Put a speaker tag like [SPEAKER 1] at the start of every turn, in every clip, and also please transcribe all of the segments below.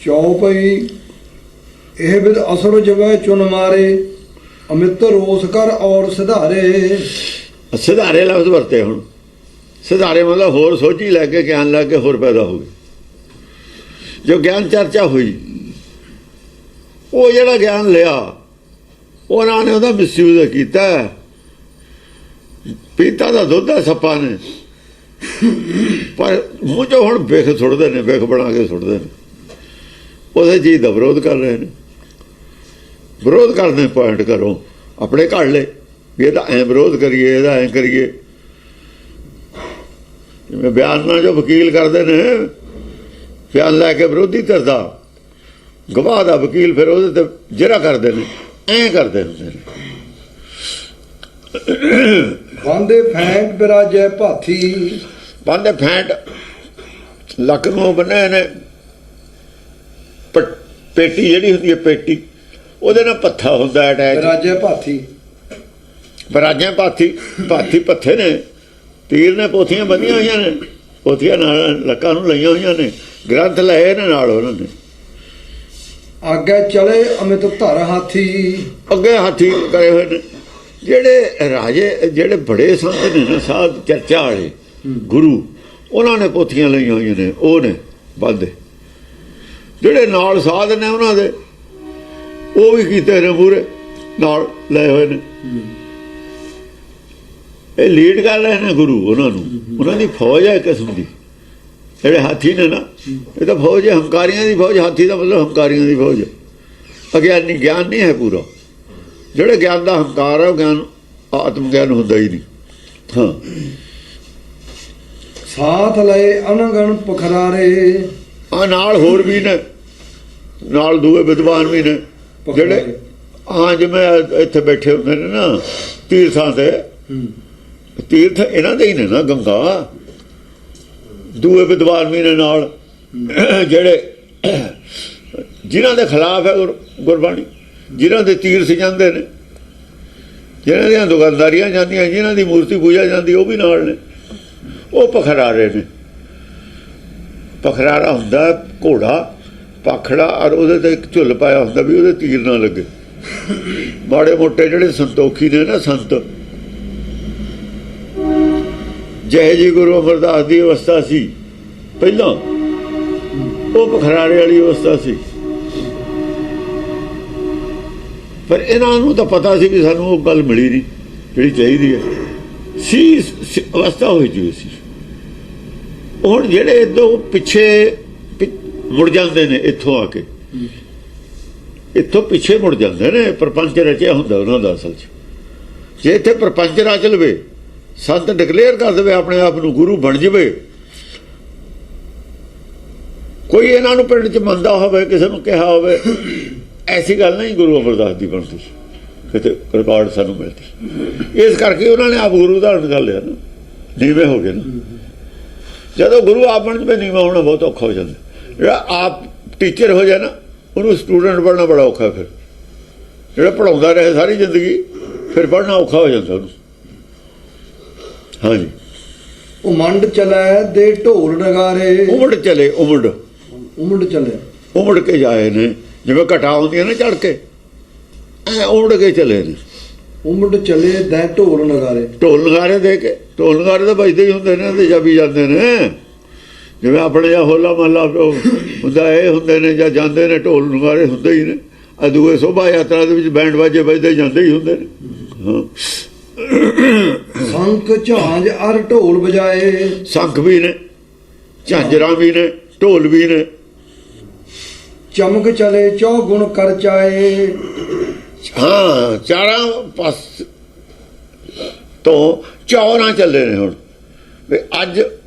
[SPEAKER 1] चौपई एह विद असुर जगह चुन मारे अमित रोस कर और सिधारे।
[SPEAKER 2] सिधारे लफ्ज वरते हुण। सिधारे मतलब होर सोची लैके ज्ञान लैके होर पैदा हो गए। जो ज्ञान चर्चा हुई वो जिहड़ा ज्ञान लिया उन्होंने ਉਹਦਾ मिसयूज किया। पीता दा दुध है सप्पा ने पर मूँह चो हुण बिख सुटदे ने, बिख बना के सुटदे ने। उस चीज़ का विरोध कर रहे हैं। विरोध करने पॉइंट करो अपने घड़ ले भी ये ऐ विरोध करिए, ये ऐ करिए। जिवें बयान जो वकील करते हैं, बयान लैके विरोधी धिर दा गवाह दा वकील फिर वो जिरा करते हैं, ऐ करते होंगे।
[SPEAKER 1] बांधे फैंट बिराजे भाथी।
[SPEAKER 2] बांधे फैंट लक नूं बन्ने ने पेटी जिहड़ी हुंदी है, पेटी ਉਹਦੇ ਨਾਲ पत्था ਹੁੰਦਾ अटैच।
[SPEAKER 1] बिराजे भाथी।
[SPEAKER 2] बिराजे भाथी। भाथी पत्थे ने, तीर ने पोथियां बंधियां होईयां ने, पोथियां नाल लक्कां नूं लईयां होईयां ने, ग्रंथ लए ने नाल उन्हां ने।
[SPEAKER 1] आगे चले अमित धर हाथी।
[SPEAKER 2] अगे हाथी करे हुए ने ਜਿਹੜੇ ਰਾਜੇ, ਜਿਹੜੇ ਬੜੇ ਸੰਤ ਨੇ ਨਾ, ਸਾਧ ਚਰਚਾ ਵਾਲੇ ਗੁਰੂ, ਉਹਨਾਂ ਨੇ ਪੋਥੀਆਂ ਲਈਆਂ ਹੋਈਆਂ ਨੇ, ਉਹ ਨੇ ਬੰਦੇ। ਜਿਹੜੇ ਨਾਲ ਸਾਧ ਨੇ ਉਹਨਾਂ ਦੇ ਉਹ ਵੀ ਕੀਤੇ ਨੇ, ਪੂਰੇ ਨਾਲ ਲਏ ਹੋਏ ਨੇ। ਇਹ ਲੀਡ ਕਰ ਰਹੇ ਨੇ ਗੁਰੂ ਉਹਨਾਂ ਨੂੰ। ਉਹਨਾਂ ਦੀ ਫੌਜ ਹੈ ਕਿਸਮ ਦੀ। ਜਿਹੜੇ ਹਾਥੀ ਨੇ ਨਾ, ਇਹ ਤਾਂ ਫੌਜ ਹੈ, ਹੰਕਾਰੀਆਂ ਦੀ ਫੌਜ। ਹਾਥੀ ਦਾ ਮਤਲਬ ਹੰਕਾਰੀਆਂ ਦੀ ਫੌਜ ਹੈ। ਅਗਿਆਨੀ ਗਿਆਨ ਨਹੀਂ ਹੈ ਪੂਰਾ। ਜਿਹੜੇ ਗਿਆਨ ਦਾ ਹੰਕਾਰ ਹੈ ਉਹ ਗਿਆਨ ਆਤਮ ਗਿਆਨ ਹੁੰਦਾ ਹੀ ਨਹੀਂ। ਹਾਂ,
[SPEAKER 1] ਸਾਥ ਲਏ ਅਨਗਣ ਪਖਰਾਰੇ।
[SPEAKER 2] ਆ ਨਾਲ ਹੋਰ ਵੀ ਨੇ, ਨਾਲ ਦੂਏ ਵਿਦਵਾਨ ਵੀ ਨੇ ਜਿਹੜੇ ਹਾਂ ਜਿਵੇਂ ਇੱਥੇ ਬੈਠੇ ਹੁੰਦੇ ਨੇ ਨਾ ਤੀਰਥਾਂ ਤੇ। ਤੀਰਥ ਇਹਨਾਂ ਦੇ ਹੀ ਨੇ ਨਾ, ਗੰਗਾ। ਦੂਏ ਵਿਦਵਾਨ ਵੀ ਨੇ ਨਾਲ, ਜਿਹੜੇ ਜਿਨ੍ਹਾਂ ਦੇ ਖਿਲਾਫ ਹੈ ਗੁਰਬਾਣੀ, ਜਿਨ੍ਹਾਂ ਦੇ ਤੀਰਥ ਜਾਂਦੇ ਨੇ, ਜਿਨ੍ਹਾਂ ਦੀਆਂ ਦੁਕਾਨਦਾਰੀਆਂ ਜਾਂਦੀਆਂ, ਜਿਨ੍ਹਾਂ ਦੀ ਮੂਰਤੀ ਪੂਜਾ ਜਾਂਦੀ, ਉਹ ਵੀ ਨਾਲ ਨੇ। ਉਹ ਪਖਰਾਰੇ ਨੇ। ਪਖਰਾਰਾ ਹੁੰਦਾ ਘੋੜਾ ਪਾਖੜਾ, ਔਰ ਉਹਦੇ ਤੇ ਇੱਕ ਝੁੱਲ ਪਾਇਆ ਹੁੰਦਾ ਵੀ ਉਹਦੇ ਤੀਰ ਨਾ ਲੱਗੇ। ਮਾੜੇ ਮੋਟੇ ਜਿਹੜੇ ਸੰਤੋਖੀ ਨੇ ਨਾ, ਸੰਤ, ਜਿਹੇ ਜੀ ਗੁਰੂ ਅਮਰਦਾਸ ਦੀ ਅਵਸਥਾ ਸੀ ਪਹਿਲਾਂ, ਉਹ ਪਖਰਾਰੇ ਵਾਲੀ ਅਵਸਥਾ ਸੀ। ਪਰ ਇਹਨਾਂ ਨੂੰ ਤਾਂ ਪਤਾ ਸੀ ਵੀ ਸਾਨੂੰ ਉਹ ਗੱਲ ਮਿਲੀ ਨਹੀਂ ਜਿਹੜੀ ਚਾਹੀਦੀ ਹੈ ਸੀ। ਅਵਸਥਾ ਹੋਈ ਚੁੱਕੀ ਸੀ। ਹੁਣ ਜਿਹੜੇ ਇੱਥੋਂ ਪਿੱਛੇ ਮੁੜ ਜਾਂਦੇ ਨੇ, ਇੱਥੋਂ ਆ ਕੇ ਇੱਥੋਂ ਪਿੱਛੇ ਮੁੜ ਜਾਂਦੇ ਨੇ। ਪ੍ਰਪੰਚ ਰਚਿਆ ਹੁੰਦਾ ਉਹਨਾਂ ਦਾ ਅਸਲ 'ਚ। ਜੇ ਇੱਥੇ ਪ੍ਰਪੰਚ ਰਚ ਲਵੇ, ਸੰਤ ਡਿਕਲੇਅਰ ਕਰ ਦੇਵੇ ਆਪਣੇ ਆਪ ਨੂੰ, ਗੁਰੂ ਬਣ ਜਾਵੇ, ਕੋਈ ਇਹਨਾਂ ਨੂੰ ਪਿੰਡ 'ਚ ਮੰਨਦਾ ਹੋਵੇ, ਕਿਸੇ ਨੂੰ ਕਿਹਾ ਹੋਵੇ, ਐਸੀ ਗੱਲ ਨਹੀਂ ਗੁਰੂ ਅਮਰਦਾਸ ਦੀ ਬਣਦੀ, ਕਿਤੇ ਰਿਕਾਰਡ ਸਾਨੂੰ ਮਿਲਦੀ। ਇਸ ਕਰਕੇ ਉਹਨਾਂ ਨੇ ਆਪ ਗੁਰੂ ਧਾਰਨ ਕਰ ਲਿਆ ਨਾ, ਨੀਵੇਂ ਹੋ ਗਏ ਨਾ। ਜਦੋਂ ਗੁਰੂ ਆਪ ਬਣ ਜਾਵੇ, ਨੀਵਾਂ ਹੋਣਾ ਬਹੁਤ ਔਖਾ ਹੋ ਜਾਂਦਾ। ਜਿਹੜਾ ਆਪ ਟੀਚਰ ਹੋ ਜਾਏ ਨਾ, ਉਹਨੂੰ ਸਟੂਡੈਂਟ ਬਣਨਾ ਬੜਾ ਔਖਾ। ਫਿਰ ਜਿਹੜਾ ਪੜ੍ਹਾਉਂਦਾ ਰਹੇ ਸਾਰੀ ਜ਼ਿੰਦਗੀ, ਫਿਰ ਪੜ੍ਹਨਾ ਔਖਾ ਹੋ ਜਾਂਦਾ ਉਹਨੂੰ। ਹਾਂਜੀ।
[SPEAKER 1] ਉਮੰਡ ਚਲੇ ਦੇ ਢੋਲ ਨਗਾਰੇ।
[SPEAKER 2] ਉਮੜ ਚਲੇ, ਉਮੜ
[SPEAKER 1] ਚਲੇ,
[SPEAKER 2] ਉਮੜ ਕੇ ਜਾਏ ਨੇ। ਜਿਵੇਂ ਘਟਾ ਹੁੰਦੀਆਂ ਨੇ ਚੜ੍ਹ ਕੇ, ਐ ਉਮੜ ਕੇ ਚਲੇ ਨੇ।
[SPEAKER 1] ਉਮੜ ਚਲੇ ਦੇ ਢੋਲ ਨਗਾਰੇ।
[SPEAKER 2] ਢੋਲ ਨਗਾਰੇ ਦੇ ਕੇ, ਢੋਲ ਨਗਾਰੇ ਤਾਂ ਵੱਜਦੇ ਹੀ ਹੁੰਦੇ ਨੇ, ਤੇ ਜਾਬੀ ਜਾਂਦੇ ਨੇ। ਜਿਵੇਂ ਆਪਣੇ ਜਾਂ ਹੋਲਾ ਮਹੱਲਾ ਹੁੰਦਾ, ਇਹ ਹੁੰਦੇ ਨੇ ਜਾਂ ਜਾਂਦੇ ਨੇ, ਢੋਲ ਨਗਾਰੇ ਹੁੰਦੇ ਹੀ ਨੇ। ਆ ਦੂਏ ਸ਼ੋਭਾ ਯਾਤਰਾ ਦੇ ਵਿੱਚ ਬੈਂਡ ਬਾਜੇ ਵੱਜਦੇ ਜਾਂਦੇ ਹੀ ਹੁੰਦੇ ਨੇ। ਹਾਂ,
[SPEAKER 1] ਸੰਖ ਝਾਂਜ ਅਰ ਢੋਲ ਵਜਾਏ।
[SPEAKER 2] ਸੰਖ ਵੀ ਨੇ, ਝਾਂਜਰਾਂ ਵੀ ਨੇ, ਢੋਲ ਵੀ ਨੇ।
[SPEAKER 1] ਚਮਕ ਚਲੇ ਚੌਗੁਣ ਕਰ ਚਾਏ।
[SPEAKER 2] ਹਾਂ, ਚਾਰਾਂ ਪਾਸ ਤੋਂ ਚੌਰਾਂ ਚੱਲੇ ਨੇ ਹੁਣ ਵੀ। ਅੱਜ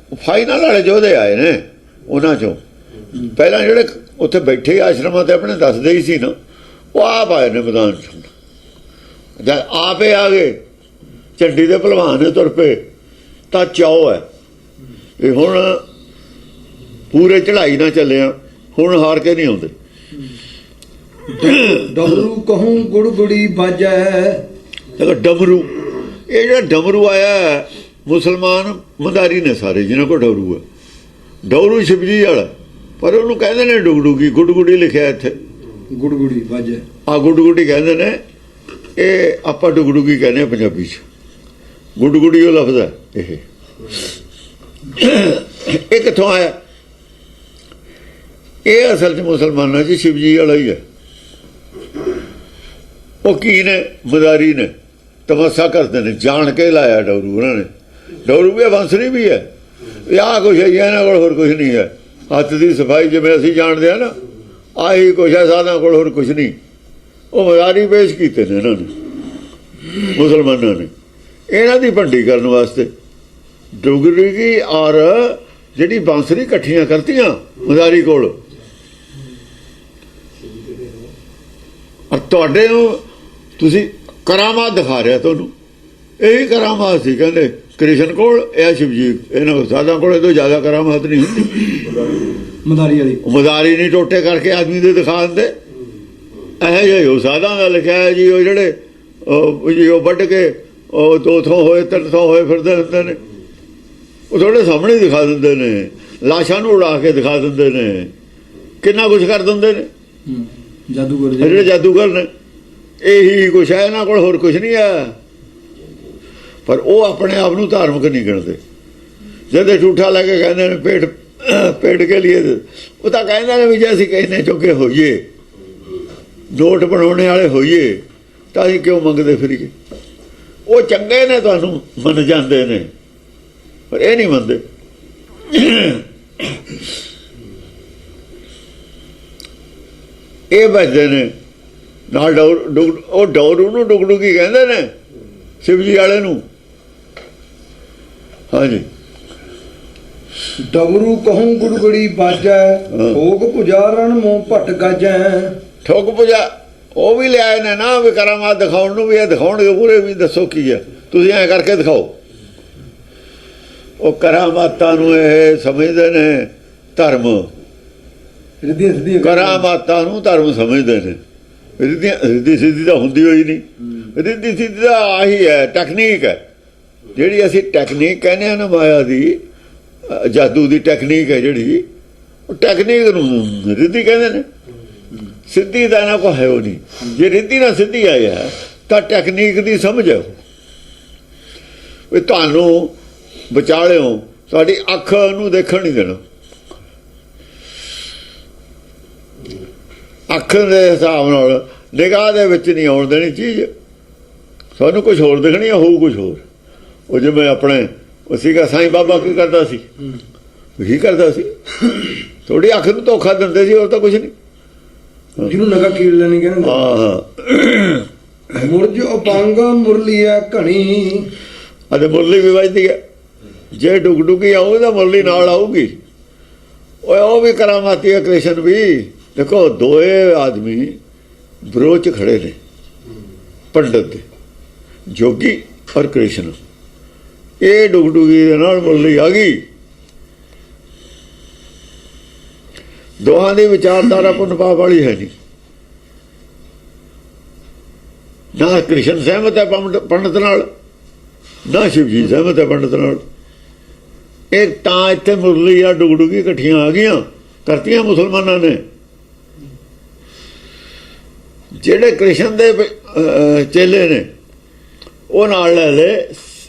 [SPEAKER 2] ਫਾਈਨਲ ਵਾਲੇ ਯੋਧੇ ਆਏ ਨੇ ਉਹਨਾਂ ਚੋਂ। ਪਹਿਲਾਂ ਜਿਹੜੇ ਉੱਥੇ ਬੈਠੇ ਆਸ਼ਰਮਾਂ ਤੇ ਆਪਣੇ ਦੱਸਦੇ ਹੀ ਸੀ ਨਾ, ਉਹ ਆਪ ਆਏ ਨੇ ਮੈਦਾਨ 'ਚ। ਜਦ ਆਪੇ ਆ ਗਏ, ਝੰਡੀ ਦੇ ਭਲਵਾਨ ਨੇ ਤੁਰ ਪਏ, ਤਾਂ ਚਾਅ ਹੈ ਇਹ ਹੁਣ ਪੂਰੇ ਚੜ੍ਹਾਈ ਨਾਲ ਚੱਲਿਆ, ਹੁਣ ਹਾਰ ਕੇ ਨਹੀਂ ਆਉਂਦੇ।
[SPEAKER 1] ਡਮਰੂ ਕਹੂੰ ਗੁੜਗੁੜੀ ਬਾਜੈ।
[SPEAKER 2] ਦੇਖੋ ਡਮਰੂ, ਇਹ ਜਿਹੜਾ ਡਮਰੂ ਆਇਆ, ਮੁਸਲਮਾਨ ਮੰਦਾਰੀ ਨੇ ਸਾਰੇ ਜਿਨ੍ਹਾਂ ਕੋਲ ਡਮਰੂ ਹੈ। ਡਮਰੂ ਸ਼ਿਵਜੀ ਵਾਲਾ ਪਰ ਉਹਨੂੰ ਕਹਿੰਦੇ ਨੇ ਡੁਗਡੁਗੀ, ਗੁੱਡਗੁੱਡੀ ਲਿਖਿਆ ਇੱਥੇ,
[SPEAKER 1] ਗੁੜਗੁੜੀ ਵਾਜੇ
[SPEAKER 2] ਆ ਗੁੱਡਗੁੱਡੀ ਕਹਿੰਦੇ ਨੇ। ਇਹ ਆਪਾਂ ਡੁਗਡੁਗੀ ਕਹਿੰਦੇ ਹਾਂ ਪੰਜਾਬੀ 'ਚ, ਗੁੱਡਗੁੱਡੀ ਉਹ ਲਫ਼ਜ਼ ਹੈ। ਇਹ ਕਿੱਥੋਂ ਆਇਆ? ਇਹ ਅਸਲ 'ਚ ਮੁਸਲਮਾਨਾਂ 'ਚ ਸ਼ਿਵਜੀ ਵਾਲਾ ਹੀ ਹੈ। ਉਹ ਕੀ ਨੇ? ਮਦਾਰੀ ਨੇ, ਤਮੱਸਾ ਕਰਦੇ ਨੇ, ਜਾਣ ਕੇ ਲਾਇਆ ਡੋਰੂ ਉਹਨਾਂ ਨੇ। ਡੋਰੂ ਵੀ ਹੈ, ਬਾਂਸਰੀ ਵੀ ਹੈ, ਆਹ ਕੁਛ ਹੈ ਇਹਨਾਂ ਕੋਲ, ਹੋਰ ਕੁਛ ਨਹੀਂ ਹੈ। ਹੱਥ ਦੀ ਸਫਾਈ ਜਿਵੇਂ ਅਸੀਂ ਜਾਣਦੇ ਹਾਂ ਨਾ, ਆਹੀ ਕੁਛ ਹੈ ਸਾਧਾਂ ਕੋਲ, ਹੋਰ ਕੁਛ ਨਹੀਂ। ਉਹ ਮਦਾਰੀ ਪੇਸ਼ ਕੀਤੇ ਨੇ ਇਹਨਾਂ ਨੇ, ਮੁਸਲਮਾਨਾਂ ਨੇ, ਇਹਨਾਂ ਦੀ ਭੰਡੀ ਕਰਨ ਵਾਸਤੇ। ਡੁਗਰੀ ਔਰ ਜਿਹੜੀ ਬਾਂਸਰੀ ਇਕੱਠੀਆਂ ਕਰਤੀਆਂ ਮਦਾਰੀ ਕੋਲ। ਔਰ ਤੁਹਾਡੇ ਨੂੰ ਤੁਸੀਂ ਕਰਾਮਾਤ ਦਿਖਾ ਰਿਹਾ, ਤੁਹਾਨੂੰ ਇਹੀ ਕਰਾਮਾਤ ਸੀ। ਕਹਿੰਦੇ ਕ੍ਰਿਸ਼ਨ ਕੋਲ, ਇਹ ਸ਼ਿਵਜੀ, ਇਹਨਾਂ ਸਾਧਾਂ ਕੋਲ ਇਹ ਤੋਂ ਜ਼ਿਆਦਾ ਕਰਾਮਾਤ ਨਹੀਂ ਹੁੰਦੀ।
[SPEAKER 1] ਮਦਾਰੀ ਵਾਲੀ
[SPEAKER 2] ਮਦਾਰੀ ਨਹੀਂ ਟੋਟੇ ਕਰਕੇ ਆਦਮੀ ਦੇ ਦਿਖਾ ਦਿੰਦੇ। ਇਹੋ ਜਿਹੇ ਉਹ ਸਾਧਾਂ ਦਾ ਲਿਖਿਆ ਹੈ ਜੀ, ਉਹ ਜਿਹੜੇ ਉਹ ਵੱਢ ਕੇ ਉਹ 2 ਥੋਂ ਹੋਏ 3 ਥੋਂ ਹੋਏ ਫਿਰਦੇ ਹੁੰਦੇ ਨੇ, ਉਹ ਤੁਹਾਡੇ ਸਾਹਮਣੇ ਦਿਖਾ ਦਿੰਦੇ ਨੇ। ਲਾਸ਼ਾਂ ਨੂੰ ਉਡਾ ਕੇ ਦਿਖਾ ਦਿੰਦੇ ਨੇ, ਕਿੰਨਾ ਕੁਛ ਕਰ ਦਿੰਦੇ ਨੇ
[SPEAKER 1] ਜਾਦੂਗਰ
[SPEAKER 2] ਜਿਹੜੇ ਜਾਦੂਗਰ ਨੇ। ਇਹੀ ਕੁਛ ਹੈ ਇਹਨਾਂ ਕੋਲ, ਹੋਰ ਕੁਛ ਨਹੀਂ ਹੈ। ਪਰ ਉਹ ਆਪਣੇ ਆਪ ਨੂੰ ਧਾਰਮਿਕ ਨਹੀਂ ਗਿਣਦੇ। ਜਦ ਝੂਠਾ ਲੈ ਕੇ ਕਹਿੰਦੇ ਨੇ ਪੇਟ ਕੇ ਲਈ, ਉਹ ਤਾਂ ਕਹਿੰਦੇ ਨੇ ਵੀ ਜੇ ਅਸੀਂ ਕਹਿੰਦੇ ਚੁੱਕੇ ਹੋਈਏ, ਨੋਟ ਬਣਾਉਣੇ ਵਾਲੇ ਹੋਈਏ, ਤਾਂ ਅਸੀਂ ਕਿਉਂ ਮੰਗਦੇ ਫਿਰੀਏ? ਉਹ ਚੰਗੇ ਨੇ, ਤੁਹਾਨੂੰ ਮੰਨ ਜਾਂਦੇ ਨੇ, ਪਰ ਇਹ ਨਹੀਂ ਮੰਨਦੇ। ਇਹ ਬਚਦੇ ਨੇ ਨਾਲ ਉਹ ਡੋਰੂ ਨੂੰ ਡੁਗਡੁਗੀ ਕਹਿੰਦੇ ਨੇ, ਸ਼ਿਵਜੀ ਵਾਲੇ ਨੂੰ। ਹਾਂਜੀ,
[SPEAKER 1] ਡਬਰੂ ਕਹੂੰ ਗੁੜਗੁੜੀ ਬਾਜੈ, ਠੋਕ ਪੁਜਾਰਨ ਮੂੰਹ ਭਟ ਗਾਜੈ।
[SPEAKER 2] ਠੋਕ ਪੁਜਾ ਉਹ ਵੀ ਲਿਆਏ ਨੇ ਨਾ, ਵੀ ਕਰਾਮਾਤ ਦਿਖਾਉਣ ਨੂੰ ਵੀ ਇਹ ਦਿਖਾਉਣਗੇ ਪੂਰੇ, ਵੀ ਦੱਸੋ ਕੀ ਹੈ, ਤੁਸੀਂ ਐਂ ਕਰਕੇ ਦਿਖਾਓ। ਉਹ ਕਰਾਮਾਤਾਂ ਨੂੰ ਇਹ ਸਮਝਦੇ ਨੇ ਧਰਮ, ਕਰਾਮਾਤਾਂ ਨੂੰ ਧਰਮ ਸਮਝਦੇ ਨੇ। ਰਿੱਧੀ ਸਿੱਧੀ ਤਾਂ ਹੁੰਦੀ ਹੋਈ ਨਹੀਂ। ਰਿੱਧੀ ਸਿੱਧੀ ਤਾਂ ਆਹੀ ਹੈ, ਟੈਕਨੀਕ ਹੈ, ਜਿਹੜੀ ਅਸੀਂ ਟੈਕਨੀਕ ਕਹਿੰਦੇ ਹਾਂ ਨਾ, ਮਾਇਆ ਦੀ, ਜਾਦੂ ਦੀ ਟੈਕਨੀਕ ਹੈ ਜਿਹੜੀ, ਉਹ ਟੈਕਨੀਕ ਨੂੰ ਰਿੱਧੀ ਕਹਿੰਦੇ ਨੇ। ਸਿੱਧੀ ਦਾ ਨਾ ਕੋਈ ਹੈ ਉਹ ਨਹੀਂ। ਜੇ ਰਿੱਧੀ ਨਾਲ ਸਿੱਧੀ ਆਇਆ ਤਾਂ ਟੈਕਨੀਕ ਦੀ ਸਮਝ ਹੈ। ਵੀ ਤੁਹਾਨੂੰ ਵਿਚਾਲਿਓ ਤੁਹਾਡੀ ਅੱਖ ਨੂੰ ਦੇਖਣ ਨਹੀਂ ਦੇਣਾ, ਅੱਖ ਦੇ ਹਿਸਾਬ ਨਾਲ ਨਿਗਾਹ ਦੇ ਵਿੱਚ ਨਹੀਂ ਆਉਣ ਦੇਣੀ ਚੀਜ਼। ਸਾਨੂੰ ਕੁਛ ਹੋਰ ਦਿਖਣੀ ਆ, ਹੋਊ ਕੁਛ ਹੋਰ। ਉਹ ਜਿਵੇਂ ਆਪਣੇ ਉਹ ਸੀਗਾ ਸਾਈਂ ਬਾਬਾ, ਕੀ ਕਰਦਾ ਸੀ? ਕੀ ਕਰਦਾ ਸੀ? ਥੋੜੀ ਅੱਖ ਨੂੰ ਧੋਖਾ ਦਿੰਦੇ ਸੀ, ਹੋਰ ਤਾਂ ਕੁਛ ਨਹੀਂ।
[SPEAKER 1] ਜਿਹਨੂੰ ਨਗਾ ਕੀੜ ਲੈਣੀ ਕਹਿੰਦੇ।
[SPEAKER 2] ਹਾਂ,
[SPEAKER 1] ਮੁਰਜ ਉਪੰਗ ਮੁਰਲੀਆ ਘਣੀ।
[SPEAKER 2] ਅਤੇ ਮੁਰਲੀ ਵੀ ਵੱਜਦੀ ਹੈ। ਜੇ ਡੁਗਡੁਗੀ ਆਊ ਤਾਂ ਮੁਰਲੀ ਨਾਲ ਆਊਗੀ। ਉਹ ਵੀ ਕਰਾਮਾਤੀ ਹੈ, ਕ੍ਰਿਸ਼ਨ ਵੀ। ਦੇਖੋ, ਦੋਏ ਆਦਮੀ ਵਿਰੋਧ 'ਚ ਖੜੇ ਨੇ, ਪੰਡਤ ਦੇ, ਜੋਗੀ ਔਰ ਕ੍ਰਿਸ਼ਨ। ਇਹ ਡੁਗਡੁਗੀ ਦੇ ਨਾਲ ਮੁਰਲੀ ਆ ਗਈ। ਦੋਹਾਂ ਦੀ ਵਿਚਾਰਧਾਰਾ ਪੁੰਨ ਪਾਪ ਵਾਲੀ ਹੈ ਨਹੀਂ। ਨਾ ਕ੍ਰਿਸ਼ਨ ਸਹਿਮਤ ਹੈ ਪੰਡਤ ਨਾਲ, ਨਾ ਸ਼ਿਵਜੀ ਸਹਿਮਤ ਹੈ ਪੰਡਤ ਨਾਲ। ਇਹ ਤਾਂ ਇੱਥੇ ਮੁਰਲੀ ਆ ਡੁਗਡੁਗੀ ਇਕੱਠੀਆਂ ਆ ਗਈਆਂ, ਕਰਤੀਆਂ ਮੁਸਲਮਾਨਾਂ ਨੇ। ਜਿਹੜੇ ਕ੍ਰਿਸ਼ਨ ਦੇ ਚੇਲੇ ਨੇ, ਉਹ ਨਾਲ ਲੈ ਲਏ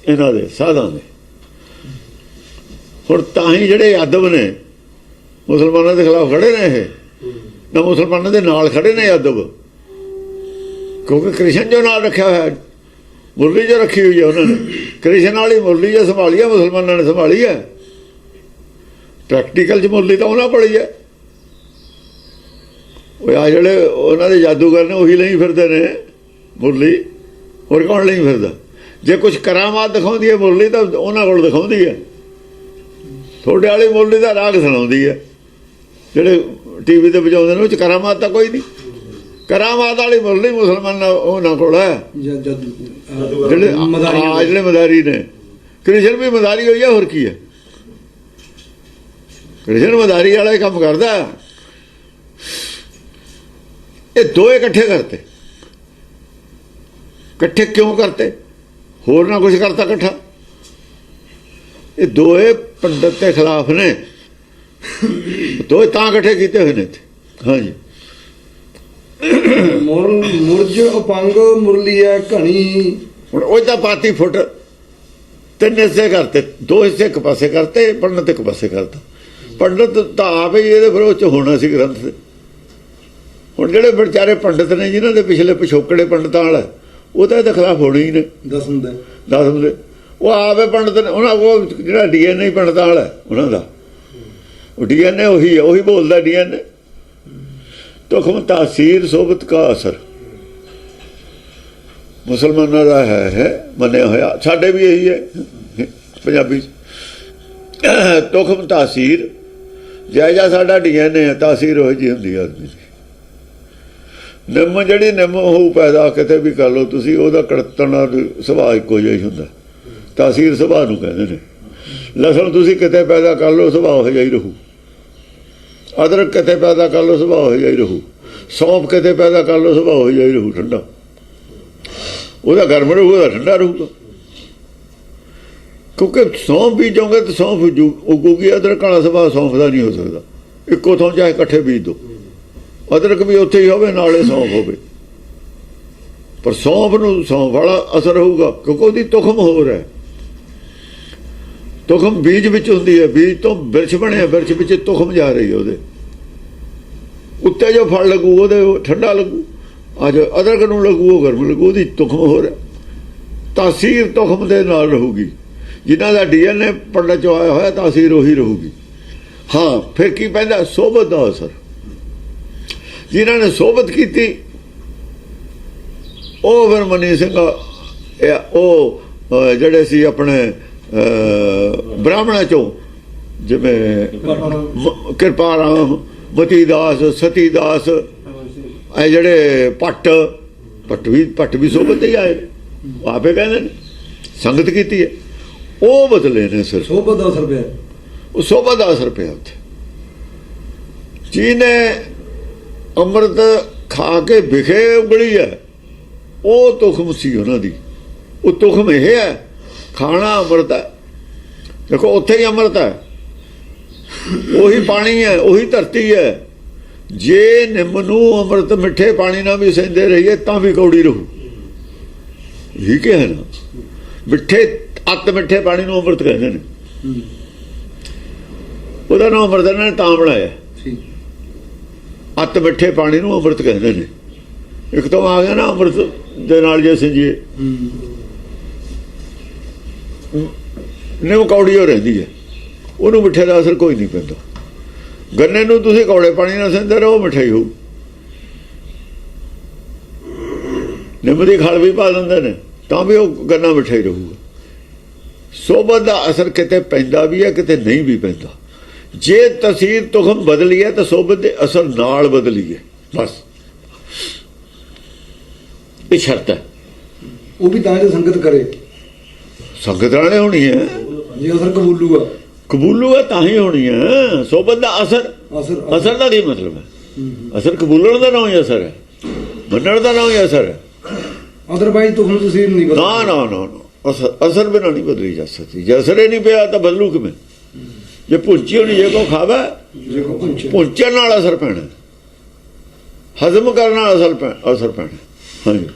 [SPEAKER 2] ਇਹਨਾਂ ਦੇ ਸਾਧਾਂ ਦੇ। ਹੁਣ ਤਾਂ ਹੀ ਜਿਹੜੇ ਯਾਦਵ ਨੇ ਮੁਸਲਮਾਨਾਂ ਦੇ ਖਿਲਾਫ ਖੜੇ ਨੇ, ਇਹ ਨਾ ਮੁਸਲਮਾਨਾਂ ਦੇ ਨਾਲ ਖੜੇ ਨੇ ਯਾਦਵ, ਕਿਉਂਕਿ ਕ੍ਰਿਸ਼ਨ ਜੋ ਨਾਲ ਰੱਖਿਆ ਹੋਇਆ, ਮੁਰਲੀ ਜੋ ਰੱਖੀ ਹੋਈ ਹੈ ਉਹਨਾਂ ਨੇ, ਕ੍ਰਿਸ਼ਨ ਵਾਲੀ ਮੁਰਲੀ ਜੋ ਸੰਭਾਲੀ ਹੈ, ਮੁਸਲਮਾਨਾਂ ਨੇ ਸੰਭਾਲੀ ਹੈ। ਪ੍ਰੈਕਟੀਕਲ 'ਚ ਮੁਰਲੀ ਤਾਂ ਉਹਨਾਂ ਕੋਲ ਹੀ ਹੈ। ਉਹ ਆ ਜਿਹੜੇ ਉਹਨਾਂ ਦੇ ਜਾਦੂਗਰ ਨੇ, ਉਹੀ ਲਈ ਫਿਰਦੇ ਨੇ ਮੁਰਲੀ, ਹੋਰ ਕੌਣ ਲਈ ਫਿਰਦਾ? ਜੇ ਕੁਛ ਕਰਾਮਾਤ ਦਿਖਾਉਂਦੀ ਹੈ ਮੁਰਲੀ, ਤਾਂ ਉਹਨਾਂ ਕੋਲ ਦਿਖਾਉਂਦੀ ਹੈ। ਤੁਹਾਡੇ ਵਾਲੀ ਮੁਰਲੀ ਦਾ ਰਾਗ ਸੁਣਾਉਂਦੀ ਹੈ, ਜਿਹੜੇ TV ਤੇ ਵਜਾਉਂਦੇ ਨੇ, ਉਹ 'ਚ ਕਰਾਮਾਤ ਤਾਂ ਕੋਈ ਨਹੀਂ। ਕਰਾਮਾਤ ਵਾਲੀ ਮੁਰਲੀ ਮੁਸਲਮਾਨਾਂ ਉਹਨਾਂ ਕੋਲ ਹੈ, ਜਿਹੜੇ ਮਦਾਰੀ ਨੇ। ਕ੍ਰਿਸ਼ਨ ਵੀ ਮਦਾਰੀ ਹੋਈ ਹੈ, ਹੋਰ ਕੀ ਹੈ? ਕ੍ਰਿਸ਼ਨ ਮਦਾਰੀ ਵਾਲਾ ਹੀ ਕੰਮ ਕਰਦਾ। ਇਹ ਦੋਏ ਇਕੱਠੇ ਕਰਤੇ। ਇਕੱਠੇ ਕਿਉਂ ਕਰਤੇ? ਹੋਰ ਨਾ ਕੁਛ ਕਰਤਾ ਇਕੱਠਾ। ਇਹ ਦੋਏ ਪੰਡਤ ਦੇ ਖਿਲਾਫ ਨੇ, ਦੋਏ ਤਾਂ ਇਕੱਠੇ ਕੀਤੇ ਹੋਏ ਨੇ ਇੱਥੇ। ਹਾਂਜੀ
[SPEAKER 1] ਮੁਰਜ ਉਪੰਗ ਮੁਰਲੀਐ ਘਣੀ।
[SPEAKER 2] ਹੁਣ ਉਹ ਤਾਂ ਪਾਤੀ ਫੁੱਟ ਤਿੰਨ ਹਿੱਸੇ ਕਰਤੇ, ਦੋ ਹਿੱਸੇ ਇੱਕ ਪਾਸੇ ਕਰਤੇ, ਪੰਡਤ ਇੱਕ ਪਾਸੇ ਕਰਤਾ। ਪੰਡਤ ਤਾਂ ਆਪ ਹੀ ਇਹਦੇ ਫਿਰ ਉਹ 'ਚ ਹੋਣਾ ਸੀ ਗ੍ਰੰਥ ਦੇ। ਹੁਣ ਜਿਹੜੇ ਵਿਚਾਰੇ ਪੰਡਤ ਨੇ ਜਿਨ੍ਹਾਂ ਦੇ ਪਿਛਲੇ ਪਿਛੋਕੜੇ ਪੰਡਤਾਂ ਵਾਲਾ, ਉਹ ਤਾਂ ਇਹਦੇ ਖਿਲਾਫ ਹੋਣੇ ਹੀ ਨੇ।
[SPEAKER 1] ਦਸਮ ਦੇ
[SPEAKER 2] ਉਹ ਆਪੇ ਪੰਡਤ ਨੇ, ਉਹਨਾਂ ਉਹ ਜਿਹੜਾ DNA ਪੰਡਤਾਂ ਵਾਲਾ ਉਹਨਾਂ ਦਾ, ਉਹ DNA ਉਹੀ ਹੈ, ਉਹੀ ਬੋਲਦਾ DNA। ਤੁਖਮ ਤਾਸੀਰ ਸੋਬਤ ਕਾ ਅਸਰ ਮੁਸਲਮਾਨਾਂ ਦਾ ਹੈ ਮੰਨਿਆ ਹੋਇਆ, ਸਾਡੇ ਵੀ ਇਹੀ ਹੈ ਪੰਜਾਬੀ 'ਚ। ਤੁਖਮ ਤਾਸੀਰ ਜਾਇਜਾ ਸਾਡਾ DNA ਹੈ, ਤਾਸੀਰ ਉਹ ਜਿਹੀ ਹੁੰਦੀ ਆਦਮੀ ਦੀ। ਨਿੰਮ ਜਿਹੜੀ ਨਿੰਮ ਹੋਊ ਪੈਦਾ ਕਿਤੇ ਵੀ ਕਰ ਲਓ ਤੁਸੀਂ, ਉਹਦਾ ਕੜਤਣ ਸੁਭਾਅ ਇੱਕੋ ਜਿਹਾ ਹੀ ਹੁੰਦਾ। ਤਾਸੀਰ ਸੁਭਾਅ ਨੂੰ ਕਹਿੰਦੇ ਨੇ। ਲਸਣ ਤੁਸੀਂ ਕਿਤੇ ਪੈਦਾ ਕਰ ਲਓ ਸੁਭਾਅ ਉਹ ਜਿਹਾ ਹੀ ਰਹੂ। ਅਦਰਕ ਕਿਤੇ ਪੈਦਾ ਕਰ ਲਓ ਸੁਭਾਅ ਉਹ ਜਿਹਾ ਹੀ ਰਹੂ। ਸੌਂਫ ਕਿਤੇ ਪੈਦਾ ਕਰ ਲਓ ਸੁਭਾਅ ਉਹ ਜਿਹਾ ਹੀ ਰਹੂ, ਠੰਡਾ। ਉਹਦਾ ਗਰਮ ਰਹੂ, ਉਹਦਾ ਠੰਡਾ ਰਹੂਗਾ। ਕਿਉਂਕਿ ਸੌਂਫ ਬੀਜੋਗੇ ਤਾਂ ਸੌਂਫ ਉਗੂਗੀ। ਅਦਰਕ ਵਾਲਾ ਸੁਭਾਅ ਸੌਂਫ ਦਾ ਨਹੀਂ ਹੋ ਸਕਦਾ। ਇੱਕੋ ਥਾਂ ਚਾਹੇ ਇਕੱਠੇ ਬੀਜ ਦਿਓ, ਅਦਰਕ ਵੀ ਉੱਥੇ ਹੀ ਹੋਵੇ ਨਾਲੇ ਸੌਂਫ ਹੋਵੇ, ਪਰ ਸੌਂਫ ਨੂੰ ਸੌਂਫ ਵਾਲਾ ਅਸਰ ਹੋਊਗਾ ਕਿਉਂਕਿ ਉਹਦੀ ਤੁਖਮ ਹੋਰ ਹੈ। ਤੁਖਮ ਬੀਜ ਵਿੱਚ ਹੁੰਦੀ ਹੈ, ਬੀਜ ਤੋਂ ਬਿਰਛ ਬਣਿਆ, ਬਿਰਛ ਵਿੱਚ ਤੁਖਮ ਜਾ ਰਹੀ ਹੈ। ਉਹਦੇ ਉੱਤੇ ਜੋ ਫਲ ਲੱਗੂ ਉਹਦੇ ਠੰਡਾ ਲੱਗੂ, ਅੱਜ ਅਦਰਕ ਨੂੰ ਲੱਗੂ ਉਹ ਗਰਮ ਲੱਗੂ, ਉਹਦੀ ਤੁਖਮ ਹੋਰ ਹੈ। ਤਾਸੀਰ ਤੁਖਮ ਦੇ ਨਾਲ ਰਹੂਗੀ। ਜਿਨ੍ਹਾਂ ਦਾ DNA ਪੰਡਤ ਚੋਂ ਆਇਆ ਹੋਇਆ ਤਾਸੀਰ ਉਹੀ ਰਹੂਗੀ। ਹਾਂ ਫਿਰ ਕੀ ਪੈਂਦਾ? ਸੋਬਤ ਦਾ ਅਸਰ। ਜਿਨ੍ਹਾਂ ਨੇ ਸੋਬਤ ਕੀਤੀ ਉਹ ਫਿਰ ਮਨੀ ਸਿੰਘ ਉਹ ਜਿਹੜੇ ਸੀ ਆਪਣੇ ਬ੍ਰਾਹਮਣਾਂ ਚੋਂ, ਜਿਵੇਂ ਕਿਰਪਾ ਰਾਮ, ਮਤੀ ਦਾਸ, ਸਤੀ ਦਾਸ, ਇਹ ਜਿਹੜੇ ਭੱਟ ਵੀ ਸੋਬਤ ਤੇ ਹੀ ਆਏ ਨੇ। ਆਪੇ ਕਹਿੰਦੇ ਨੇ ਸੰਗਤ ਕੀਤੀ ਹੈ, ਉਹ ਬਦਲੇ ਨੇ ਸਿਰ।
[SPEAKER 1] ਸੋਬਤ ਦਾ ਅਸਰ ਪਿਆ,
[SPEAKER 2] ਉਹ ਸੋਬਤ ਦਾ ਅਸਰ ਪਿਆ ਉੱਥੇ। ਜਿਹਨੇ ਅੰਮ੍ਰਿਤ ਖਾ ਕੇ ਵਿਖੇ ਉਗਲੀ ਹੈ, ਉਹ ਤੁਖਮ ਸੀ ਉਹਨਾਂ ਦੀ। ਉਹ ਤੁਖਮ ਇਹ ਹੈ, ਖਾਣਾ ਅੰਮ੍ਰਿਤ ਹੈ। ਦੇਖੋ ਉੱਥੇ ਹੀ ਅੰਮ੍ਰਿਤ ਹੈ, ਉਹੀ ਪਾਣੀ ਹੈ, ਉਹੀ ਧਰਤੀ ਹੈ। ਜੇ ਨਿੰਮ ਨੂੰ ਅੰਮ੍ਰਿਤ ਮਿੱਠੇ ਪਾਣੀ ਨਾਲ ਵੀ ਸਹਿੰਦੇ ਰਹੀਏ ਤਾਂ ਵੀ ਕੌੜੀ ਰਹੂ। ਇਹ ਕਿ ਹੈ ਨਾ, ਮਿੱਠੇ ਅੱਤ ਮਿੱਠੇ ਪਾਣੀ ਨੂੰ ਅੰਮ੍ਰਿਤ ਕਹਿੰਦੇ ਨੇ। ਉਹਦਾ ਨਾਮ ਅੰਮ੍ਰਿਤ ਇਹਨਾਂ ਨੇ ਤਾਂ ਬਣਾਇਆ। ਅੱਤ ਮਿੱਠੇ ਪਾਣੀ ਨੂੰ ਅੰਮ੍ਰਿਤ ਕਹਿੰਦੇ ਨੇ। ਇੱਕ ਤਾਂ ਆ ਗਿਆ ਨਾ ਅੰਮ੍ਰਿਤ ਦੇ ਨਾਲ ਜੇ ਸਿੰਜੀਏ, ਨਿੰਮ ਕੌੜੀ ਹੋ ਰਹਿੰਦੀ ਹੈ, ਉਹਨੂੰ ਮਿੱਠੇ ਦਾ ਅਸਰ ਕੋਈ ਨਹੀਂ ਪੈਂਦਾ। ਗੰਨੇ ਨੂੰ ਤੁਸੀਂ ਕੌੜੇ ਪਾਣੀ ਨਾਲ ਸਿੰਜਦੇ ਰਹੋ, ਮਿਠਾਈ ਹੋਊ। ਨਿੰਮ ਦੀ ਖਲ ਵੀ ਪਾ ਦਿੰਦੇ ਨੇ ਤਾਂ ਵੀ ਉਹ ਗੰਨਾ ਮਿੱਠਾ ਹੀ ਰਹੂਗਾ। ਸੋਬਤ ਦਾ ਅਸਰ ਕਿਤੇ ਪੈਂਦਾ ਵੀ ਹੈ, ਕਿਤੇ ਨਹੀਂ ਵੀ ਪੈਂਦਾ। ਜੇ ਤਸੀਰ ਤੁਖਮ ਬਦਲੀ ਹੈ ਤਾਂ ਸੋਬਤ ਦੇ ਅਸਰ ਨਾਲ ਬਦਲੀ ਹੈ, ਬਸ ਇਹ ਸ਼ਰਤ ਹੈ।
[SPEAKER 1] ਉਹ ਵੀ ਤਾਂ ਜੇ ਸੰਗਤ ਕਰੇ,
[SPEAKER 2] ਸੰਗਤ ਵਾਲੇ ਹੋਣੀ ਹੈ।
[SPEAKER 1] ਜੇ ਅਸਰ ਕਬੂਲੂਗਾ
[SPEAKER 2] ਤਾਂ ਹੀ ਹੋਣੀ ਹੈ। ਸੋਬਤ ਦਾ ਅਸਰ ਦਾ ਕੀ ਮਤਲਬ ਹੈ? ਅਸਰ ਕਬੂਲਣ ਦਾ ਨਾ ਹੀ ਅਸਰ ਹੈ, ਮੰਨਣ ਦਾ ਨਾ ਹੀ ਅਸਰ ਹੈ।
[SPEAKER 1] ਅਦਰਵਾਈਜ਼ ਤੁਖਮ ਤੁਸੀਂ ਨਹੀਂ ਬਦਲ।
[SPEAKER 2] ਨਾ ਅਸਰ ਬਿਨਾਂ ਨਹੀਂ ਬਦਲੀ ਜਾ ਸਕਦੀ। ਜੇ ਅਸਰ ਹੀ ਨਹੀਂ ਪਿਆ ਤਾਂ ਬਦਲੂ ਕਿਵੇਂ? ਜੇ ਪੁੰਚੀ ਹੋਣੀ, ਜੇ ਕੋ ਖਾਵੇ ਪੁੰਚਣ ਨਾਲ ਅਸਰ ਪੈਣਾ, ਹਜ਼ਮ ਕਰਨ ਨਾਲ ਅਸਰ ਪੈਣਾ। ਹਾਂਜੀ।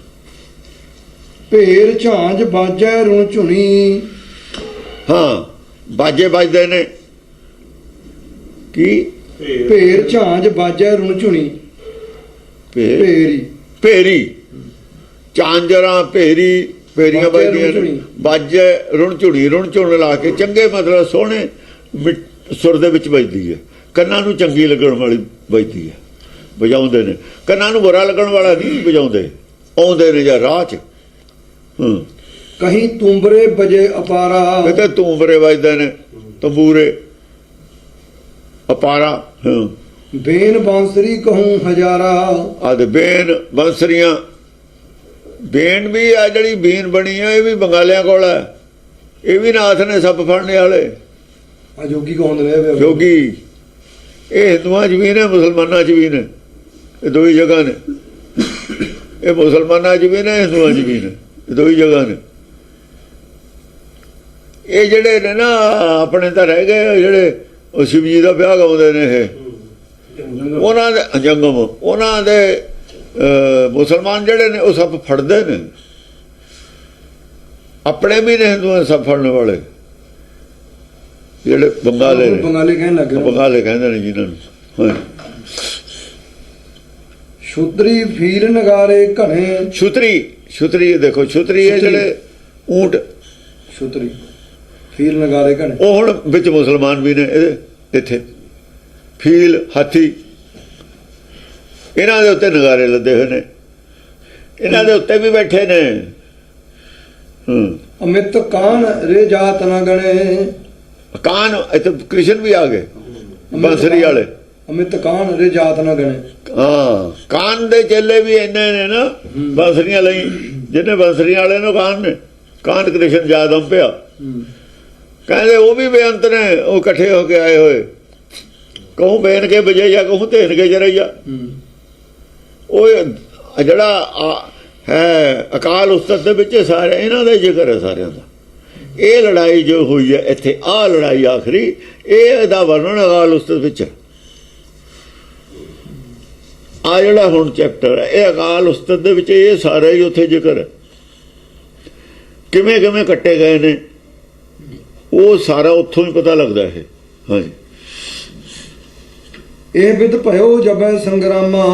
[SPEAKER 1] ਭੇਰ ਝਾਂਜ ਬਾਜੈ ਰੁਣ ਝੁਣੀ।
[SPEAKER 2] ਹਾਂ ਬਾਜੇ ਵੱਜਦੇ ਨੇ। ਕੀ?
[SPEAKER 1] ਭੇਰ ਝਾਂਜ ਬਾਜੈ ਰੁਣ ਝੁਣੀ।
[SPEAKER 2] ਭੇਰੀ ਝਾਂਜਰਾਂ ਭੇਰੀਆਂ ਵੱਜਦੀਆਂ ਨੇ। ਬਾਜੇ ਰੁਣ ਝੁਣੀ, ਰੁਣ ਝੁਣ ਲਾ ਕੇ ਚੰਗੇ ਮਤਲਬ ਸੋਹਣੇ ਸੁਰ ਦੇ ਵਿੱਚ ਵੱਜਦੀ ਹੈ। ਕੰਨਾਂ ਨੂੰ ਚੰਗੀ ਲੱਗਣ ਵਾਲੀ ਵੱਜਦੀ ਹੈ, ਵਜਾਉਂਦੇ ਨੇ। ਕੰਨਾਂ ਨੂੰ ਬੁਰਾ ਲੱਗਣ ਵਾਲਾ ਨਹੀਂ ਵਜਾਉਂਦੇ, ਆਉਂਦੇ ਨੇ ਜਾਂ ਰਾਹ 'ਚ।
[SPEAKER 1] ਕਹੀਂ ਤੂੰਬਰੇ ਵਜੇ ਅਪਾਰਾ।
[SPEAKER 2] ਕਿਤੇ ਤੂੰਬਰੇ ਵੱਜਦੇ ਨੇ, ਤੰਬੂਰੇ, ਅਪਾਰਾ।
[SPEAKER 1] ਬੇਨ ਬਾਂਸਰੀ ਕਹੂੰ ਹਜ਼ਾਰਾ। ਆਦਿ
[SPEAKER 2] ਬੇਨ ਬਾਂਸਰੀਆਂ। ਬੇਨ ਵੀ ਆ ਜਿਹੜੀ ਬੀਨ ਬਣੀ ਆ, ਇਹ ਵੀ ਬੰਗਾਲਿਆਂ ਕੋਲ ਹੈ। ਇਹ ਵੀ ਨਾਥ ਨੇ ਸੱਪ ਫੜਨੇ ਵਾਲੇ।
[SPEAKER 1] ਜੋਗੀ ਕਹਾਉਂਦੇ ਨੇ
[SPEAKER 2] ਜੋਗੀ। ਇਹ ਹਿੰਦੂਆਂ 'ਚ ਵੀ ਨੇ, ਮੁਸਲਮਾਨਾਂ 'ਚ ਵੀ ਨੇ। ਇਹ ਦੋ ਹੀ ਜਗ੍ਹਾ ਨੇ। ਇਹ ਮੁਸਲਮਾਨਾਂ 'ਚ ਵੀ ਨੇ, ਹਿੰਦੂਆਂ 'ਚ ਵੀ ਨੇ। ਇਹ ਦੋ ਹੀ ਜਗ੍ਹਾ ਨੇ। ਇਹ ਜਿਹੜੇ ਨੇ ਨਾ ਆਪਣੇ ਤਾਂ ਰਹਿ ਗਏ, ਜਿਹੜੇ ਉਹ ਸ਼ਿਵ ਜੀ ਦਾ ਵਿਆਹ ਗਾਉਂਦੇ ਨੇ ਇਹ ਉਹਨਾਂ ਦੇ ਜੰਗਮ ਉਹਨਾਂ ਦੇ ਮੁਸਲਮਾਨ ਜਿਹੜੇ ਨੇ ਉਹ ਸਭ ਫੜਦੇ ਨੇ ਆਪਣੇ ਵੀ ਨੇ ਹਿੰਦੂਆਂ ਸਭ ਫੜਨ ਵਾਲੇ ਜਿਹੜੇ ਬੰਗਾਲੇ ਨੇ ਬੰਗਾਲੇ ਕਹਿੰਦੇ ਨੇ ਜਿਨ੍ਹਾਂ ਨੂੰ
[SPEAKER 1] ਛੁਤਰੀ ਫੀਲ ਨਗਾਰੇ ਘਣੇ
[SPEAKER 2] ਛੁਤਰੀ ਦੇਖੋ ਛੁਤਰੀ ਹੈ ਜਿਹੜੇ ਊਂਟ
[SPEAKER 1] ਛੁਤਰੀ ਫੀਲ ਨਗਾਰੇ ਘਣੇ
[SPEAKER 2] ਉਹ ਹੁਣ ਵਿੱਚ ਮੁਸਲਮਾਨ ਵੀ ਨੇ ਇਹਦੇ ਇੱਥੇ ਫੀਲ ਹਾਥੀ ਇਹਨਾਂ ਦੇ ਉੱਤੇ ਨਗਾਰੇ ਲੱਦੇ ਹੋਏ ਨੇ ਇਹਨਾਂ ਦੇ ਉੱਤੇ ਵੀ ਬੈਠੇ ਨੇ
[SPEAKER 1] ਅਮਿਤ ਕਾਨ ਰੇ ਜਾਤ ਨਾ ਗਣੇ
[SPEAKER 2] ਕਾਨ ਇੱਥੇ ਕ੍ਰਿਸ਼ਨ ਵੀ ਆ ਗਏ ਬੰਸਰੀ ਵਾਲੇ
[SPEAKER 1] ਅਮਿਤ ਕਾਨ ਰੇ ਜਾਤ ਨਾ ਗਣੇ
[SPEAKER 2] ਹਾਂ ਕਾਨ ਦੇ ਚੇਲੇ ਵੀ ਇੰਨੇ ਨੇ ਨਾ ਬੰਸਰੀਆਂ ਲਈ ਜਿਹਨੇ ਬੰਸਰੀਆਂ ਵਾਲੇ ਨੂੰ ਕਾਨ ਨੇ ਕਾਨ ਕ੍ਰਿਸ਼ਨ ਜਾਦਮ ਪਿਆ ਕਹਿੰਦੇ ਉਹ ਵੀ ਬੇਅੰਤ ਨੇ ਉਹ ਇਕੱਠੇ ਹੋ ਕੇ ਆਏ ਹੋਏ ਕਹੂੰ ਬੇਨ ਕੇ ਵਜੇ ਜਾਂ ਕਹੂੰ ਧੇਨ ਕੇ ਜਰਈਆ ਉਹ ਜਿਹੜਾ ਹੈ ਅਕਾਲ ਉਸਤਤ ਦੇ ਵਿੱਚ ਸਾਰੇ ਇਹਨਾਂ ਦਾ ਜ਼ਿਕਰ ਹੈ ਸਾਰਿਆਂ ਦਾ ਇਹ ਲੜਾਈ ਜੋ ਹੋਈ ਹੈ ਇੱਥੇ ਆਹ ਲੜਾਈ ਆਖਰੀ ਇਹਦਾ ਵਰਣਨ ਅਕਾਲ ਉਸਤਤ ਵਿੱਚ ਹੈ ਆ ਜਿਹੜਾ ਹੁਣ ਚੈਪਟਰ ਹੈ ਇਹ ਅਕਾਲ ਉਸਤਤ ਦੇ ਵਿੱਚ ਇਹ ਸਾਰੇ ਹੀ ਉੱਥੇ ਜ਼ਿਕਰ ਹੈ ਕਿਵੇਂ ਕਿਵੇਂ ਕੱਟੇ ਗਏ ਨੇ ਉਹ ਸਾਰਾ ਉੱਥੋਂ ਹੀ ਪਤਾ ਲੱਗਦਾ ਹੈ ਹਾਂਜੀ
[SPEAKER 1] ਇਹ ਵਿਦ ਭਇਓ ਜਬੈ ਸੰਗਰਾਮਾ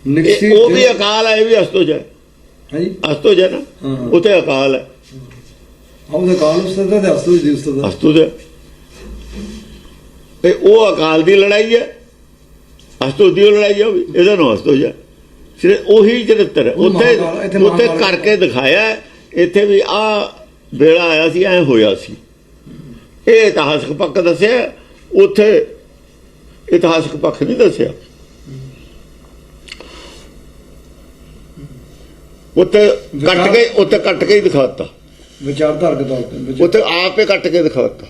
[SPEAKER 2] ਉਹ ਵੀ ਅਕਾਲ ਹੈ ਇਹ ਵੀ ਅਸਤੋਜ ਹੈ
[SPEAKER 1] ਹਾਂਜੀ
[SPEAKER 2] ਅਸਤੋਜ ਹੈ ਨਾ ਉੱਥੇ ਅਕਾਲ ਹੈ
[SPEAKER 1] ਉਹਦੇ ਅਕਾਲ ਉਸਤਤ ਹੈ ਅਸਤੋਜ ਦੀ ਉਸਤਤ
[SPEAKER 2] ਅਸਤੋਜ ਹੈ ਤੇ ਉਹ ਅਕਾਲ ਦੀ ਲੜਾਈ ਹੈ ਅਸਤੋਜ ਦੀ ਲੜਾਈ ਹੈ ਇਹਦਾ ਨਾਮ ਅਸਤੋਜ ਹੈ ਸਿਰਫ ਉਹੀ ਚਰਿੱਤਰ ਹੈ ਉੱਥੇ ਕਰਕੇ ਦਿਖਾਇਆ ਇੱਥੇ ਵੀ ਆ ਵੇਲਾ ਆਇਆ ਸੀ ਐ ਹੋਇਆ ਸੀ ਇਹ ਇਤਿਹਾਸਕ ਪੱਖ ਦੱਸਿਆ ਉੱਥੇ ਇਤਿਹਾਸਕ ਪੱਖ ਨਹੀਂ ਦੱਸਿਆ ਉੱਥੇ ਕੱਟ ਕੇ ਹੀ ਦਿਖਾਤਾ
[SPEAKER 1] ਵਿਚਾਰਧਾਰਕ ਤੌਰ ਤੇ
[SPEAKER 2] ਉੱਥੇ ਆਪੇ ਕੱਟ ਕੇ ਦਿਖਾਤਾ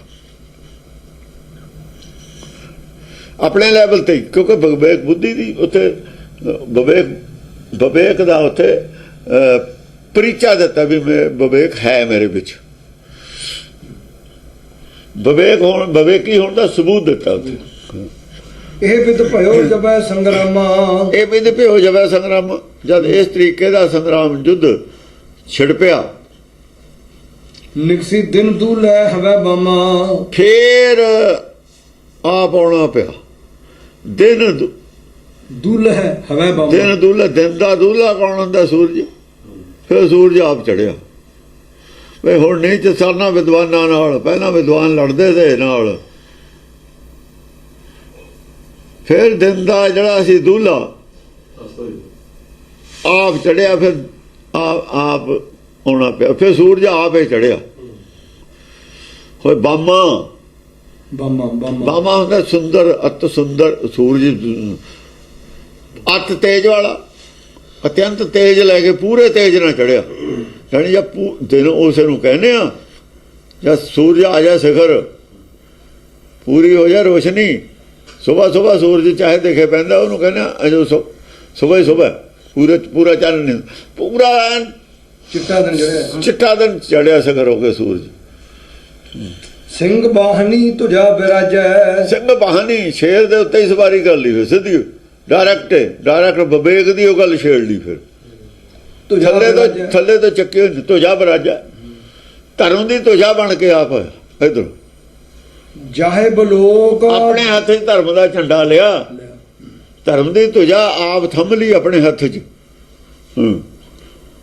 [SPEAKER 2] ਆਪਣੇ ਲੈਵਲ ਤੇ ਕਿਉਂਕਿ ਵਿਵੇਕ ਬੁੱਧੀ ਦੀ ਉੱਥੇ ਵਿਵੇਕ ਦਾ ਉੱਥੇ ਪਰਿਚਾ ਦਿੱਤਾ ਵੀ ਵਿਵੇਕ ਹੈ ਮੇਰੇ ਵਿੱਚ ਵਿਵੇਕੀ ਹੋਣ ਦਾ ਸਬੂਤ ਦਿੱਤਾ ਉੱਥੇ
[SPEAKER 1] ਇਹ ਵਿਦ ਭਇਓ ਜਬੈ ਸੰਗਰਾਮਾ
[SPEAKER 2] ਇਹ ਵਿਦ ਭਇਓ ਜਬੈ ਸੰਗਰਾਮ ਜਦ ਇਸ ਤਰੀਕੇ ਦਾ ਸੰਗਰਾਮ ਯੁੱਧ ਛਿੜ ਪਿਆ
[SPEAKER 1] ਨਿਕਸੀ ਦਿਨ ਦੂਲੇ ਹਵੈ ਬਾਮਾ
[SPEAKER 2] ਫੇਰ ਆਪ ਆਉਣਾ ਪਿਆ ਦਿਨ
[SPEAKER 1] ਦੂਲੇ ਹਵੈ ਬਾਮਾ
[SPEAKER 2] ਦਿਨ ਦਾ ਦੂਲਾ ਕੌਣ ਹੁੰਦਾ ਸੂਰਜ ਫਿਰ ਸੂਰਜ ਆਪ ਚੜਿਆ ਵੇ ਹੁਣ ਨਹੀਂ ਚਸਰਨਾ ਵਿਦਵਾਨਾਂ ਨਾਲ ਪਹਿਲਾਂ ਵਿਦਵਾਨ ਲੜਦੇ ਤੇ ਨਾਲ ਫਿਰ ਦਿਨ ਦਾ ਜਿਹੜਾ ਸੀ ਦੂਲਾ ਆਪ ਚੜਿਆ ਫਿਰ ਆਪ ਆਉਣਾ ਪਿਆ ਫਿਰ ਸੂਰਜ ਆਪ ਹੀ ਚੜਿਆ ਹੋਏ ਬਾਮਾ ਹੁੰਦਾ ਸੁੰਦਰ ਅਤ ਸੁੰਦਰ ਸੂਰਜ ਅਤ ਤੇਜ ਵਾਲਾ ਅਤਿਅੰਤ ਤੇਜ ਲੈ ਕੇ ਪੂਰੇ ਤੇਜ ਨਾਲ ਚੜਿਆ ਯਾਨੀ ਜਦ ਦਿਨ ਉਸ ਨੂੰ ਕਹਿੰਦੇ ਆ ਜਦ ਸੂਰਜ ਆ ਜਾ ਸਿਖਰ ਪੂਰੀ ਹੋ ਜਾ ਰੋਸ਼ਨੀ ਸੁਬਹ ਸੂਰਜ ਚਾਹੇ ਦਿਖੇ ਪੈਂਦਾ ਉਹਨੂੰ ਕਹਿੰਦੇ ਅਜੋ ਸੁਬਹ ਪੂਰਾ ਚਾਨਣ ਪੂਰਾ ਚਿੱਟਾ ਦਿਨ ਚੜਿਆ ਸਿਖਰ ਹੋ ਕੇ ਸੂਰਜ
[SPEAKER 1] ਸਿੰਘ ਬਾਹਨੀ ਤੁਝਾ ਬਿਰਾਜੈ ਸਿੰਘ
[SPEAKER 2] ਬਾਹਨੀ ਸ਼ੇਰ ਦੇ ਉੱਤੇ ਹੀ ਸਵਾਰੀ ਕਰ ਲਈ ਫਿਰ ਸਿੱਧੀ ਡਾਇਰੈਕਟ ਵਿਵੇਕ ਦੀ ਉਹ ਗੱਲ ਛੇੜ ਲਈ ਫਿਰ ਥੱਲੇ ਤੋਂ ਚੱਕੇ ਤੁਝਾ ਬਿਰਾਜੈ ਧਰਮ ਦੀ ਤੁਝਾ ਬਣ ਕੇ ਆਪ ਇਧਰ
[SPEAKER 1] ਜਾਹੇ ਬਲੋਕ
[SPEAKER 2] ਆਪਣੇ ਹੱਥ 'ਚ ਧਰਮ ਦਾ ਝੰਡਾ ਲਿਆ ਧਰਮ ਦੀ ਤੁਝਾ ਆਪ ਥੰਮ ਲਈ ਆਪਣੇ ਹੱਥ 'ਚ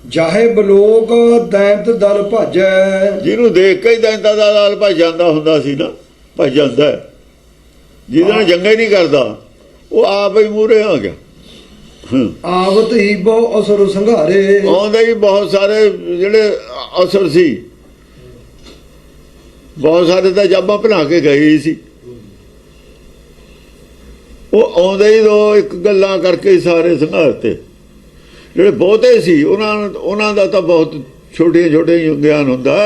[SPEAKER 1] ਜਾਹੇ ਬਲੋਕ ਦੈਂਤ ਦਲ ਭਜੈ
[SPEAKER 2] ਜਿਹਨੂੰ ਦੇਖ ਕੇ ਹੀ ਦੈਂਤਾਂ ਦਾ ਦਲ ਭੱਜ ਜਾਂਦਾ ਹੁੰਦਾ ਸੀ ਨਾ ਭੱਜ ਜਾਂਦਾ ਜਿਹਦੇ ਨਾਲ ਜੰਗਾ ਹੀ ਨਹੀਂ ਕਰਦਾ ਉਹ ਆਪ ਹੀ ਮੂਹਰੇ ਆ ਗਿਆ
[SPEAKER 1] ਆਵਤ ਹੀ ਬਹੁ ਅਸਰ ਸੰਘਾਰੇ
[SPEAKER 2] ਆਉਂਦੇ ਹੀ ਬਹੁਤ ਸਾਰੇ ਜਿਹੜੇ ਅਸਰ ਸੀ ਬਹੁਤ ਸਾਰੇ ਤਾਂ ਜਾਬਾਂ ਬਣਾ ਕੇ ਗਏ ਸੀ ਉਹ ਆਉਂਦੇ ਹੀ ਦੋ ਇੱਕ ਗੱਲਾਂ ਕਰਕੇ ਸਾਰੇ ਸੰਘਾਰਤੇ ਜਿਹੜੇ ਬਹੁਤੇ ਸੀ ਉਹਨਾਂ ਦਾ ਤਾਂ ਬਹੁਤ ਛੋਟੇ ਗਿਆਨ ਹੁੰਦਾ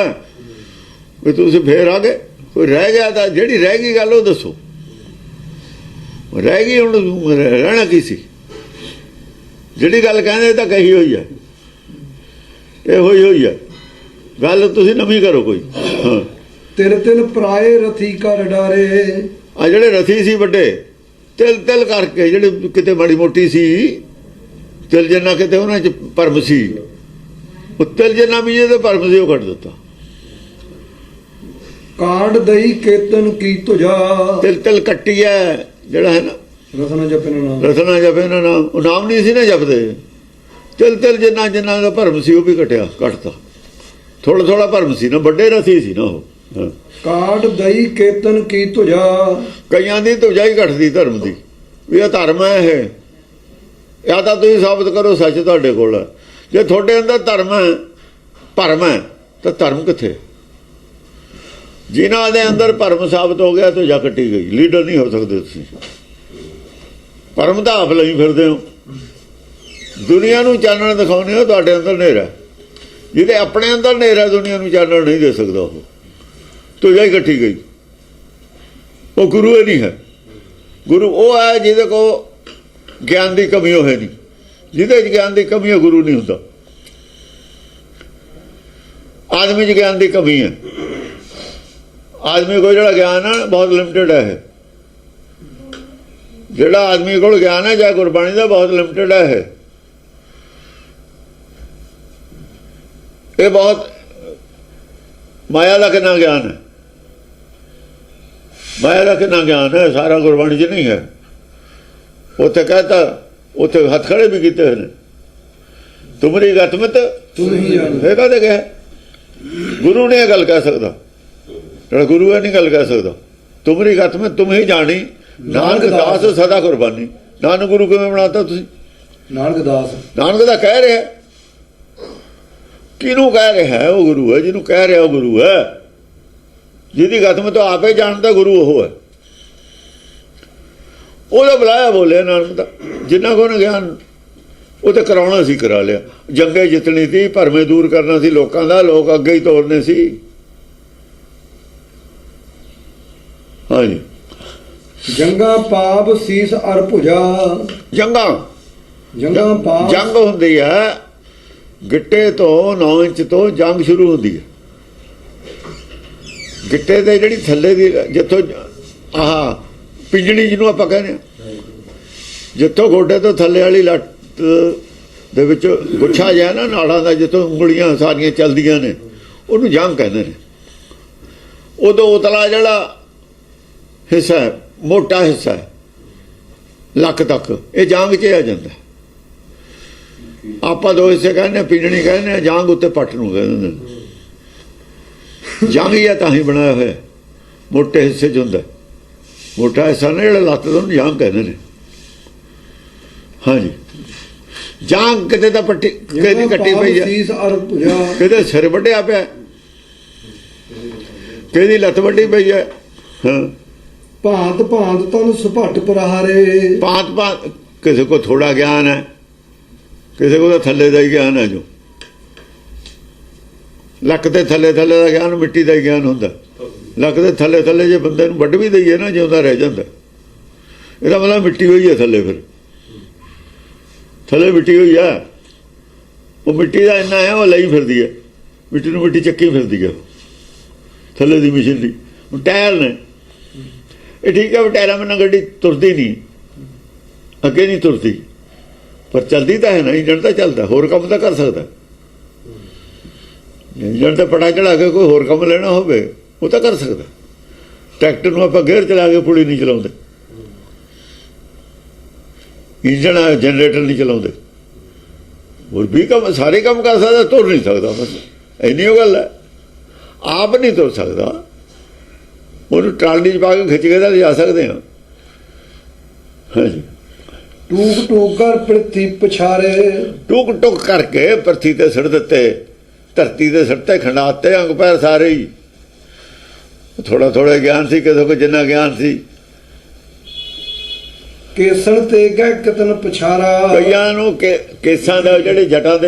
[SPEAKER 2] ਵੀ ਤੁਸੀਂ ਫੇਰ ਆ ਗਏ ਕੋਈ ਰਹਿ ਗਿਆ ਤਾਂ ਜਿਹੜੀ ਰਹਿ ਗਈ ਗੱਲ ਉਹ ਦੱਸੋ ਰਹਿ ਗਈ ਹੁਣ ਰਹਿਣਾ ਕੀ ਸੀ ਜਿਹੜੀ ਗੱਲ ਕਹਿੰਦੇ ਤਾਂ ਕਹੀ ਹੋਈ ਹੈ ਇਹ ਹੋਈ ਹੈ ਗੱਲ ਤੁਸੀਂ ਨਵੀਂ ਕਰੋ ਕੋਈ
[SPEAKER 1] ਤਿਲ ਤਿਲ ਪਰਾਏ ਰਥੀ ਕਰ ਡਾਰੇ।
[SPEAKER 2] ਆ ਜਿਹੜੇ ਰਥੀ ਸੀ ਵੱਡੇ, ਤਿਲ ਤਿਲ ਕਰਕੇ ਜਿਹੜੇ ਕਿਤੇ ਮਾੜੀ ਮੋਟੀ ਸੀ ਤਿਲ ਜਿੰਨਾ, ਕਿਤੇ ਉਹਨਾਂ 'ਚ ਭਰਮ ਸੀ, ਉਹ ਤਿਲ ਜਿੰਨਾ ਵੀ ਜਿਹਦੇ ਭਰਮ ਸੀ ਉਹ ਕੱਢ ਦਿੱਤਾ।
[SPEAKER 1] ਕਾਂਡ ਦਈ ਕੇਤਨ ਕੀ ਤੁਜਾ।
[SPEAKER 2] ਤਿਲ ਤਿਲ ਕੱਟੀ ਹੈ ਜਿਹੜਾ ਹੈ ਨਾ,
[SPEAKER 1] ਰਸਨਾ ਜਪਨ ਨਾਮ।
[SPEAKER 2] ਰਸਨਾ ਜਪੇ ਨਾ ਨਾਮ, ਉਹ ਨਾਮ ਨਹੀਂ ਸੀ ਨਾ ਜਪਦੇ। ਤਿਲ ਤਿਲ ਜਿੰਨਾ ਜਿੰਨਾ ਦਾ ਭਰਮ ਸੀ ਉਹ ਵੀ ਕੱਟਤਾ। ਥੋੜਾ ਥੋੜਾ ਭਰਮ ਸੀ ਨਾ, ਵੱਡੇ ਰਥੀ ਸੀ ਨਾ ਉਹ। ਹਾਂ।
[SPEAKER 1] ਕਾਂਡ ਦਈ ਕੇਤਨ ਕੀ ਤੁਜਾ।
[SPEAKER 2] ਕਈਆਂ ਦੀ ਤੁਜਾ ਹੀ ਘਟਦੀ ਧਰਮ ਦੀ, ਵੀ ਇਹ ਧਰਮ ਹੈ ਇਹ, ਜਾਂ ਤਾਂ ਤੁਸੀਂ ਸਾਬਤ ਕਰੋ ਸੱਚ ਤੁਹਾਡੇ ਕੋਲ ਹੈ। ਜੇ ਤੁਹਾਡੇ ਅੰਦਰ ਧਰਮ ਹੈ, ਭਰਮ ਹੈ, ਤਾਂ ਧਰਮ ਕਿੱਥੇ? ਜਿਨ੍ਹਾਂ ਦੇ ਅੰਦਰ ਭਰਮ ਸਾਬਤ ਹੋ ਗਿਆ ਤੁਜਾ ਕੱਟੀ ਗਈ। ਲੀਡਰ ਨਹੀਂ ਹੋ ਸਕਦੇ ਤੁਸੀਂ, ਭਰਮ ਤਾਂ ਆਪ ਲਈ ਫਿਰਦੇ ਹੋ। ਦੁਨੀਆ ਨੂੰ ਚਾਨਣ ਦਿਖਾਉਂਦੇ ਹੋ, ਤੁਹਾਡੇ ਅੰਦਰ ਹਨੇਰਾ। ਜਿਹਦੇ ਆਪਣੇ ਅੰਦਰ ਹਨੇਰਾ ਦੁਨੀਆ ਨੂੰ ਚਾਨਣ ਨਹੀਂ ਦੇ ਸਕਦਾ, ਉਹ ਤੁਜਾ ਹੀ ਕੱਟੀ ਗਈ। ਉਹ ਗੁਰੂ ਹੀ ਨਹੀਂ ਹੈ। ਗੁਰੂ ਉਹ ਹੈ ਜਿਹਦੇ ਕੋਲ ਗਿਆਨ ਦੀ ਕਮੀ ਹੋਏ ਨਹੀਂ। ਜਿਹਦੇ 'ਚ ਗਿਆਨ ਦੀ ਕਮੀ ਹੈ ਗੁਰੂ ਨਹੀਂ ਹੁੰਦਾ। ਆਦਮੀ 'ਚ ਗਿਆਨ ਦੀ ਕਮੀ ਹੈ। ਆਦਮੀ ਕੋਲ ਜਿਹੜਾ ਗਿਆਨ ਹੈ ਬਹੁਤ ਲਿਮਟਿਡ ਹੈ। ਜਿਹੜਾ ਆਦਮੀ ਕੋਲ ਗਿਆਨ ਹੈ ਜਾਂ ਗੁਰਬਾਣੀ ਦਾ, ਬਹੁਤ ਲਿਮਟਿਡ ਹੈ। ਇਹ ਬਹੁਤ ਮਾਇਆ ਦਾ ਕਿੰਨਾ ਗਿਆਨ ਹੈ, ਮਾਇਆ ਦਾ ਕਿੰਨਾ ਗਿਆਨ ਹੈ, ਸਾਰਾ ਗੁਰਬਾਣੀ 'ਚ ਨਹੀਂ ਹੈ। ਉੱਥੇ ਕਹਤਾ, ਉੱਥੇ ਹੱਥ ਖੜੇ ਵੀ ਕੀਤੇ ਹੋਏ ਨੇ, ਤੁਮਰੀ ਗਤਮਤ
[SPEAKER 1] ਤੁਮ ਹੀ ਜਾਣੋ।
[SPEAKER 2] ਇਹ ਕਹਦੇ ਗਿਆ ਗੁਰੂ ਨੇ ਇਹ ਗੱਲ ਕਹਿ ਸਕਦਾ, ਜਿਹੜਾ ਗੁਰੂ ਹੈ ਨਹੀਂ ਗੱਲ ਕਹਿ ਸਕਦਾ। ਤੁਮਰੀ ਗਤਮਤ ਤੁਮ ਹੀ ਜਾਣੀ, ਨਾਨਕ ਦਾਸ ਸਦਾ ਕੁਰਬਾਨੀ। ਨਾਨਕ ਗੁਰੂ ਕਿਵੇਂ ਬਣਾਤਾ ਤੁਸੀਂ?
[SPEAKER 1] ਨਾਨਕ ਦਾਸ।
[SPEAKER 2] ਨਾਨਕ ਦਾ ਕਹਿ ਰਿਹਾ, ਕਿਹਨੂੰ ਕਹਿ ਰਿਹਾ? ਉਹ ਗੁਰੂ ਹੈ। ਜਿਹਨੂੰ ਕਹਿ ਰਿਹਾ ਉਹ ਗੁਰੂ ਹੈ। ਜਿਹਦੀ ਗਤਮਤ ਤੋਂ ਆਪੇ ਜਾਣਦਾ ਗੁਰੂ ਉਹ ਹੈ। ਉਹਦਾ ਬੁਲਾਇਆ ਬੋਲਿਆ ਨਾਨਕ ਦਾ। ਜਿੰਨਾ ਕੋਲ ਗਿਆਨ ਉਹ ਤਾਂ ਕਰਾਉਣਾ ਸੀ, ਕਰਾ ਲਿਆ। ਜੰਗੇ ਜਿੱਤਣੀ ਸੀ, ਭਰਮੇ ਦੂਰ ਕਰਨਾ ਸੀ ਲੋਕਾਂ ਦਾ, ਲੋਕ ਅੱਗੇ ਹੀ ਤੋਰਨੇ ਸੀ। ਹਾਂਜੀ।
[SPEAKER 1] ਜੰਗਾ ਪਾਪ ਸੀਸ ਅਰ ਭੁਜਾ। ਜੰਗਾ ਪਾਪ
[SPEAKER 2] ਜੰਗ ਹੁੰਦੀ ਹੈ, ਗਿੱਟੇ ਤੋਂ 9 ਇੰਚ ਤੋਂ ਜੰਗ ਸ਼ੁਰੂ ਹੁੰਦੀ ਹੈ। ਗਿੱਟੇ ਤੇ ਜਿਹੜੀ ਥੱਲੇ ਦੀ, ਜਿੱਥੋਂ ਆਹ ਪਿੰਜਣੀ ਜਿਹਨੂੰ ਆਪਾਂ ਕਹਿੰਦੇ ਹਾਂ, ਜਿੱਥੋਂ ਗੋਡੇ ਤੋਂ ਥੱਲੇ ਵਾਲੀ ਲੱਤ ਦੇ ਵਿੱਚ ਗੁੱਛਾ ਜਿਹਾ ਨਾ ਨਾੜਾਂ ਦਾ, ਜਿੱਥੋਂ ਉਂਗਲੀਆਂ ਸਾਰੀਆਂ ਚੱਲਦੀਆਂ ਨੇ, ਉਹਨੂੰ ਜੰਗ ਕਹਿੰਦੇ ਨੇ। ਉਦੋਂ ਉਤਲਾ ਜਿਹੜਾ ਹਿੱਸਾ ਹੈ, ਮੋਟਾ ਹਿੱਸਾ ਹੈ ਲੱਕ ਤੱਕ, ਇਹ ਜੰਗ 'ਚ ਆ ਜਾਂਦਾ। ਆਪਾਂ ਦੋ ਹਿੱਸੇ ਕਹਿੰਦੇ, ਪਿੰਜਣੀ ਕਹਿੰਦੇ, ਜੰਗ ਉੱਤੇ ਪੱਟ ਨੂੰ ਕਹਿੰਦੇ ਨੇ। ਜੰਗ ਹੀ ਤਾਂ ਹੀ ਬਣਾਇਆ ਹੋਇਆ, ਮੋਟੇ ਹਿੱਸੇ 'ਚ ਹੁੰਦਾ। ਮੋਟਾ ਹਿੱਸਾ ਨਾ ਜਿਹੜਾ ਲੱਤ ਦਾ, ਉਹਨੂੰ ਜੰਗ ਕਹਿੰਦੇ ਨੇ। ਹਾਂਜੀ। ਜੰਗ ਕਿਤੇ ਤਾਂ ਪੱਟੀ ਕਿਤੇ ਕੱਟੀ ਪਈ ਹੈ, ਕਿਤੇ ਸਿਰ ਵੱਢਿਆ ਪਿਆ, ਕਿਹਦੀ ਲੱਤ ਵੱਢੀ ਪਈ ਹੈ। ਹਾਂ।
[SPEAKER 1] ਭਾਂਤ ਭਾਂਤ ਤਨ ਸੁਭੱਟ ਪ੍ਰਹਾਰੇ।
[SPEAKER 2] ਭਾਂਤ ਭਾਂਤ, ਕਿਸੇ ਕੋ ਥੋੜਾ ਗਿਆਨ ਹੈ, ਕਿਸੇ ਕੋ ਤਾਂ ਥੱਲੇ ਦਾ ਹੀ ਗਿਆਨ ਹੈ। ਜੋ ਲੱਕ ਦੇ ਥੱਲੇ ਥੱਲੇ ਦਾ ਗਿਆਨ ਮਿੱਟੀ ਦਾ ਹੀ ਗਿਆਨ ਹੁੰਦਾ। ਲੱਕ ਦੇ ਥੱਲੇ ਥੱਲੇ ਜੇ ਬੰਦੇ ਨੂੰ ਵੱਢ ਵੀ ਦਈਏ ਨਾ, ਜਿਉਂਦਾ ਰਹਿ ਜਾਂਦਾ। ਇਹਦਾ ਮਤਲਬ ਮਿੱਟੀ ਹੋਈ ਹੈ ਥੱਲੇ, ਫਿਰ ਥੱਲੇ ਮਿੱਟੀ ਹੋਈ ਹੈ। ਉਹ ਮਿੱਟੀ ਦਾ ਇੰਨਾ ਹੈ, ਉਹ ਲਈ ਫਿਰਦੀ ਹੈ ਮਿੱਟੀ ਨੂੰ, ਮਿੱਟੀ ਚੱਕੀ ਫਿਰਦੀ ਹੈ ਥੱਲੇ ਦੀ ਮਸ਼ੀਨਰੀ। ਟਾਇਰ ਨੇ, ਇਹ ਠੀਕ ਹੈ, ਟਾਇਰਾਂ ਬਿਨਾਂ ਗੱਡੀ ਤੁਰਦੀ ਨਹੀਂ, ਅੱਗੇ ਨਹੀਂ ਤੁਰਦੀ, ਪਰ ਚੱਲਦੀ ਤਾਂ ਹੈ ਨਾ। ਇੰਜਣ ਤਾਂ ਚੱਲਦਾ, ਹੋਰ ਕੰਮ ਤਾਂ ਕਰ ਸਕਦਾ। ਇੰਜਣ ਤੇ ਪਟਾ ਚੜਾ ਕੇ ਕੋਈ ਹੋਰ ਕੰਮ ਲੈਣਾ ਹੋਵੇ, ਉਹ ਤਾਂ ਕਰ ਸਕਦਾ। ਟਰੈਕਟਰ ਨੂੰ ਆਪਾਂ ਗੇਅਰ ਚਲਾ ਕੇ ਪੁਲੀ ਨਹੀਂ ਚਲਾਉਂਦੇ, ਇੰਜਣ ਜਨਰੇਟਰ ਨਹੀਂ ਚਲਾਉਂਦੇ। ਹੋਰ ਵੀ ਕੰਮ, ਸਾਰੇ ਕੰਮ ਕਰ ਸਕਦਾ, ਤੁਰ ਨਹੀਂ ਸਕਦਾ। ਬਸ ਇੰਨੀ ਉਹ ਗੱਲ ਹੈ। ਆਪ ਨਹੀਂ ਤੁਰ ਸਕਦਾ, ਉਹਨੂੰ ਟਰਾਲੀ 'ਚ ਪਾ ਕੇ ਖਿੱਚ ਕੇ ਤਾਂ ਲਿਜਾ ਸਕਦੇ ਹਾਂ। ਹਾਂਜੀ।
[SPEAKER 1] ਟੂਕ ਟੂਕ ਕਰ ਪ੍ਰਿਥੀ ਪਛਾਰੇ।
[SPEAKER 2] ਟੁਕ ਟੁਕ ਕਰਕੇ ਪ੍ਰਥੀ ਤੇ ਸਿੱਟ ਦਿੱਤੇ, ਧਰਤੀ ਦੇ ਸਿੱਟੇ, ਖੰਡਾਤੇ ਅੰਗ ਪੈਰ ਸਾਰੇ ਹੀ। ਥੋੜਾ ਥੋੜਾ ਗਿਆਨ ਸੀ ਕਿਸੇ ਕੋ, ਜਿੰਨਾ ਗਿਆਨ ਸੀ।
[SPEAKER 1] ਕੇਸਣ ਤੇ ਗਹਿ ਕਤਨ ਪਛਾਰਾ।
[SPEAKER 2] ਕਈਆਂ ਨੂੰ ਕੇਸਾਂ ਦਾ, ਜਿਹੜੇ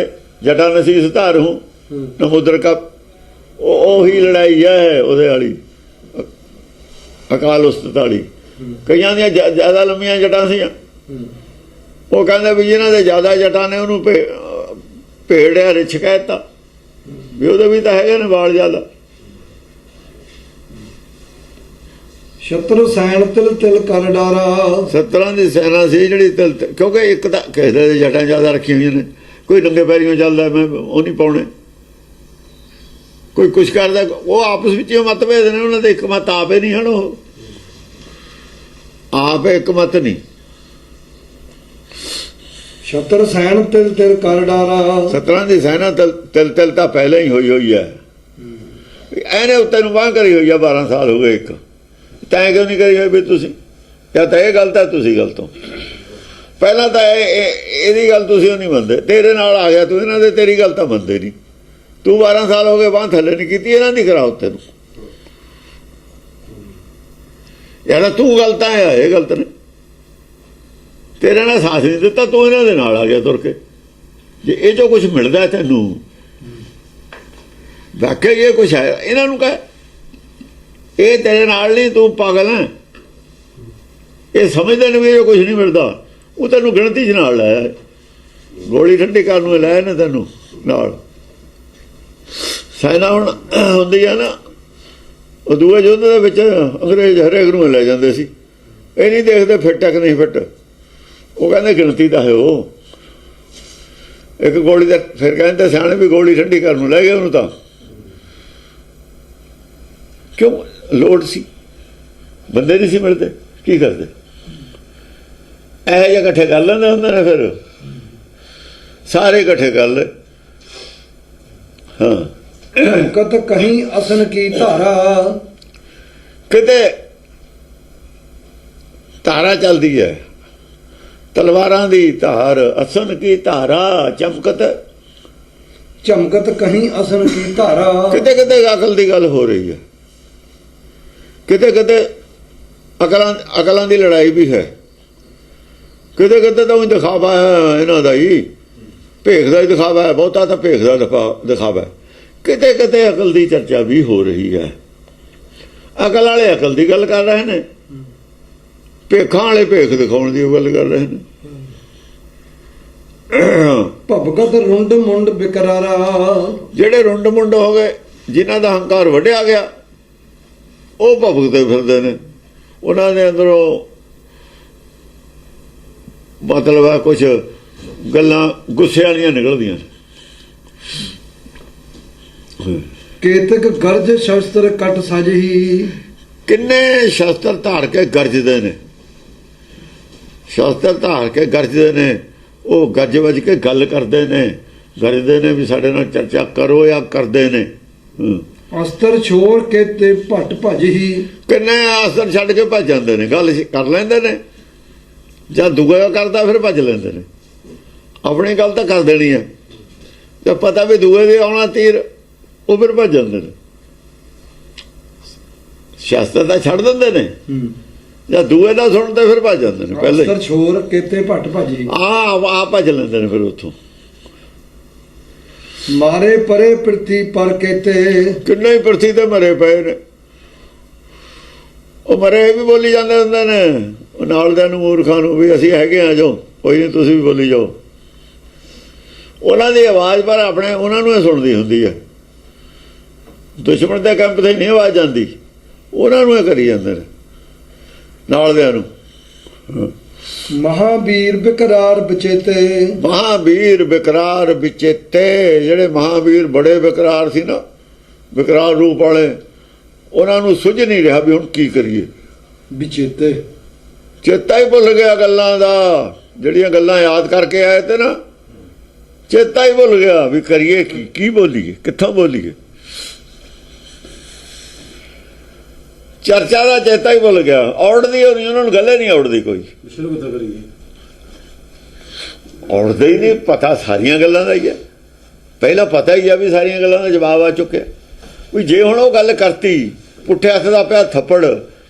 [SPEAKER 2] ਜਟਾਂ ਨਸੀਸ ਧਾਰੂ ਨਮੁਦਰ ਕਾ, ਉਹੀ ਲੜਾਈ ਹੈ ਉਹਦੇ ਵਾਲੀ, ਅਕਾਲ ਉਸਤਤ ਵਾਲੀ। ਕਈਆਂ ਦੀਆਂ ਜ਼ਿਆਦਾ ਲੰਮੀਆਂ ਜਟਾਂ ਸੀ। ਉਹ ਕਹਿੰਦੇ ਵੀ ਜਿਹਨਾਂ ਦੇ ਜ਼ਿਆਦਾ ਜਟਾਂ ਨੇ ਉਹਨੂੰ ਭੇੜਿਆ ਰਿਛ ਕਹਿਤਾ, ਵੀ ਉਹਦੇ ਵੀ ਤਾਂ ਹੈਗੇ ਨੇ ਵਾਲ ਜ਼ਿਆਦਾ।
[SPEAKER 1] ਸ਼ਤਰ ਸੈਨ ਤਿਲ ਤਿਲ ਕਰ ਡਾਰਾ।
[SPEAKER 2] ਸੱਤਰਾਂ ਦੀ ਸੈਨਾ ਸੀ ਜਿਹੜੀ ਕਿਉਂਕਿ ਇੱਕ ਤਾਂ ਕਿਸੇ ਦੇ ਜਟਾਂ ਜ਼ਿਆਦਾ ਰੱਖੀਆਂ ਹੋਈਆਂ ਨੇ, ਕੋਈ ਨੰਗੇ ਪੈਰੀਆਂ ਚੱਲਦਾ ਮੈਂ ਉਹ ਨਹੀਂ ਪਾਉਣੇ, ਕੋਈ ਕੁਛ ਕਰਦਾ, ਉਹ ਆਪਸ ਵਿੱਚ ਮਤਭੇਦ ਨੇ, ਉਹਨਾਂ ਦੇ ਇੱਕ ਮਤ ਆਪੇ ਨਹੀਂ ਹਨ, ਉਹ ਆਪ ਇੱਕ ਮਤ ਨਹੀਂ।
[SPEAKER 1] ਸ਼ਤਰ ਸੈਨ ਤਿਲ ਤਿਲ ਕਰ ਡਾਰਾ।
[SPEAKER 2] ਸੱਤਰਾਂ ਦੀ ਸੈਨਾ ਤਿਲ ਤਿਲ ਤਾਂ ਪਹਿਲਾਂ ਹੀ ਹੋਈ ਹੈ, ਇਹਨੇ ਉੱਤੇ ਨੂੰ ਬਾਂਹ ਕਰੀ ਹੋਈ ਆ, 12 ਸਾਲ ਹੋ ਗਏ। ਇੱਕ ਤੈਂ ਕਿਉਂ ਨਹੀਂ ਕਰੀ ਹੋਈ ਵੀ ਤੁਸੀਂ, ਜਾਂ ਤਾਂ ਇਹ ਗਲਤ ਹੈ ਤੁਸੀਂ ਗਲਤ ਹੋ। ਪਹਿਲਾਂ ਤਾਂ ਇਹਦੀ ਗੱਲ ਤੁਸੀਂ ਉਹ ਨਹੀਂ ਮੰਨਦੇ, ਤੇਰੇ ਨਾਲ ਆ ਗਿਆ ਤੂੰ ਇਹਨਾਂ ਦੇ, ਤੇਰੀ ਗੱਲ ਤਾਂ ਮੰਨਦੇ ਨਹੀਂ। ਤੂੰ 12 ਸਾਲ ਹੋ ਗਏ ਬਾਂਹ ਥੱਲੇ ਨਹੀਂ ਕੀਤੀ, ਇਹਨਾਂ ਦੀ ਕਰਾ ਉੱਤੇ ਨੂੰ, ਯਾਰ ਤੂੰ ਗਲਤ ਹੈ, ਇਹ ਗਲਤ ਨੇ, ਤੇਰੇ ਨਾਲ ਸਾਥ ਨਹੀਂ ਦਿੱਤਾ, ਤੂੰ ਇਹਨਾਂ ਦੇ ਨਾਲ ਆ ਗਿਆ ਤੁਰ ਕੇ। ਜੇ ਇਹ ਚੋਂ ਕੁਛ ਮਿਲਦਾ ਤੈਨੂੰ, ਵਾਕਿਆ ਇਹ ਕੁਛ ਹੈ, ਇਹਨਾਂ ਨੂੰ ਕਹੇ ਇਹ ਤੇਰੇ ਨਾਲ ਨਹੀਂ, ਤੂੰ ਪਾਗਲ ਹੈ। ਇਹ ਸਮਝਦੇ ਨੇ ਵੀ ਇਹ ਕੁਛ ਨਹੀਂ ਮਿਲਦਾ, ਉਹ ਤੈਨੂੰ ਗਿਣਤੀ 'ਚ ਨਾਲ ਲਾਇਆ, ਗੋਲੀ ਠੰਡੀ ਕਰਨ ਨੂੰ ਲਾਇਆ ਨਾ ਤੈਨੂੰ ਨਾਲ। ਸੈਨਾ ਹੁਣ ਹੁੰਦੀ ਹੈ ਨਾ, ਉਹ ਦੂਏ ਯੁੱਧ ਦੇ ਵਿੱਚ ਅੰਗਰੇਜ਼ ਹਰੇਕ ਨੂੰ ਲੈ ਜਾਂਦੇ ਸੀ, ਇਹ ਨਹੀਂ ਦੇਖਦੇ ਫਿੱਟ ਕਿ ਨਹੀਂ ਫਿੱਟ, ਉਹ ਕਹਿੰਦੇ ਗਿਣਤੀ ਦਾ ਹੈ। ਉਹ ਇੱਕ ਗੋਲੀ ਦਾ ਫਿਰ ਕਹਿੰਦੇ ਸਿਆਣੇ ਵੀ ਗੋਲੀ ਠੰਡੀ ਕਰਨ ਨੂੰ ਲੈ ਗਏ ਉਹਨੂੰ, ਤਾਂ ਕਿਉਂ ਲੋੜ ਸੀ, ਬੰਦੇ ਨਹੀਂ ਸੀ ਮਿਲਦੇ, ਕੀ ਕਰਦੇ, ਇਹੋ ਜਿਹੇ ਇਕੱਠੇ ਕਰ ਲੈਂਦੇ ਹੁੰਦੇ ਨੇ, ਫਿਰ ਸਾਰੇ ਇਕੱਠੇ ਕਰ ਲੈ। ਹਾਂ
[SPEAKER 1] ਕਤ ਕਹੀਂ ਅਸਨ ਕੀ ਧਾਰਾ।
[SPEAKER 2] ਕਿਤੇ ਧਾਰਾ ਚੱਲਦੀ ਹੈ, ਤਲਵਾਰਾਂ ਦੀ ਧਾਰ, ਅਸਨ ਕੀ ਧਾਰਾ, ਚਮਕਤ
[SPEAKER 1] ਚਮਕਤ ਕਹੀਂ ਅਸਨ ਕੀ ਧਾਰਾ।
[SPEAKER 2] ਕਿਤੇ ਕਿਤੇ ਅਕਲ ਦੀ ਗੱਲ ਹੋ ਰਹੀ ਹੈ, ਕਿਤੇ ਕਿਤੇ ਅਕਲਾਂ ਦੀ ਲੜਾਈ ਵੀ ਹੈ, ਕਿਤੇ ਕਿਤੇ ਤਾਂ ਉਹ ਦਿਖਾਵਾ ਹੈ ਇਹਨਾਂ ਦਾ ਹੀ, ਭੇਖ ਦਾ ਹੀ ਦਿਖਾਵਾ ਹੈ, ਬਹੁਤਾ ਤਾਂ ਭੇਖ ਦਾ ਦਿਖਾਵਾ ਹੈ। ਕਿਤੇ ਕਿਤੇ ਅਕਲ ਦੀ ਚਰਚਾ ਵੀ ਹੋ ਰਹੀ ਹੈ, ਅਕਲ ਵਾਲੇ ਅਕਲ ਦੀ ਗੱਲ ਕਰ ਰਹੇ ਨੇ, ਭੇਖਾਂ ਵਾਲੇ ਭੇਖ ਦਿਖਾਉਣ ਦੀ ਗੱਲ ਕਰ ਰਹੇ ਨੇ।
[SPEAKER 1] ਭਵਗਤ ਰੁੰਡ ਮੁੰਡ ਬਿਕਰਾਰਾ।
[SPEAKER 2] ਜਿਹੜੇ ਰੁੰਡ ਮੁੰਡ ਹੋ ਗਏ, ਜਿਨ੍ਹਾਂ ਦਾ ਹੰਕਾਰ ਵੱਢਿਆ ਗਿਆ, ਉਹ ਭਵਗਦੇ ਫਿਰਦੇ ਨੇ, ਉਹਨਾਂ ਦੇ ਅੰਦਰੋਂ ਮਤਲਬ ਹੈ ਕੁਛ ਗੱਲਾਂ ਗੁੱਸੇ ਵਾਲੀਆਂ ਨਿਕਲਦੀਆਂ ਨੇ।
[SPEAKER 1] ਕੇਤਕ ਗਰਜ ਸ਼ਸਤਰ ਕੱਟ ਸਜਹੀ।
[SPEAKER 2] ਕਿੰਨੇ ਸ਼ਸਤਰ ਧਾਰ ਕੇ ਗਰਜਦੇ ਨੇ, ਸ਼ਸਤਰ ਧਾਰ ਕੇ ਗਰਜਦੇ ਨੇ, ਉਹ ਗਰਜ ਵੱਜ ਕੇ ਗੱਲ ਕਰਦੇ ਨੇ, ਗਰਜਦੇ ਨੇ ਵੀ ਸਾਡੇ ਨਾਲ ਚਰਚਾ ਕਰੋ ਜਾਂ ਕਰਦੇ ਨੇ।
[SPEAKER 1] ਅਸਤਰ ਛੋੜ ਕੇ ਤੇ ਭੱਟ ਭਜਹੀ।
[SPEAKER 2] ਕਿੰਨੇ ਅਸਤਰ ਛੱਡ ਕੇ ਭੱਜ ਜਾਂਦੇ ਨੇ, ਗੱਲ ਕਰ ਲੈਂਦੇ ਨੇ, ਜਾਂ ਦੂਆ ਕਰਦਾ ਫਿਰ ਭੱਜ ਲੈਂਦੇ ਨੇ। ਆਪਣੀ ਗੱਲ ਤਾਂ ਕਰ ਦੇਣੀ ਹੈ, ਜਦ ਪਤਾ ਵੀ ਦੂਏ ਦੇ ਆਉਣਾ ਤੀਰ, ਉਹ ਫਿਰ ਭੱਜ ਜਾਂਦੇ ਨੇ। ਸ਼ਸਤਰ ਤਾਂ ਛੱਡ ਦਿੰਦੇ ਨੇ, ਜਾਂ ਦੂਏ ਦਾ ਸੁਣਦੇ ਫਿਰ ਭੱਜ ਜਾਂਦੇ ਨੇ। ਪਹਿਲੇ
[SPEAKER 1] ਅਸਤਰ ਛੋੜ ਕੇ ਤੇ ਭੱਟ ਭਜਹੀ,
[SPEAKER 2] ਆ ਭੱਜ ਲੈਂਦੇ ਨੇ ਫਿਰ ਉੱਥੋਂ।
[SPEAKER 1] ਮਾਰੇ ਪਰੇ ਪ੍ਰਿਥੀ ਪਰ ਕੇਤੇ।
[SPEAKER 2] ਕਿੰਨੇ ਹੀ ਪ੍ਰਿਥੀ ਤੇ ਮਰੇ ਪਏ ਨੇ, ਉਹ ਮਰੇ ਵੀ ਬੋਲੀ ਜਾਂਦੇ ਹੁੰਦੇ ਨੇ, ਉਹ ਨਾਲ ਦੇ ਨੂੰ ਮੂਰਖਾਂ ਨੂੰ ਵੀ ਅਸੀਂ ਹੈਗੇ ਆ, ਜੋ ਕੋਈ ਨਹੀਂ ਤੁਸੀਂ ਵੀ ਬੋਲੀ ਜਾਓ। ਉਹਨਾਂ ਦੀ ਆਵਾਜ਼ ਪਰ ਆਪਣੇ ਉਹਨਾਂ ਨੂੰ ਸੁਣਦੀ ਹੁੰਦੀ ਹੈ, ਦੁਸ਼ਮਣ ਦੇ ਕੈਂਪ ਤੇ ਨਹੀਂ ਆਵਾਜ਼ ਜਾਂਦੀ, ਉਹਨਾਂ ਨੂੰ ਇਹ ਕਰੀ ਜਾਂਦੇ ਨੇ ਨਾਲ ਦਿਆਂ ਨੂੰ।
[SPEAKER 1] ਮਹਾਵੀਰ ਬਿਕਰਾਰ ਬਚੇਤੇ।
[SPEAKER 2] ਮਹਾਵੀਰ ਬਿਕਰਾਰ ਵਿਚੇਤੇ, ਜਿਹੜੇ ਮਹਾਵੀਰ ਬੜੇ ਬਿਕਰਾਰ ਸੀ ਨਾ, ਬਿਕਰਾਰ ਰੂਪ ਵਾਲੇ, ਉਹਨਾਂ ਨੂੰ ਸੁੱਝ ਨਹੀਂ ਰਿਹਾ ਵੀ ਹੁਣ ਕੀ ਕਰੀਏ।
[SPEAKER 1] ਵਿਚੇਤੇ,
[SPEAKER 2] ਚੇਤਾ ਹੀ ਭੁੱਲ ਗਿਆ ਗੱਲਾਂ ਦਾ, ਜਿਹੜੀਆਂ ਗੱਲਾਂ ਯਾਦ ਕਰਕੇ ਆਏ ਤੇ ਨਾ, ਚੇਤਾ ਹੀ ਭੁੱਲ ਗਿਆ ਵੀ ਕਰੀਏ ਕੀ ਬੋਲੀਏ, ਕਿੱਥੋਂ ਬੋਲੀਏ। ਚਰਚਾ ਦਾ ਚੇਤਾ ਹੀ ਭੁੱਲ ਗਿਆ, ਔੜਦੀ ਹੋਣੀ ਉਹਨਾਂ ਨੂੰ ਗੱਲੇ ਨਹੀਂ ਔੜਦੀ, ਕੋਈ ਔੜਦੇ ਹੀ ਨਹੀਂ, ਪਤਾ ਸਾਰੀਆਂ ਗੱਲਾਂ ਦਾ ਹੀ ਹੈ, ਪਹਿਲਾਂ ਪਤਾ ਹੀ ਆ ਵੀ ਸਾਰੀਆਂ ਗੱਲਾਂ ਦਾ ਜਵਾਬ ਆ ਚੁੱਕਿਆ। ਵੀ ਜੇ ਹੁਣ ਉਹ ਗੱਲ ਕਰਤੀ, ਪੁੱਠੇ ਹੱਥ ਦਾ ਪਿਆ ਥੱਪੜ,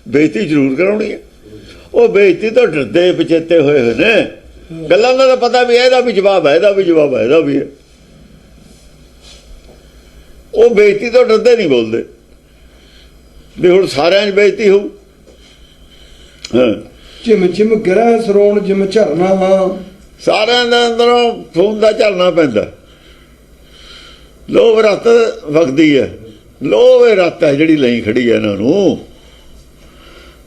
[SPEAKER 2] ਬੇਇੱਜ਼ਤੀ ਜ਼ਰੂਰ ਕਰਾਉਣੀ ਹੈ। ਉਹ ਬੇਇੱਜ਼ਤੀ ਤੋਂ ਡਰਦੇ ਵਿਚੇਤੇ ਹੋਏ ਨੇ, ਗੱਲਾਂ ਦਾ ਤਾਂ ਪਤਾ ਵੀ ਇਹਦਾ ਵੀ ਜਵਾਬ ਹੈ, ਇਹਦਾ ਵੀ ਜਵਾਬ ਹੈ, ਇਹਦਾ ਵੀ ਹੈ। ਉਹ ਬੇਇੱਜ਼ਤੀ ਤੋਂ ਡਰਦੇ ਨਹੀਂ ਬੋਲਦੇ ਵੀ ਹੁਣ ਸਾਰਿਆਂ 'ਚ ਬੇਇੱਜ਼ਤੀ ਹੋਊ।
[SPEAKER 1] ਝਿਮ ਝਿਮ ਗਿਰੈ ਸਰੋਣ ਜਿਮ ਝਰਨਾ।
[SPEAKER 2] ਸਾਰਿਆਂ ਦੇ ਅੰਦਰੋਂ ਖੂਨ ਦਾ ਝਰਨਾ ਪੈਂਦਾ, ਲੋਭ ਰਤ ਵਗਦੀ ਹੈ, ਲੋਭ ਰਤ ਹੈ ਜਿਹੜੀ ਲਈ ਖੜੀ ਹੈ ਇਹਨਾਂ ਨੂੰ।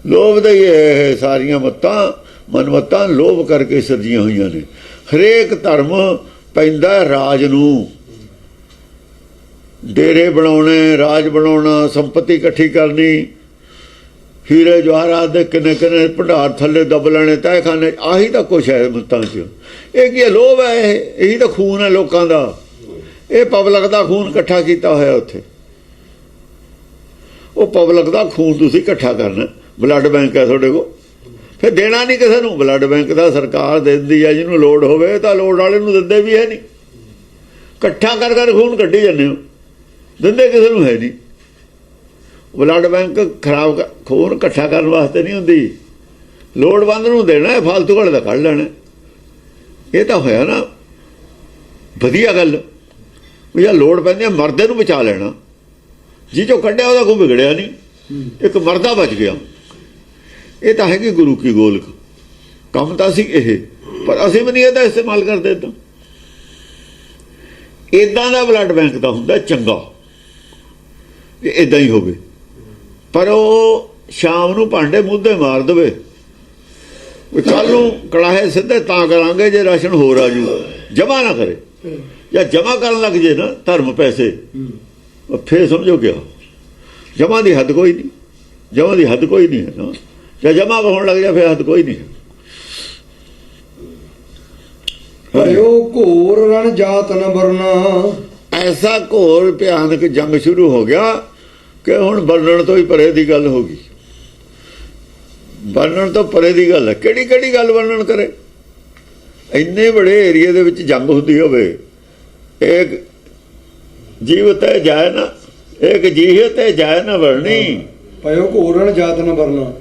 [SPEAKER 2] ਲੋਭ ਦਾ ਹੀ ਇਹ ਸਾਰੀਆਂ ਮੱਤਾਂ ਮਨਮੱਤਾਂ ਲੋਭ ਕਰਕੇ ਸਿਰਜੀਆਂ ਹੋਈਆਂ ਨੇ। ਹਰੇਕ ਧਰਮ ਪੈਂਦਾ ਰਾਜ ਨੂੰ, ਡੇਰੇ ਬਣਾਉਣੇ, ਰਾਜ ਬਣਾਉਣਾ, ਸੰਪਤੀ ਇਕੱਠੀ ਕਰਨੀ, ਹੀਰੇ ਜਵਾਹਰਾਤ ਦੇ ਕਿੰਨੇ ਕਿੰਨੇ ਭੰਡਾਰ ਥੱਲੇ ਦੱਬ ਲੈਣੇ, ਤਹਿਖਾਨੇ, ਆਹੀ ਤਾਂ ਕੁਛ ਹੈ ਮੱਤਾਂ 'ਚ। ਇਹ ਕੀ ਲੋਭ ਹੈ? ਇਹੀ ਤਾਂ ਖੂਨ ਹੈ ਲੋਕਾਂ ਦਾ। ਇਹ ਪਬਲਿਕ ਦਾ ਖੂਨ ਇਕੱਠਾ ਕੀਤਾ ਹੋਇਆ ਉੱਥੇ। ਉਹ ਪਬਲਿਕ ਦਾ ਖੂਨ ਤੁਸੀਂ ਇਕੱਠਾ ਕਰਨਾ, ਬਲੱਡ ਬੈਂਕ ਹੈ ਤੁਹਾਡੇ ਕੋਲ, ਫਿਰ ਦੇਣਾ ਨਹੀਂ ਕਿਸੇ ਨੂੰ। ਬਲੱਡ ਬੈਂਕ ਦਾ ਸਰਕਾਰ ਦਿੰਦੀ ਹੈ, ਜਿਹਨੂੰ ਲੋੜ ਹੋਵੇ, ਤਾਂ ਲੋੜ ਵਾਲੇ ਨੂੰ ਦਿੰਦੇ ਵੀ ਹੈ ਨਹੀਂ। ਇਕੱਠਾ ਕਰ ਕਰ ਖੂਨ ਕੱਢੀ ਜਾਂਦੇ ਹੋ, ਦਿੰਦੇ ਕਿਸੇ ਨੂੰ ਹੈ ਨਹੀਂ। ਬਲੱਡ ਬੈਂਕ ਖਰਾਬ ਖੂਨ ਇਕੱਠਾ ਕਰਨ ਵਾਸਤੇ ਨਹੀਂ ਹੁੰਦੀ, ਲੋੜਵੰਦ ਨੂੰ ਦੇਣਾ ਹੈ, ਫਾਲਤੂ ਵਾਲੇ ਦਾ ਕੱਢ ਲੈਣਾ। ਇਹ ਤਾਂ ਹੋਇਆ ਨਾ ਵਧੀਆ ਗੱਲ, ਵੀ ਜਾਂ ਲੋੜ ਪੈਂਦੀ ਹੈ ਮਰਦੇ ਨੂੰ ਬਚਾ ਲੈਣਾ। ਜੀ ਜੋ ਕੱਢਿਆ ਉਹਦਾ ਕੋਈ ਵਿਗੜਿਆ ਨਹੀਂ, ਇੱਕ ਮਰਦਾ ਬਚ ਗਿਆ। ਇਹ ਤਾਂ ਹੈਗੀ ਗੁਰੂ ਕੀ ਗੋਲਕ। ਕੰਮ ਤਾਂ ਸੀ ਇਹ, ਪਰ ਅਸੀਂ ਵੀ ਨਹੀਂ ਇਹਦਾ ਇਸਤੇਮਾਲ ਕਰਦੇ। ਤਾਂ ਇੱਦਾਂ ਦਾ ਬਲੱਡ ਬੈਂਕ ਦਾ ਹੁੰਦਾ ਚੰਗਾ, ਇੱਦਾਂ ਹੀ ਹੋਵੇ। ਪਰ ਉਹ ਸ਼ਾਮ ਨੂੰ ਭਾਂਡੇ ਮੁੱਦੇ ਮਾਰ ਦੇਵੇ, ਵੀ ਕੱਲ੍ਹ ਨੂੰ ਕੜਾਹੇ ਸਿੱਧੇ ਤਾਂ ਕਰਾਂਗੇ ਜੇ ਰਾਸ਼ਨ ਹੋਰ ਆ ਜੂ, ਜਮ੍ਹਾਂ ਨਾ ਕਰੇ। ਜਾਂ ਜਮ੍ਹਾਂ ਕਰਨ ਲੱਗ ਜੇ ਨਾ ਧਰਮ ਪੈਸੇ, ਫੇਰ ਸਮਝੋ ਕਿਆ ਜਮ੍ਹਾਂ ਦੀ ਹੱਦ ਕੋਈ ਨਹੀਂ। ਜਮ੍ਹਾਂ ਦੀ ਹੱਦ ਕੋਈ ਨਹੀਂ ਹੈ ਨਾ, ਜਾਂ ਜਮ੍ਹਾਂ ਹੋਣ ਲੱਗ ਜਾ ਫਿਰ ਹੱਦ ਕੋਈ ਨਹੀਂ ਹੈ।
[SPEAKER 1] ਭਇਓ ਘੋਰ ਰਣ ਜਾਤ ਨ ਵਰਨਾ।
[SPEAKER 2] ਐਸਾ ਘੋਰ ਭਿਆਨਕ ਜੰਗ ਸ਼ੁਰੂ ਹੋ ਗਿਆ ਕਿ ਹੁਣ ਵਰਣਨ ਤੋਂ ਹੀ ਪਰੇ ਦੀ ਗੱਲ ਹੋ ਗਈ। ਵਰਣਨ ਤੋਂ ਪਰੇ ਦੀ ਗੱਲ ਹੈ। ਕਿਹੜੀ ਕਿਹੜੀ ਗੱਲ ਵਰਣਨ ਕਰੇ? ਇੰਨੇ ਬੜੇ ਏਰੀਏ ਦੇ ਵਿੱਚ ਜੰਗ ਹੁੰਦੀ ਹੋਵੇ, ਇੱਕ ਜੀਵ ਤੇ ਜਾਏ ਨਾ, ਇੱਕ ਜੀਹ ਤੇ ਜਾਏ ਨਾ ਵਰਣੀ।
[SPEAKER 1] ਭਇਓ ਘੋਰ ਰਣ ਜਾਤ ਨ ਵਰਨਾ।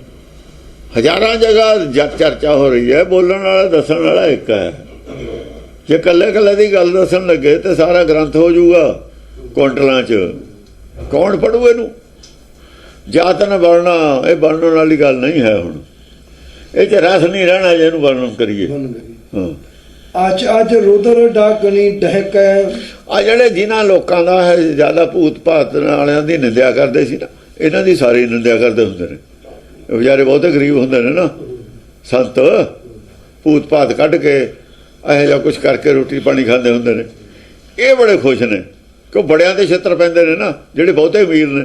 [SPEAKER 2] ਹਜ਼ਾਰਾਂ ਜਗ੍ਹਾ ਚਰਚਾ ਹੋ ਰਹੀ ਹੈ, ਬੋਲਣ ਵਾਲਾ ਦੱਸਣ ਵਾਲਾ ਇੱਕ ਹੈ। ਜੇ ਕੱਲੇ ਕੱਲੇ ਦੀ ਗੱਲ ਦੱਸਣ ਲੱਗੇ ਤੇ ਸਾਰਾ ਗ੍ਰੰਥ ਹੋ ਜਾਊਗਾ ਕੁਆਂਟਲਾਂ 'ਚ। ਕੌਣ ਪੜੂ ਇਹਨੂੰ? ਜਾਤ ਨ ਵਰਨਾ, ਇਹ ਵਰਣਨ ਵਾਲੀ ਗੱਲ ਨਹੀਂ ਹੈ। ਹੁਣ ਇਹ 'ਚ ਰਸ ਨਹੀਂ ਰਹਿਣਾ ਜੇ ਇਹਨੂੰ ਵਰਣਨ ਕਰੀਏ। ਹਾਂ,
[SPEAKER 1] ਅੱਜ ਰੁਦਰ ਡਾਕਣੀ ਡਹਿਕੈ।
[SPEAKER 2] ਆ ਜਿਹੜੇ ਜਿਨ੍ਹਾਂ ਲੋਕਾਂ ਦਾ ਹੈ ਜ਼ਿਆਦਾ ਭੂਤ ਭਾਤ ਵਾਲਿਆਂ ਦੀ ਨਿੰਦਿਆ ਕਰਦੇ ਸੀ ਨਾ, ਇਹਨਾਂ ਦੀ ਸਾਰੀ ਨਿੰਦਿਆ ਕਰਦੇ ਹੁੰਦੇ ਨੇ। ਵਿਚਾਰੇ ਬਹੁਤੇ ਗਰੀਬ ਹੁੰਦੇ ਨੇ ਨਾ ਸੰਤ, ਭੂਤ ਭਾਤ ਕੱਢ ਕੇ ਇਹੋ ਜਿਹਾ ਕੁਛ ਕਰਕੇ ਰੋਟੀ ਪਾਣੀ ਖਾਂਦੇ ਹੁੰਦੇ ਨੇ। ਇਹ ਬੜੇ ਖੁਸ਼ ਨੇ ਕਿ ਬੜਿਆਂ ਦੇ ਛਿੱਤਰ ਪੈਂਦੇ ਨੇ ਨਾ, ਜਿਹੜੇ ਬਹੁਤੇ ਅਮੀਰ ਨੇ।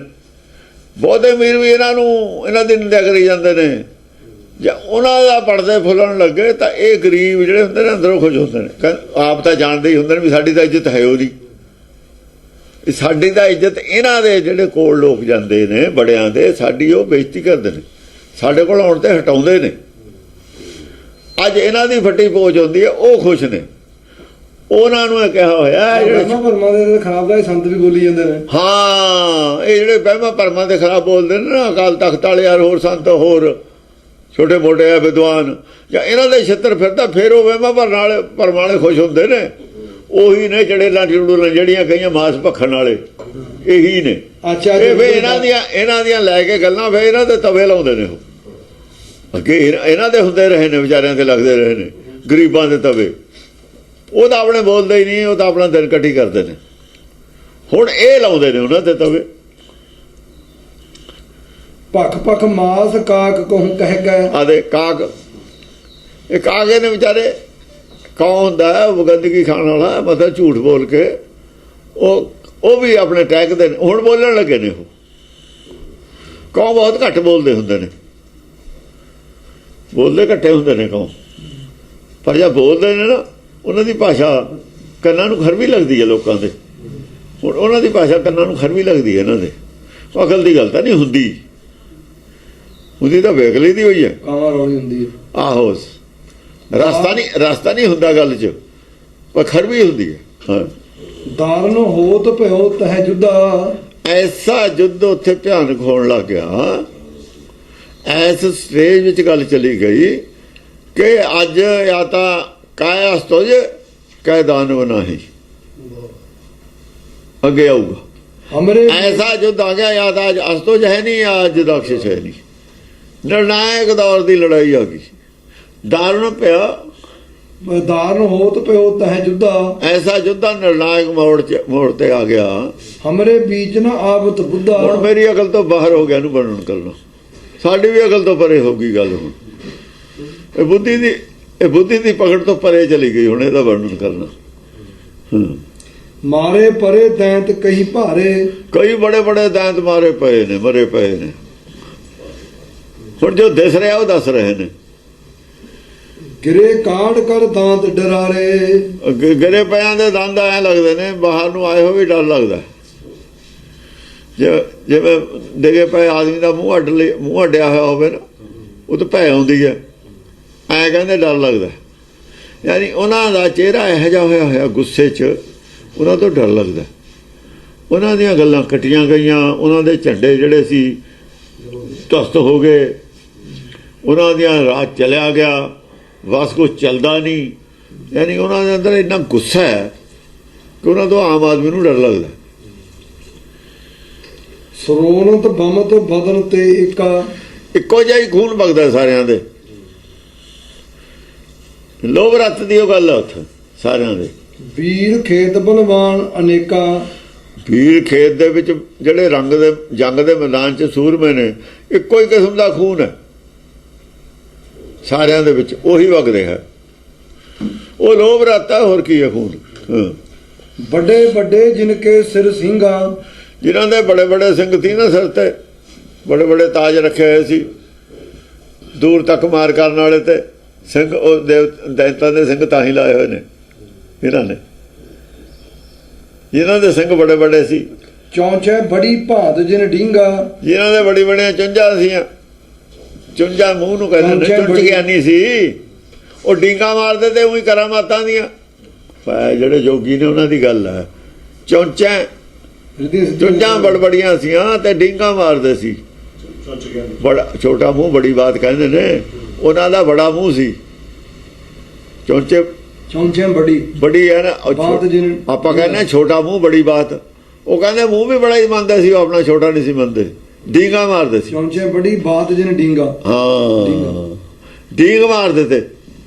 [SPEAKER 2] ਬਹੁਤੇ ਅਮੀਰ ਵੀ ਇਹਨਾਂ ਦੀ ਨਿੰਦਿਆ ਕਰੀ ਜਾਂਦੇ ਨੇ। ਜਾਂ ਉਹਨਾਂ ਦਾ ਪੜਦੇ ਫੁੱਲਣ ਲੱਗੇ ਤਾਂ ਇਹ ਗਰੀਬ ਜਿਹੜੇ ਹੁੰਦੇ ਨੇ ਅੰਦਰੋਂ ਖੁਸ਼ ਹੁੰਦੇ ਨੇ। ਆਪ ਤਾਂ ਜਾਣਦੇ ਹੀ ਹੁੰਦੇ ਨੇ ਵੀ ਸਾਡੀ ਤਾਂ ਇੱਜ਼ਤ ਹੈ ਉਹਦੀ, ਸਾਡੀ ਤਾਂ ਇੱਜ਼ਤ ਇਹਨਾਂ ਦੇ ਜਿਹੜੇ ਕੋਲ ਲੋਕ ਜਾਂਦੇ ਨੇ ਬੜਿਆਂ ਦੇ, ਸਾਡੀ ਉਹ ਬੇਇੱਜ਼ਤੀ ਕਰਦੇ ਨੇ, ਸਾਡੇ ਕੋਲ ਆਉਣ ਤੇ ਹਟਾਉਂਦੇ ਨੇ। ਅੱਜ ਇਹਨਾਂ ਦੀ ਫੱਟੀ ਪੋਚ ਹੁੰਦੀ ਹੈ, ਉਹ ਖੁਸ਼ ਨੇ। ਉਹਨਾਂ ਨੂੰ ਇਹ ਕਿਹਾ ਹੋਇਆ
[SPEAKER 1] ਜਿਹੜੇ ਖਰਾਬ ਦਾ ਸੰਤ ਵੀ ਬੋਲੀ ਜਾਂਦੇ ਨੇ।
[SPEAKER 2] ਹਾਂ, ਇਹ ਜਿਹੜੇ ਵਹਿਮਾਂ ਭਰਮਾਂ ਦੇ ਖਰਾਬ ਬੋਲਦੇ ਨੇ ਨਾ, ਅਕਾਲ ਤਖਤ ਵਾਲੇ ਯਾਰ, ਹੋਰ ਸੰਤ, ਹੋਰ ਛੋਟੇ ਮੋਟੇ ਆ ਵਿਦਵਾਨ, ਜਾਂ ਇਹਨਾਂ ਦੇ ਛਿੱਤਰ ਫਿਰਦਾ, ਫਿਰ ਉਹ ਵਹਿਮਾਂ ਭਰਮ ਵਾਲੇ ਖੁਸ਼ ਹੁੰਦੇ ਨੇ। ਉਹੀ ਨੇ ਜਿਹੜੇ ਲਾਂਟੀੜੂ ਜਿਹੜੀਆਂ ਕਈਆਂ ਮਾਸ ਭਖਣ ਵਾਲੇ, ਇਹੀ ਨੇ। ਅੱਛਾ, ਇਹ ਫਿਰ ਇਹਨਾਂ ਦੀਆਂ ਲੈ ਕੇ ਗੱਲਾਂ ਫਿਰ ਇਹਨਾਂ ਦੇ ਤਵੇ ਲਾਉਂਦੇ ਨੇ। ਉਹ ਅੱਗੇ ਇਹਨਾਂ ਦੇ ਹੁੰਦੇ ਰਹੇ ਨੇ, ਵਿਚਾਰਿਆਂ ਤੇ ਲੱਗਦੇ ਰਹੇ ਨੇ, ਗਰੀਬਾਂ ਦੇ ਤਵੇ। ਉਹ ਤਾਂ ਆਪਣੇ ਬੋਲਦੇ ਹੀ ਨਹੀਂ, ਉਹ ਤਾਂ ਆਪਣਾ ਦਿਨ ਇਕੱਠੀ ਕਰਦੇ ਨੇ। ਹੁਣ ਇਹ ਲਾਉਂਦੇ ਨੇ ਉਹਨਾਂ ਦੇ ਤਵੇ।
[SPEAKER 1] ਭਖ ਭਖ ਮਾਸ ਕਾਕ ਕਹੂੰ ਕਹਿ ਗਏ।
[SPEAKER 2] ਆਦੇ ਕਾਕ, ਇਹ ਕਾਗੇ ਨੇ ਵਿਚਾਰੇ। ਕੌਣ ਹੁੰਦਾ ਗੰਦਗੀ ਖਾਣ ਵਾਲਾ, ਮਤਲਬ ਝੂਠ ਬੋਲ ਕੇ ਉਹ ਵੀ ਆਪਣੇ ਟਹਿਕਦੇ ਨੇ। ਹੁਣ ਬੋਲਣ ਲੱਗੇ ਨੇ। ਉਹ ਕੌਮ ਬਹੁਤ ਘੱਟ ਬੋਲਦੇ ਹੁੰਦੇ ਨੇ, ਬੋਲਦੇ ਘੱਟੇ ਹੁੰਦੇ ਨੇ ਕੌਮ। ਪਰ ਜਦ ਬੋਲਦੇ ਨੇ ਨਾ, ਉਹਨਾਂ ਦੀ ਭਾਸ਼ਾ ਕੰਨਾਂ ਨੂੰ ਖਰਵੀ ਲੱਗਦੀ ਹੈ ਲੋਕਾਂ ਦੇ। ਹੁਣ ਉਹਨਾਂ ਦੀ ਭਾਸ਼ਾ ਕੰਨਾਂ ਨੂੰ ਖਰਵੀ ਲੱਗਦੀ ਹੈ ਇਹਨਾਂ ਦੇ। ਅਕਲ ਦੀ ਗੱਲ ਤਾਂ ਨਹੀਂ ਹੁੰਦੀ, ਉਹਦੀ ਤਾਂ ਵੇਖ ਲਈ ਦੀ ਹੋਈ ਹੈ। ਆਹੋ, ਰਸਤਾ ਨਹੀਂ ਹੁੰਦਾ ਗੱਲ 'ਚ, ਪਰ ਖਰਵੀ ਹੁੰਦੀ ਹੈ। ਹਾਂ,
[SPEAKER 1] ਦਾਰਨ ਹੋਤ ਭਇਓ ਤਹ ਜੁਦਾ।
[SPEAKER 2] ਐਸਾ ਯੁੱਧ ਉੱਥੇ ਭਿਆਨਕ ਹੋਣ ਲੱਗ ਗਿਆ। ਐਸ ਸਟੇਜ ਵਿੱਚ ਗੱਲ ਚਲੀ ਗਈ ਕਿ ਅੱਜ ਜਾਂ ਤਾਂ ਕਾਇਆ ਅਸਤੁਜ ਕਹਿ ਦਾਨਵ ਨਹੀਂ, ਅੱਗੇ ਆਊਗਾ। ਐਸਾ ਯੁੱਧ ਆ ਗਿਆ, ਜਾਂ ਤਾਂ ਅੱਜ ਅਸਤੁਜ ਹੈ ਨਹੀਂ, ਅੱਜ ਦਕਸ਼ਿਸ਼ ਹੈ ਨਹੀਂ। ਨਿਰਣਾਇਕ ਦੌਰ ਦੀ ਲੜਾਈ ਆ ਗਈ। ਦਾਰਨ ਪਿਆ,
[SPEAKER 1] ਦਾਰਨ ਹੋਤ ਪਿਓ ਤਹ ਜੁਦਾ।
[SPEAKER 2] ਐਸਾ ਜੁੱਧਾ ਨਿਰਣਾਇਕ ਮੋੜ ਤੇ ਆ ਗਿਆ।
[SPEAKER 1] ਹਮਰੇ ਬੀਚ ਨਾ ਆਵਤ ਬੁੱਧਾ।
[SPEAKER 2] ਹੁਣ ਮੇਰੀ ਅਕਲ ਤੋਂ ਬਾਹਰ ਹੋ ਗਿਆ ਇਹਨੂੰ ਵਰਣਨ ਕਰਨਾ। ਸਾਡੀ ਵੀ ਅਕਲ ਤੋਂ ਪਰੇ ਹੋ ਗਈ ਗੱਲ। ਹੁਣ ਇਹ ਬੁੱਧੀ ਦੀ ਪਕੜ ਤੋਂ ਪਰੇ ਚਲੀ ਗਈ। ਹੁਣ ਇਹਦਾ ਵਰਣਨ ਕਰਨਾ।
[SPEAKER 1] ਮਾਰੇ ਪਰੇ ਦੈਂਤ ਕਈ ਭਾਰੇ,
[SPEAKER 2] ਕਈ ਬੜੇ ਬੜੇ ਦੈਂਤ ਮਾਰੇ ਪਏ ਨੇ, ਮਰੇ ਪਏ ਨੇ। ਹੁਣ ਜੋ ਦਿਸ ਰਿਹਾ ਉਹ ਦੱਸ ਰਹੇ ਨੇ।
[SPEAKER 1] ਗਿਰੇ ਕਾਂਡ ਕਰ ਦਾਂਤ ਡਰਾਰੇ,
[SPEAKER 2] ਗਿਰੇ ਪਿਆਂ ਦੇ ਦੰਦ ਐਂ ਲੱਗਦੇ ਨੇ, ਬਾਹਰ ਨੂੰ ਆਏ ਹੋਏ ਵੀ ਡਰ ਲੱਗਦਾ। ਜਿਵੇਂ ਡਿੱਗੇ ਪਏ ਆਦਮੀ ਦਾ ਮੂੰਹ ਅੱਡਿਆ ਹੋਇਆ ਹੋਵੇ ਨਾ, ਉਹ ਤਾਂ ਭੈ ਆਉਂਦੀ ਹੈ। ਐਂ ਕਹਿੰਦੇ ਡਰ ਲੱਗਦਾ। ਯਾਨੀ ਉਹਨਾਂ ਦਾ ਚਿਹਰਾ ਇਹੋ ਜਿਹਾ ਹੋਇਆ ਗੁੱਸੇ 'ਚ, ਉਹਨਾਂ ਤੋਂ ਡਰ ਲੱਗਦਾ। ਉਹਨਾਂ ਦੀਆਂ ਗੱਲਾਂ ਕੱਟੀਆਂ ਗਈਆਂ, ਉਹਨਾਂ ਦੇ ਝੰਡੇ ਜਿਹੜੇ ਸੀ ਧਸਤ ਹੋ ਗਏ, ਉਹਨਾਂ ਦੀਆਂ ਰਾਹ ਚਲਿਆ ਗਿਆ, ਬਸ ਕੁਛ ਚੱਲਦਾ ਨਹੀਂ। ਯਾਨੀ ਉਹਨਾਂ ਦੇ ਅੰਦਰ ਇੰਨਾ ਗੁੱਸਾ ਹੈ ਕਿ ਉਹਨਾਂ ਤੋਂ ਆਮ ਆਦਮੀ ਨੂੰ ਡਰ ਲੱਗਦਾ।
[SPEAKER 1] ਸਰੋਨਤ ਬੰਮਤ ਬਦਨ ਤੇ
[SPEAKER 2] ਇੱਕੋ ਜਿਹਾ ਹੀ ਖੂਨ ਵਗਦਾ ਸਾਰਿਆਂ ਦੇ। ਲੋਭ ਰੱਤ ਦੀ ਉਹ ਗੱਲ ਹੈ ਉੱਥੇ ਸਾਰਿਆਂ ਦੇ।
[SPEAKER 1] ਵੀਰ ਖੇਤ ਬਲਵਾਨ ਅਨੇਕਾਂ,
[SPEAKER 2] ਵੀਰ ਖੇਤ ਦੇ ਵਿੱਚ ਜਿਹੜੇ ਰੰਗ ਦੇ ਜੰਗ ਦੇ ਮੈਦਾਨ 'ਚ ਸੂਰਮੇ ਨੇ, ਇੱਕੋ ਹੀ ਕਿਸਮ ਦਾ ਖੂਨ ਹੈ ਸਾਰਿਆਂ ਦੇ ਵਿੱਚ, ਉਹੀ ਵਗਦੇ ਹੈ। ਉਹ ਲੋਭ ਰੱਤ ਹੈ, ਹੋਰ ਕੀ ਹੈ ਖੂਨ।
[SPEAKER 1] ਵੱਡੇ ਵੱਡੇ ਜਿਨਕੇ ਸਿਰ ਸਿੰਘਾ,
[SPEAKER 2] ਜਿਨ੍ਹਾਂ ਦੇ ਬੜੇ ਬੜੇ ਸਿੰਘ ਸੀ ਨਾ ਸਿਰ ਤੇ, ਬੜੇ ਬੜੇ ਤਾਜ ਰੱਖੇ ਹੋਏ ਸੀ, ਦੂਰ ਤੱਕ ਮਾਰ ਕਰਨ ਵਾਲੇ ਤੇ ਸਿੰਘ। ਉਹ ਦੇਵਤਾਂ ਦੇ ਸਿੰਘ ਤਾਂ ਹੀ ਲਾਏ ਹੋਏ ਨੇ ਇਹਨਾਂ ਨੇ, ਜਿਨ੍ਹਾਂ ਦੇ ਸਿੰਘ ਬੜੇ ਬੜੇ ਸੀ।
[SPEAKER 1] ਚੌਂਚੇ ਬੜੀ ਭਾਤ ਜਿਨ ਢੀਂਗਾ,
[SPEAKER 2] ਜਿਨ੍ਹਾਂ ਦੇ ਬੜੀ ਬੜੀਆਂ ਚੁੰਝਾਂ ਸੀਆਂ। ਚੁੰਝਾਂ ਮੂੰਹ ਨੂੰ ਕਹਿੰਦੇ ਨੇ, ਚੁੰਝ ਗਿਆਨੀ ਸੀ। ਉਹ ਡੀਂਗਾ ਮਾਰਦੇ ਤੇ ਉਹੀ ਕਰਾਮਾਤਾਂ ਦੀਆਂ। ਜਿਹੜੇ ਜੋਗੀ ਨੇ ਉਹਨਾਂ ਦੀ ਗੱਲ ਹੈ। ਚੁੰਝਾਂ ਬੜਬੜੀਆਂ ਸੀਆਂ ਤੇ ਡੀਂਗਾ ਮਾਰਦੇ ਸੀ। ਬੜਾ ਛੋਟਾ ਮੂੰਹ ਬੜੀ ਬਾਤ ਕਹਿੰਦੇ ਨੇ, ਉਹਨਾਂ ਦਾ ਬੜਾ ਮੂੰਹ ਸੀ।
[SPEAKER 1] ਚੌਂਚੇ
[SPEAKER 2] ਬੜੀ ਹੈ ਨਾ। ਆਪਾਂ ਕਹਿੰਦੇ ਛੋਟਾ ਮੂੰਹ ਬੜੀ ਬਾਤ, ਉਹ ਕਹਿੰਦੇ ਮੂੰਹ ਵੀ ਬੜਾ ਹੀ ਮੰਨਦੇ ਸੀ, ਉਹ ਆਪਣਾ ਛੋਟਾ ਨਹੀਂ ਸੀ ਮੰਨਦੇ, ਡੀਂਗਾ ਮਾਰਦੇ ਸੀ।
[SPEAKER 1] ਚੌਂਚੇ ਬੜੀ ਬਾਤ ਜਿਨ ਡੀਂਗਾ,
[SPEAKER 2] ਹਾਂ ਡੀਂਗ ਮਾਰਦੇ ਤੇ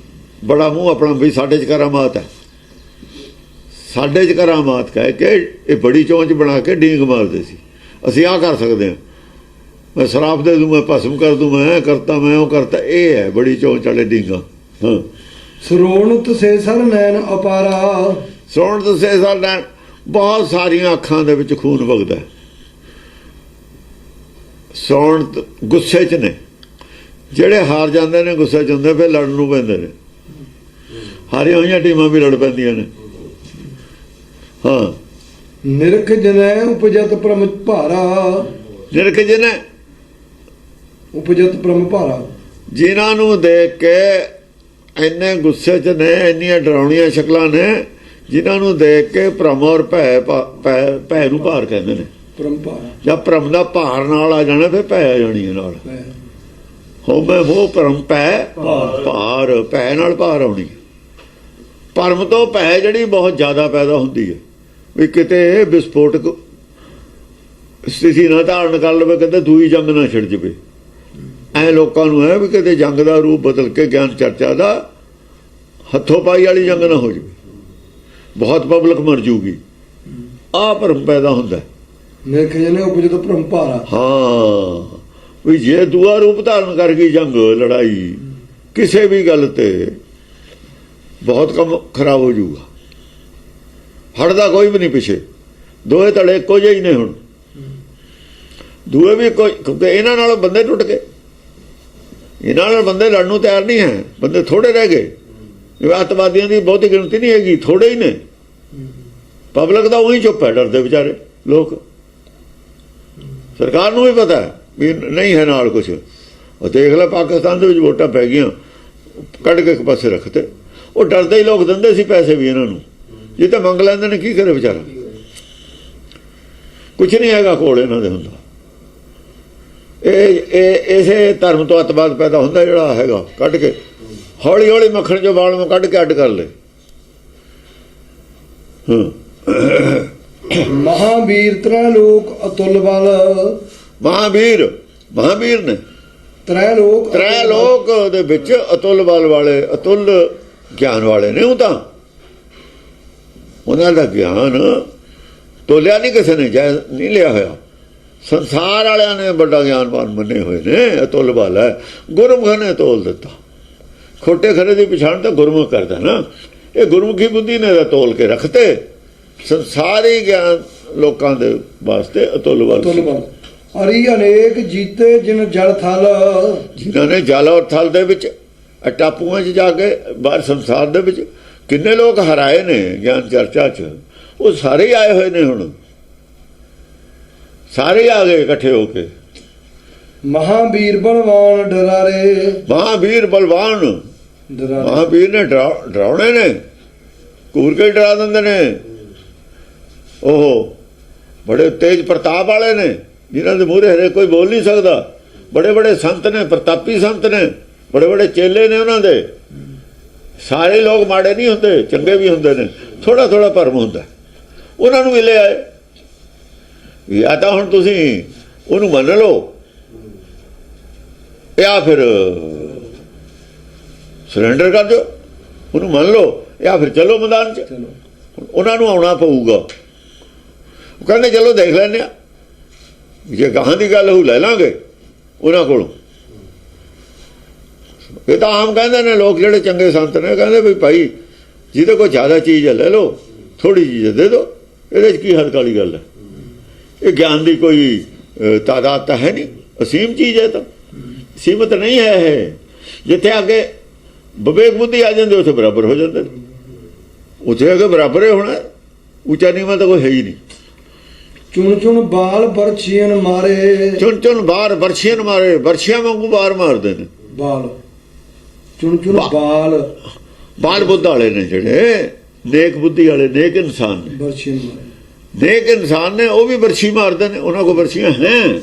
[SPEAKER 2] ਬੜਾ ਮੂੰਹ ਆਪਣਾ ਵੀ ਸਾਡੇ 'ਚ ਕਰਾਮਾਤ ਹੈ, ਸਾਡੇ 'ਚ ਕਰਾਮਾਤ ਕਹਿ ਕੇ ਇਹ ਬੜੀ ਚੌਂਚ ਬਣਾ ਕੇ ਡੀਂਗ ਮਾਰਦੇ ਸੀ। ਅਸੀਂ ਆਹ ਕਰ ਸਕਦੇ ਹਾਂ, ਮੈਂ ਸ਼ਰਾਬ ਦੇ ਦੂੰ, ਮੈਂ ਭਸਮ ਕਰ ਦੂੰ, ਮੈਂ ਕਰਤਾ, ਮੈਂ ਉਹ ਕਰਤਾ। ਇਹ ਹੈ ਬੜੀ ਚੌਂਚ ਵਾਲੇ ਡੀਂਗਾ। ਹਾਂ
[SPEAKER 1] ਸਰੋਣਤ ਸੇ ਸਰ ਨੈਣ ਅਪਾਰਾ,
[SPEAKER 2] ਸਰੋਣਤ ਸੇ ਸਰ ਨੈਣ, ਬਹੁਤ ਸਾਰੀਆਂ ਅੱਖਾਂ ਦੇ ਵਿੱਚ ਖੂਨ ਵਗਦਾ। ਸਰੋਣਤ ਗੁੱਸੇ 'ਚ ਨੇ, ਜਿਹੜੇ ਹਾਰ ਜਾਂਦੇ ਨੇ ਗੁੱਸੇ 'ਚ ਹੁੰਦੇ, ਫਿਰ ਲੜਨ ਨੂੰ ਪੈਂਦੇ ਨੇ। ਹਾਰੀਆਂ ਹੋਈਆਂ ਟੀਮਾਂ ਵੀ ਲੜ ਪੈਂਦੀਆਂ ਨੇ। ਹਾਂ
[SPEAKER 1] ਨਿਰਖ ਜਨੈ ਉਪਜਤ ਪ੍ਰਮ ਭਾਰਾ,
[SPEAKER 2] ਨਿਰਖ ਜਨੈ
[SPEAKER 1] ਉਪਜਤ ਪ੍ਰਮ ਭਾਰਾ,
[SPEAKER 2] ਜਿਨ੍ਹਾਂ ਨੂੰ ਦੇਖ ਕੇ ਇੰਨੇ ਗੁੱਸੇ 'ਚ ਨੇ, ਇੰਨੀਆਂ ਡਰਾਉਣੀਆਂ ਸ਼ਕਲਾਂ ਨੇ, ਜਿਨ੍ਹਾਂ ਨੂੰ ਦੇਖ ਕੇ ਭਰਮ ਔਰ ਭੈ ਨੂੰ ਭਾਰ ਕਹਿੰਦੇ ਨੇ।
[SPEAKER 1] ਭਰਮ ਭਾਰ,
[SPEAKER 2] ਜਾਂ ਭਰਮ ਦਾ ਭਾਰ ਨਾਲ ਆ ਜਾਣਾ, ਫਿਰ ਭੈ ਆ ਜਾਣੀ ਹੈ ਨਾਲ। ਹੋਵੇ ਉਹ ਭਰਮ ਭੈ ਭਾਰ, ਭੈ ਨਾਲ ਭਾਰ ਆਉਣੀ। ਭਰਮ ਤੋਂ ਭੈ ਜਿਹੜੀ ਬਹੁਤ ਜ਼ਿਆਦਾ ਪੈਦਾ ਹੁੰਦੀ ਹੈ, ਵੀ ਕਿਤੇ ਵਿਸਫੋਟਕ ਸਥਿਤੀ ਨਾ ਧਾਰਨ ਕਰ ਲਵੇ, ਕਹਿੰਦੇ ਦੂਈ ਜੰਗ ਨਾ ਛਿੜ ਜਾਵੇ। ਐ ਲੋਕਾਂ ਨੂੰ ਹੈ ਵੀ ਕਿਤੇ ਜੰਗ ਦਾ ਰੂਪ ਬਦਲ ਕੇ ਗਿਆਨ ਚਰਚਾ ਦਾ ਹੱਥੋਂ ਪਾਈ ਵਾਲੀ ਜੰਗ ਨਾ ਹੋ ਜਾਵੇ, ਬਹੁਤ ਪਬਲਿਕ ਮਰ ਜੂਗੀ। ਆਹ ਭਰਮ ਪੈਦਾ ਹੁੰਦਾ।
[SPEAKER 1] ਨਿਰਖ ਜਨੈ ਉਪਜਤ ਭਰਮ ਭਾਰਾ।
[SPEAKER 2] ਹਾਂ ਵੀ ਜੇ ਦੂਆ ਰੂਪ ਧਾਰਨ ਕਰ ਗਈ ਜੰਗ, ਲੜਾਈ ਕਿਸੇ ਵੀ ਗੱਲ ਤੇ, ਬਹੁਤ ਕੰਮ ਖਰਾਬ ਹੋ ਜਾਊਗਾ। ਹਟਦਾ ਕੋਈ ਵੀ ਨਹੀਂ ਪਿੱਛੇ, ਦੋਏ ਧੜੇ ਇੱਕੋ ਜਿਹੇ ਹੀ ਨੇ। ਹੁਣ ਦੂਏ ਵੀ ਕੋਈ, ਕਿਉਂਕਿ ਇਹਨਾਂ ਨਾਲ ਬੰਦੇ ਟੁੱਟ ਗਏ, ਇਹਨਾਂ ਨਾਲ ਬੰਦੇ ਲੜਨ ਨੂੰ ਤਿਆਰ ਨਹੀਂ ਹੈ, ਬੰਦੇ ਥੋੜੇ ਰਹਿ ਗਏ। ਅੱਤਵਾਦੀਆਂ ਦੀ ਬਹੁਤੀ ਗਿਣਤੀ ਨਹੀਂ ਹੈਗੀ, ਥੋੜੇ ਹੀ ਨੇ। ਪਬਲਿਕ ਦਾ ਉਹੀ ਚੁੱਪ ਹੈ, ਡਰਦੇ ਵਿਚਾਰੇ ਲੋਕ। ਸਰਕਾਰ ਨੂੰ ਵੀ ਪਤਾ ਹੈ ਵੀ ਨਹੀਂ ਹੈ ਨਾਲ ਕੁਛ। ਉਹ ਦੇਖ ਲੈ ਪਾਕਿਸਤਾਨ ਦੇ ਵਿੱਚ ਵੋਟਾਂ ਪੈ ਗਈਆਂ, ਕੱਢ ਕੇ ਇੱਕ ਪਾਸੇ ਰੱਖਤੇ। ਉਹ ਡਰਦੇ ਹੀ ਲੋਕ ਦਿੰਦੇ ਸੀ ਪੈਸੇ ਵੀ ਇਹਨਾਂ ਨੂੰ, ਜੇ ਤਾਂ ਮੰਗ ਲੈਂਦੇ ਨੇ ਕੀ ਕਰੇ ਵਿਚਾਰਾ। ਕੁਛ ਨਹੀਂ ਹੈਗਾ ਕੋਲ ਇਹਨਾਂ ਦੇ ਹੁੰਦਾ। ਇਹ ਇਸੇ ਧਰਮ ਤੋਂ ਅੱਤਵਾਦ ਪੈਦਾ ਹੁੰਦਾ, ਜਿਹੜਾ ਹੈਗਾ ਕੱਢ ਕੇ ਹੌਲੀ ਹੌਲੀ ਮੱਖਣ ਚੋਂ ਵਾਲ ਨੂੰ ਕੱਢ ਕੇ ਅੱਡ ਕਰ ਲੈ।
[SPEAKER 1] ਮਹਾਵੀਰ ਤ੍ਰੈ ਲੋਕ ਅਤੁਲ ਬਲ, ਮਹਾਵੀਰ ਨੇ ਤ੍ਰੈ ਲੋਕ ਦੇ ਵਿੱਚ ਅਤੁਲ ਬਲ ਵਾਲੇ, ਅਤੁਲ ਗਿਆਨ ਵਾਲੇ ਨੇ। ਉਹ ਤਾਂ ਉਹਨਾਂ ਦਾ ਗਿਆਨ ਤੋਲਿਆ ਨਹੀਂ ਕਿਸੇ ਨੇ, ਨਹੀਂ ਲਿਆ ਹੋਇਆ।
[SPEAKER 2] ਸੰਸਾਰ ਵਾਲਿਆਂ ਨੇ ਵੱਡਾ ਗਿਆਨਵਾਨ ਮੰਨੇ ਹੋਏ ਨੇ, ਅਤੁੱਲ ਬਲ ਹੈ। ਗੁਰਮੁਖ ਨੇ ਤੋਲ ਦਿੱਤਾ। ਖੋਟੇ ਖਰੇ ਦੀ ਪਛਾਣ ਤਾਂ ਗੁਰਮੁਖ ਕਰਦਾ ਨਾ। ਇਹ ਗੁਰਮੁਖੀ ਬੁੱਧੀ ਨੇ ਤੋਲ ਕੇ ਰੱਖਤੇ। ਸੰਸਾਰੀ ਗਿਆਨ ਲੋਕਾਂ ਦੇ ਵਾਸਤੇ ਅਤੁੱਲ ਬਲ।
[SPEAKER 1] ਹਰੀ ਅਨੇਕ ਜੀਤੇ ਜਿਨ ਜਲ ਥਲ,
[SPEAKER 2] ਜਿਨ੍ਹਾਂ ਨੇ ਜਲ ਔਰ ਥਲ ਦੇ ਵਿੱਚ ਟਾਪੂਆਂ 'ਚ ਜਾ ਕੇ ਬਾਹਰ ਸੰਸਾਰ ਦੇ ਵਿੱਚ ਕਿੰਨੇ ਲੋਕ ਹਰਾਏ ਨੇ ਗਿਆਨ ਚਰਚਾ 'ਚ। ਉਹ ਸਾਰੇ ਆਏ ਹੋਏ ਨੇ, ਹੁਣ ਸਾਰੇ ਆ ਗਏ ਇਕੱਠੇ ਹੋ ਕੇ।
[SPEAKER 1] ਮਹਾਵੀਰ ਬਲਵਾਨ ਡਰਾਰੇ,
[SPEAKER 2] ਮਹਾਵੀਰ ਬਲਵਾਨ ਮਹਾਵੀਰ ਨੇ ਡਰਾਉਣੇ ਨੇ, ਘੂਰ ਕੇ ਡਰਾ ਦਿੰਦੇ ਨੇ। ਉਹ ਬੜੇ ਤੇਜ ਪ੍ਰਤਾਪ ਵਾਲੇ ਨੇ, ਜਿਨ੍ਹਾਂ ਦੇ ਮੂਹਰੇ ਹਰੇ ਕੋਈ ਬੋਲ ਨਹੀਂ ਸਕਦਾ। ਬੜੇ ਬੜੇ ਸੰਤ ਨੇ, ਪ੍ਰਤਾਪੀ ਸੰਤ ਨੇ, ਬੜੇ ਬੜੇ ਚੇਲੇ ਨੇ ਉਹਨਾਂ ਦੇ। ਸਾਰੇ ਲੋਕ ਮਾੜੇ ਨਹੀਂ ਹੁੰਦੇ, ਚੰਗੇ ਵੀ ਹੁੰਦੇ ਨੇ। ਥੋੜਾ ਥੋੜਾ ਭਰਮ ਹੁੰਦਾ। ਉਹਨਾਂ ਨੂੰ ਮਿਲੇ ਆਏ। ਜਾਂ ਤਾਂ ਹੁਣ ਤੁਸੀਂ ਉਹਨੂੰ ਮੰਨ ਲਓ ਜਾਂ ਫਿਰ ਸਰੈਂਡਰ ਕਰ ਦਿਓ। ਉਹਨੂੰ ਮੰਨ ਲਓ ਜਾਂ ਫਿਰ ਚਲੋ ਮੈਦਾਨ 'ਚ। ਉਹਨਾਂ ਨੂੰ ਆਉਣਾ ਪਊਗਾ। ਉਹ ਕਹਿੰਦੇ ਚਲੋ ਦੇਖ ਲੈਂਦੇ ਆ, ਜੇ ਗਾਹਾਂ ਦੀ ਗੱਲ ਹੋ ਲੈ ਲਾਂਗੇ ਉਹਨਾਂ ਕੋਲੋਂ। ਇਹ ਤਾਂ ਆਮ ਕਹਿੰਦੇ ਨੇ ਲੋਕ, ਜਿਹੜੇ ਚੰਗੇ ਸੰਤ ਨੇ, ਕਹਿੰਦੇ ਵੀ ਭਾਈ ਜਿਹਦੇ ਕੋਲ ਜ਼ਿਆਦਾ ਚੀਜ਼ ਹੈ ਲੈ ਲਓ, ਥੋੜ੍ਹੀ ਚੀਜ਼ ਦੇ ਦਿਓ, ਇਹਦੇ 'ਚ ਕੀ ਹੱਦ ਵਾਲੀ ਗੱਲ ਹੈ। ਇਹ ਗਿਆਨ ਦੀ ਕੋਈ ਤਾਦਾਦ ਤਾਂ ਹੈ ਨਹੀਂ, ਅਸੀਮ ਚੀਜ਼ ਹੈ, ਤਾਂ ਸੀਮਤ ਨਹੀਂ ਹੈ ਇਹ। ਜਿੱਥੇ ਅੱਗੇ ਵਿਵੇਕ ਬੁੱਧੀ ਆ ਜਾਂਦੇ ਉੱਥੇ ਬਰਾਬਰ ਹੋ ਜਾਂਦੇ। ਉੱਥੇ ਅੱਗੇ ਬਰਾਬਰ ਹੀ ਹੋਣਾ, ਉੱਚਾ ਨੀਵਾਂ ਤਾਂ ਕੋਈ ਹੈ ਹੀ ਨਹੀਂ।
[SPEAKER 1] ਚੁਣ ਚੁਣ ਬਾਲ ਬਰਛੀਆਂ ਮਾਰੇ,
[SPEAKER 2] ਚੁਣ ਚੁਣ ਬਾਰ ਬਰਛੀਆਂ ਮਾਰੇ, ਬਰਛੀਆਂ ਵਾਂਗੂ ਬਾਰ ਮਾਰਦੇ ਨੇ
[SPEAKER 1] ਬਾਲ। ਚੁਣ ਚੁਣ
[SPEAKER 2] ਬਾਲ ਬੁੱਧ ਵਾਲੇ ਨੇ, ਜਿਹੜੇ ਨੇਕ ਬੁੱਧੀ ਵਾਲੇ ਨੇਕ ਇਨਸਾਨ ਨੇ,
[SPEAKER 1] ਬਰਛੀਆਂ ਮਾਰੇ।
[SPEAKER 2] ਨੇਕ ਇਨਸਾਨ ਨੇ, ਉਹ ਵੀ ਬਰਛੀ ਮਾਰਦੇ ਨੇ। ਉਹਨਾਂ ਕੋਲ ਬਰਛੀਆਂ ਹੈ।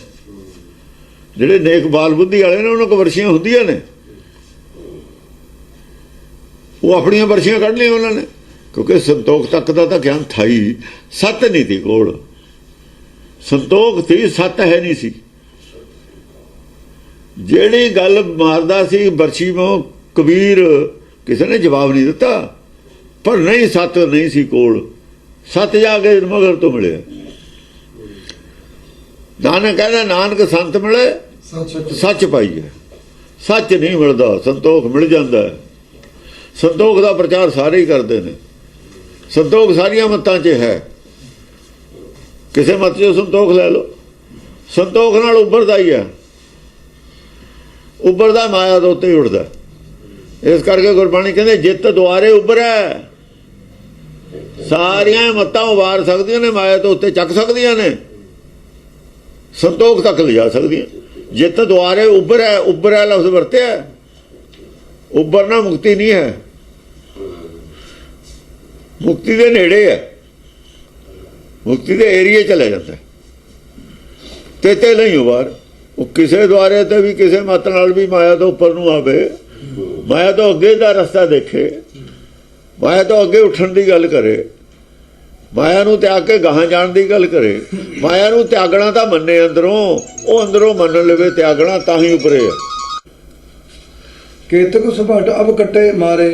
[SPEAKER 2] ਜਿਹੜੇ ਨੇਕ ਬਾਲ ਬੁੱਧੀ ਵਾਲੇ ਨੇ, ਉਹਨਾਂ ਕੋਲ ਬਰਛੀਆਂ ਹੁੰਦੀਆਂ ਨੇ। ਉਹ ਆਪਣੀਆਂ ਬਰਛੀਆਂ ਕੱਢ ਲਈਆਂ ਉਹਨਾਂ ਨੇ, ਕਿਉਂਕਿ ਸੰਤੋਖ ਤੱਕ ਦਾ ਤਾਂ ਗਿਆਨ ਥਾ ਹੀ, ਸੱਤ ਨਹੀਂ ਸੀ ਕੋਲ। ਸੰਤੋਖ ਸੀ, ਸੱਤ ਹੈ ਨਹੀਂ ਸੀ। ਜਿਹੜੀ ਗੱਲ ਮਾਰਦਾ ਸੀ ਬਰਛੀ ਮੋਂ ਕਬੀਰ, ਕਿਸੇ ਨੇ ਜਵਾਬ ਨਹੀਂ ਦਿੱਤਾ। ਪਰ ਨਹੀਂ, ਸੱਤ ਨਹੀਂ ਸੀ ਕੋਲ। ਸੱਤ ਜਾ ਕੇ ਮਗਰ ਤੋਂ ਮਿਲਿਆ। ਨਾਨਕ ਕਹਿੰਦਾ, ਨਾਨਕ ਸੰਤ ਮਿਲੇ ਸੱਚ ਪਾਈਏ। ਸੱਚ ਨਹੀਂ ਮਿਲਦਾ, ਸੰਤੋਖ ਮਿਲ ਜਾਂਦਾ। ਸੰਤੋਖ ਦਾ ਪ੍ਰਚਾਰ ਸਾਰੇ ਹੀ ਕਰਦੇ ਨੇ। ਸੰਤੋਖ ਸਾਰੀਆਂ ਮੱਤਾਂ 'ਚ ਹੈ। ਕਿਸੇ ਮੱਤ 'ਚੋਂ ਸੰਤੋਖ ਲੈ ਲਓ। ਸੰਤੋਖ ਨਾਲ ਉੱਭਰਦਾ ਹੀ ਹੈ। ਉੱਭਰਦਾ ਮਾਇਆ ਦੇ ਉੱਤੇ ਹੀ ਉੱਠਦਾ। ਇਸ ਕਰਕੇ ਗੁਰਬਾਣੀ ਕਹਿੰਦੇ, ਜਿੱਤ ਦੁਆਰੇ ਉੱਭਰੈ। ਸਾਰੀਆਂ ਮੱਤਾਂ ਉਭਾਰ ਸਕਦੀਆਂ ਨੇ, ਮਾਇਆ ਤੋਂ ਉੱਤੇ ਚੱਕ ਸਕਦੀਆਂ ਨੇ, ਸੰਤੋਖ ਤੱਕ ਲਿਜਾ ਸਕਦੀਆਂ। ਜਿੱਤ ਦੁਆਰੇ ਉੱਭਰੈ, ਉੱਭਰੈ ਲਫ਼ਜ਼ ਵਰਤਿਆ। ਉੱਭਰਨਾ ਮੁਕਤੀ ਨਹੀਂ ਹੈ, ਮੁਕਤੀ ਦੇ ਨੇੜੇ ਹੈ, ਮੁਕਤੀ ਦੇ ਏਰੀਏ ਚਲੇ ਜਾਂਦਾ। ਤੇ ਨਹੀਂ ਉਭਾਰ। ਉਹ ਕਿਸੇ ਦੁਆਰੇ ਤੇ ਵੀ, ਕਿਸੇ ਮਤ ਨਾਲ ਵੀ ਮਾਇਆ ਤੋਂ ਉੱਪਰ ਨੂੰ ਆਵੇ, ਮਾਇਆ ਤੋਂ ਅੱਗੇ ਦਾ ਰਸਤਾ ਦੇਖੇ, ਮਾਇਆ ਤੋਂ ਅੱਗੇ ਉੱਠਣ ਦੀ ਗੱਲ ਕਰੇ, ਮਾਇਆ ਨੂੰ ਤਿਆਗ ਕੇ ਗਾਹਾਂ ਜਾਣ ਦੀ ਗੱਲ ਕਰੇ। ਮਾਇਆ ਨੂੰ ਤਿਆਗਣਾ ਤਾਂ ਮੰਨੇ ਅੰਦਰੋਂ, ਉਹ ਅੰਦਰੋਂ ਮੰਨ ਲਵੇ ਤਿਆਗਣਾ, ਤਾਂ ਹੀ ਉੱਪਰੇ ਹੈ।
[SPEAKER 1] ਕੇਤਕ ਸੁਭਟ ਅਬ ਕੱਟੇ ਮਾਰੇ,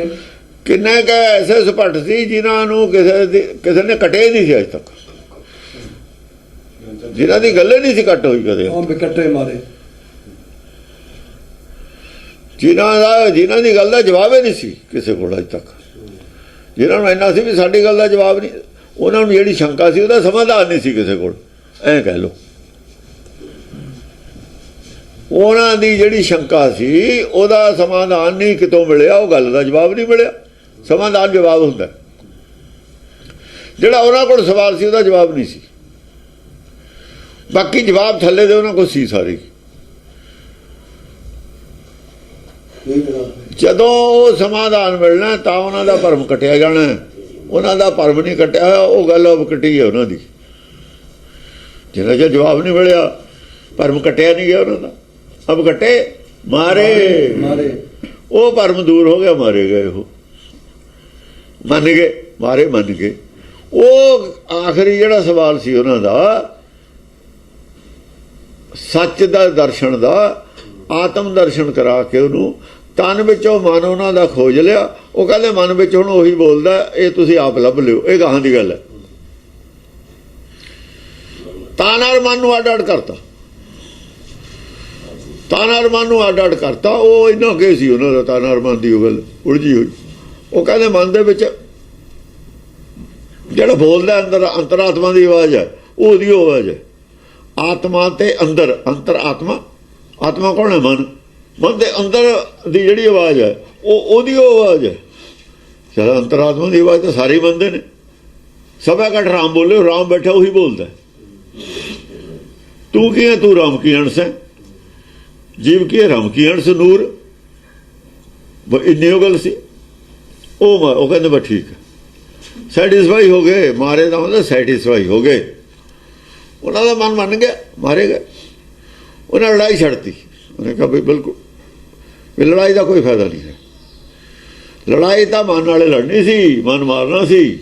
[SPEAKER 2] ਕਿੰਨੇ ਕੁ ਐਸੇ ਸੁਭਟ ਸੀ ਜਿਨ੍ਹਾਂ ਨੂੰ ਕਿਸੇ ਨੇ ਕੱਟੇ ਨਹੀਂ ਸੀ ਅੱਜ ਤੱਕ, ਜਿਨ੍ਹਾਂ ਦੀ ਗੱਲ ਨਹੀਂ ਸੀ ਕੱਟ ਹੋਈ ਕਦੇ।
[SPEAKER 1] ਕੱਟੇ ਮਾਰੇ,
[SPEAKER 2] ਜਿਨ੍ਹਾਂ ਦੀ ਗੱਲ ਦਾ ਜਵਾਬ ਹੀ ਨਹੀਂ ਸੀ ਕਿਸੇ ਕੋਲ ਅੱਜ ਤੱਕ। ਜਿਨ੍ਹਾਂ ਨੂੰ ਇੰਨਾ ਸੀ ਵੀ ਸਾਡੀ ਗੱਲ ਦਾ ਜਵਾਬ ਨਹੀਂ, ਉਹਨਾਂ ਨੂੰ ਜਿਹੜੀ ਸ਼ੰਕਾ ਸੀ ਉਹਦਾ ਸਮਾਧਾਨ ਨਹੀਂ ਸੀ ਕਿਸੇ ਕੋਲ, ਐਂ ਕਹਿ ਲਓ। ਉਹਨਾਂ ਦੀ ਜਿਹੜੀ ਸ਼ੰਕਾ ਸੀ ਉਹਦਾ ਸਮਾਧਾਨ ਨਹੀਂ ਕਿਤੋਂ ਮਿਲਿਆ, ਉਹ ਗੱਲ ਦਾ ਜਵਾਬ ਨਹੀਂ ਮਿਲਿਆ। ਸਮਾਧਾਨ ਜਵਾਬ ਹੁੰਦਾ। ਜਿਹੜਾ ਉਹਨਾਂ ਕੋਲ ਸਵਾਲ ਸੀ ਉਹਦਾ ਜਵਾਬ ਨਹੀਂ ਸੀ, ਬਾਕੀ ਜਵਾਬ ਥੱਲੇ ਦੇ ਉਹਨਾਂ ਕੋਲ ਸੀ ਸਾਰੇ। ਜਦੋਂ ਉਹ ਸਮਾਧਾਨ ਮਿਲਣਾ ਤਾਂ ਉਹਨਾਂ ਦਾ ਭਰਮ ਕੱਟਿਆ ਜਾਣਾ। ਉਹਨਾਂ ਦਾ ਭਰਮ ਨਹੀਂ ਕੱਟਿਆ ਹੋਇਆ, ਉਹ ਗੱਲ ਅਬ ਕੱਟੀ ਹੈ ਉਹਨਾਂ ਦੀ। ਜਿੰਨਾ ਚਿਰ ਜਵਾਬ ਨਹੀਂ ਮਿਲਿਆ, ਭਰਮ ਕੱਟਿਆ ਨਹੀਂ ਗਿਆ ਉਹਨਾਂ ਦਾ। ਅਬ ਕੱਟੇ ਮਾਰੇ, ਉਹ ਭਰਮ ਦੂਰ ਹੋ ਗਿਆ, ਮਾਰੇ ਗਏ। ਉਹ ਮੰਨ ਗਏ, ਮਾਰੇ ਮੰਨ ਗਏ। ਉਹ ਆਖਰੀ ਜਿਹੜਾ ਸਵਾਲ ਸੀ ਉਹਨਾਂ ਦਾ, ਸੱਚ ਦਾ ਦਰਸ਼ਨ ਦਾ, ਆਤਮ ਦਰਸ਼ਨ ਕਰਾ ਕੇ ਉਹਨੂੰ ਤਨ ਵਿੱਚੋਂ ਮਨ ਉਹਨਾਂ ਦਾ ਖੋਜ ਲਿਆ। ਉਹ ਕਹਿੰਦੇ ਮਨ ਵਿੱਚ ਹੁਣ ਉਹੀ ਬੋਲਦਾ, ਇਹ ਤੁਸੀਂ ਆਪ ਲੱਭ ਲਿਓ, ਇਹ ਗਾਹਾਂ ਦੀ ਗੱਲ ਹੈ। ਤਨ ਔਰ ਮਨ ਨੂੰ ਅੱਡ ਅੱਡ ਕਰਤਾ, ਤਨ ਔਰ ਮਨ ਨੂੰ ਅੱਡ ਅੱਡ ਕਰਤਾ। ਉਹ ਇਹਨਾਂ ਅੱਗੇ ਸੀ ਉਹਨਾਂ ਦਾ ਤਨ ਔਰ ਮਨ ਦੀ ਉਹ ਗੱਲ ਉਲਝੀ ਹੋਈ। ਉਹ ਕਹਿੰਦੇ ਮਨ ਦੇ ਵਿੱਚ ਜਿਹੜਾ ਬੋਲਦਾ ਅੰਦਰ ਅੰਤਰਾਤਮਾ ਦੀ ਆਵਾਜ਼ ਹੈ, ਉਹਦੀ ਆਵਾਜ਼ ਹੈ। ਆਤਮਾ ਤੇ ਅੰਦਰ, ਅੰਤਰ ਆਤਮਾ, ਆਤਮਾ ਕੌਣ ਹੈ? ਮਨ। ਮਨ ਦੇ ਅੰਦਰ ਦੀ ਜਿਹੜੀ ਆਵਾਜ਼ ਹੈ ਉਹਦੀ ਆਵਾਜ਼ ਹੈ। ਚਲ ਅੰਤਰਾਤਮਾ ਦੀ ਆਵਾਜ਼ ਤਾਂ ਸਾਰੇ ਮੰਨਦੇ ਨੇ। ਸਭਾ ਘਟ ਰਾਮ ਬੋਲੇ, ਰਾਮ ਬੈਠਾ ਉਹੀ ਬੋਲਦਾ। ਤੂੰ ਕੀ ਹੈ? ਤੂੰ ਰਾਮ ਕੀ ਅੰਸ਼ ਹੈ। ਜੀਵ ਕੀ ਹੈ? ਰਾਮ ਕੀ ਅੰਸ਼ ਨੂਰ। ਇੰਨੀ ਉਹ ਗੱਲ ਸੀ। ਉਹ ਕਹਿੰਦੇ ਬਸ ਠੀਕ ਹੈ, ਸੈਟਿਸਫਾਈ ਹੋ ਗਏ। ਮਾਰੇ ਦਾ ਮਤਲਬ ਸੈਟਿਸਫਾਈ ਹੋ ਗਏ। ਉਹਨਾਂ ਦਾ ਮਨ ਮੰਨ ਗਿਆ, ਮਾਰੇ ਗਏ। ਉਹਨਾਂ ਲੜਾਈ ਛੱਡਤੀ। ਉਹਨੇ ਕਿਹਾ ਬਈ ਬਿਲਕੁਲ ਵੀ ਲੜਾਈ ਦਾ ਕੋਈ ਫਾਇਦਾ ਨਹੀਂ ਹੈ। ਲੜਾਈ ਤਾਂ ਮਨ ਵਾਲੇ ਲੜਨੀ ਸੀ, ਮਨ ਮਾਰਨਾ ਸੀ।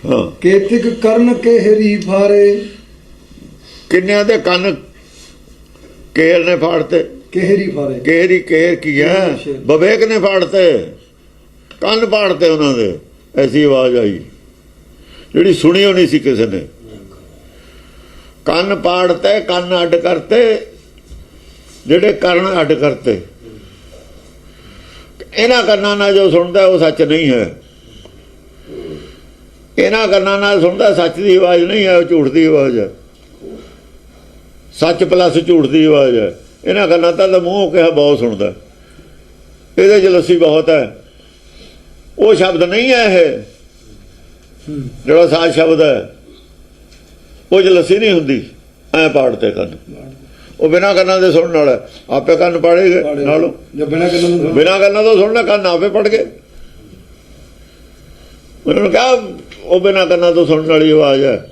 [SPEAKER 2] ਹਾਂ।
[SPEAKER 1] ਕੇਤਿਕ ਕਰਨ ਕੇ ਹਰੀ ਫਾਰੇ,
[SPEAKER 2] ਕਿੰਨਿਆਂ ਦੇ ਕੰਨ ਕੇਰ ਨੇ ਫਾੜਤੇ।
[SPEAKER 1] ਕੇਹਰੀ ਫਾਰੇ,
[SPEAKER 2] ਕੇਰੀ ਕੇਰ ਕੀ ਹੈ? ਵਿਵੇਕ ਨੇ ਫਾੜਤੇ, ਕੰਨ ਪਾੜਤੇ ਉਹਨਾਂ ਦੇ। ਐਸੀ ਆਵਾਜ਼ ਆਈ ਜਿਹੜੀ ਸੁਣੀ ਹੋਣੀ ਸੀ ਕਿਸੇ ਨੇ। ਕੰਨ ਪਾੜਤੇ, ਕੰਨ ਅੱਡ ਕਰਤੇ, ਜਿਹੜੇ ਕਰਨ ਅੱਡ ਕਰਤੇ। ਇਹਨਾਂ ਕੰਨਾਂ ਨਾਲ ਜੋ ਸੁਣਦਾ ਉਹ ਸੱਚ ਨਹੀਂ ਹੈ। ਇਹਨਾਂ ਕੰਨਾਂ ਨਾਲ ਸੁਣਦਾ ਸੱਚ ਦੀ ਆਵਾਜ਼ ਨਹੀਂ ਹੈ, ਉਹ ਝੂਠ ਦੀ ਆਵਾਜ਼ ਹੈ। ਸੱਚ ਪਲੱਸ ਝੂਠ ਦੀ ਆਵਾਜ਼ ਹੈ। ਇਹਨਾਂ ਕੰਨਾਂ ਤਾਂ ਮੂੰਹ ਕਿਹਾ ਬਹੁਤ ਸੁਣਦਾ, ਇਹਦੇ 'ਚ ਲੱਸੀ ਬਹੁਤ ਹੈ। ਉਹ ਸ਼ਬਦ ਨਹੀਂ ਹੈ ਇਹ ਜਿਹੜਾ ਸਾਜ ਸ਼ਬਦ ਹੈ, ਉਹ 'ਚ ਲੱਸੀ ਨਹੀਂ ਹੁੰਦੀ। ਐ ਪਾੜਤੇ ਕੰਨ। ਉਹ ਬਿਨਾਂ ਕੰਨਾਂ ਦੇ ਸੁਣਨ ਵਾਲਾ, ਆਪੇ ਕੰਨ ਪਾੜੇ ਗਏ ਨਾਲੋਂ। ਬਿਨਾਂ ਕੰਨਾਂ ਤੋਂ ਸੁਣਨਾ, ਕੰਨ ਆਪੇ ਪੜ ਗਏ। ਉਹਨਾਂ ਨੂੰ ਕਿਹਾ ਉਹ ਬਿਨਾਂ ਕੰਨਾਂ ਤੋਂ ਸੁਣਨ ਵਾਲੀ ਆਵਾਜ਼ ਹੈ।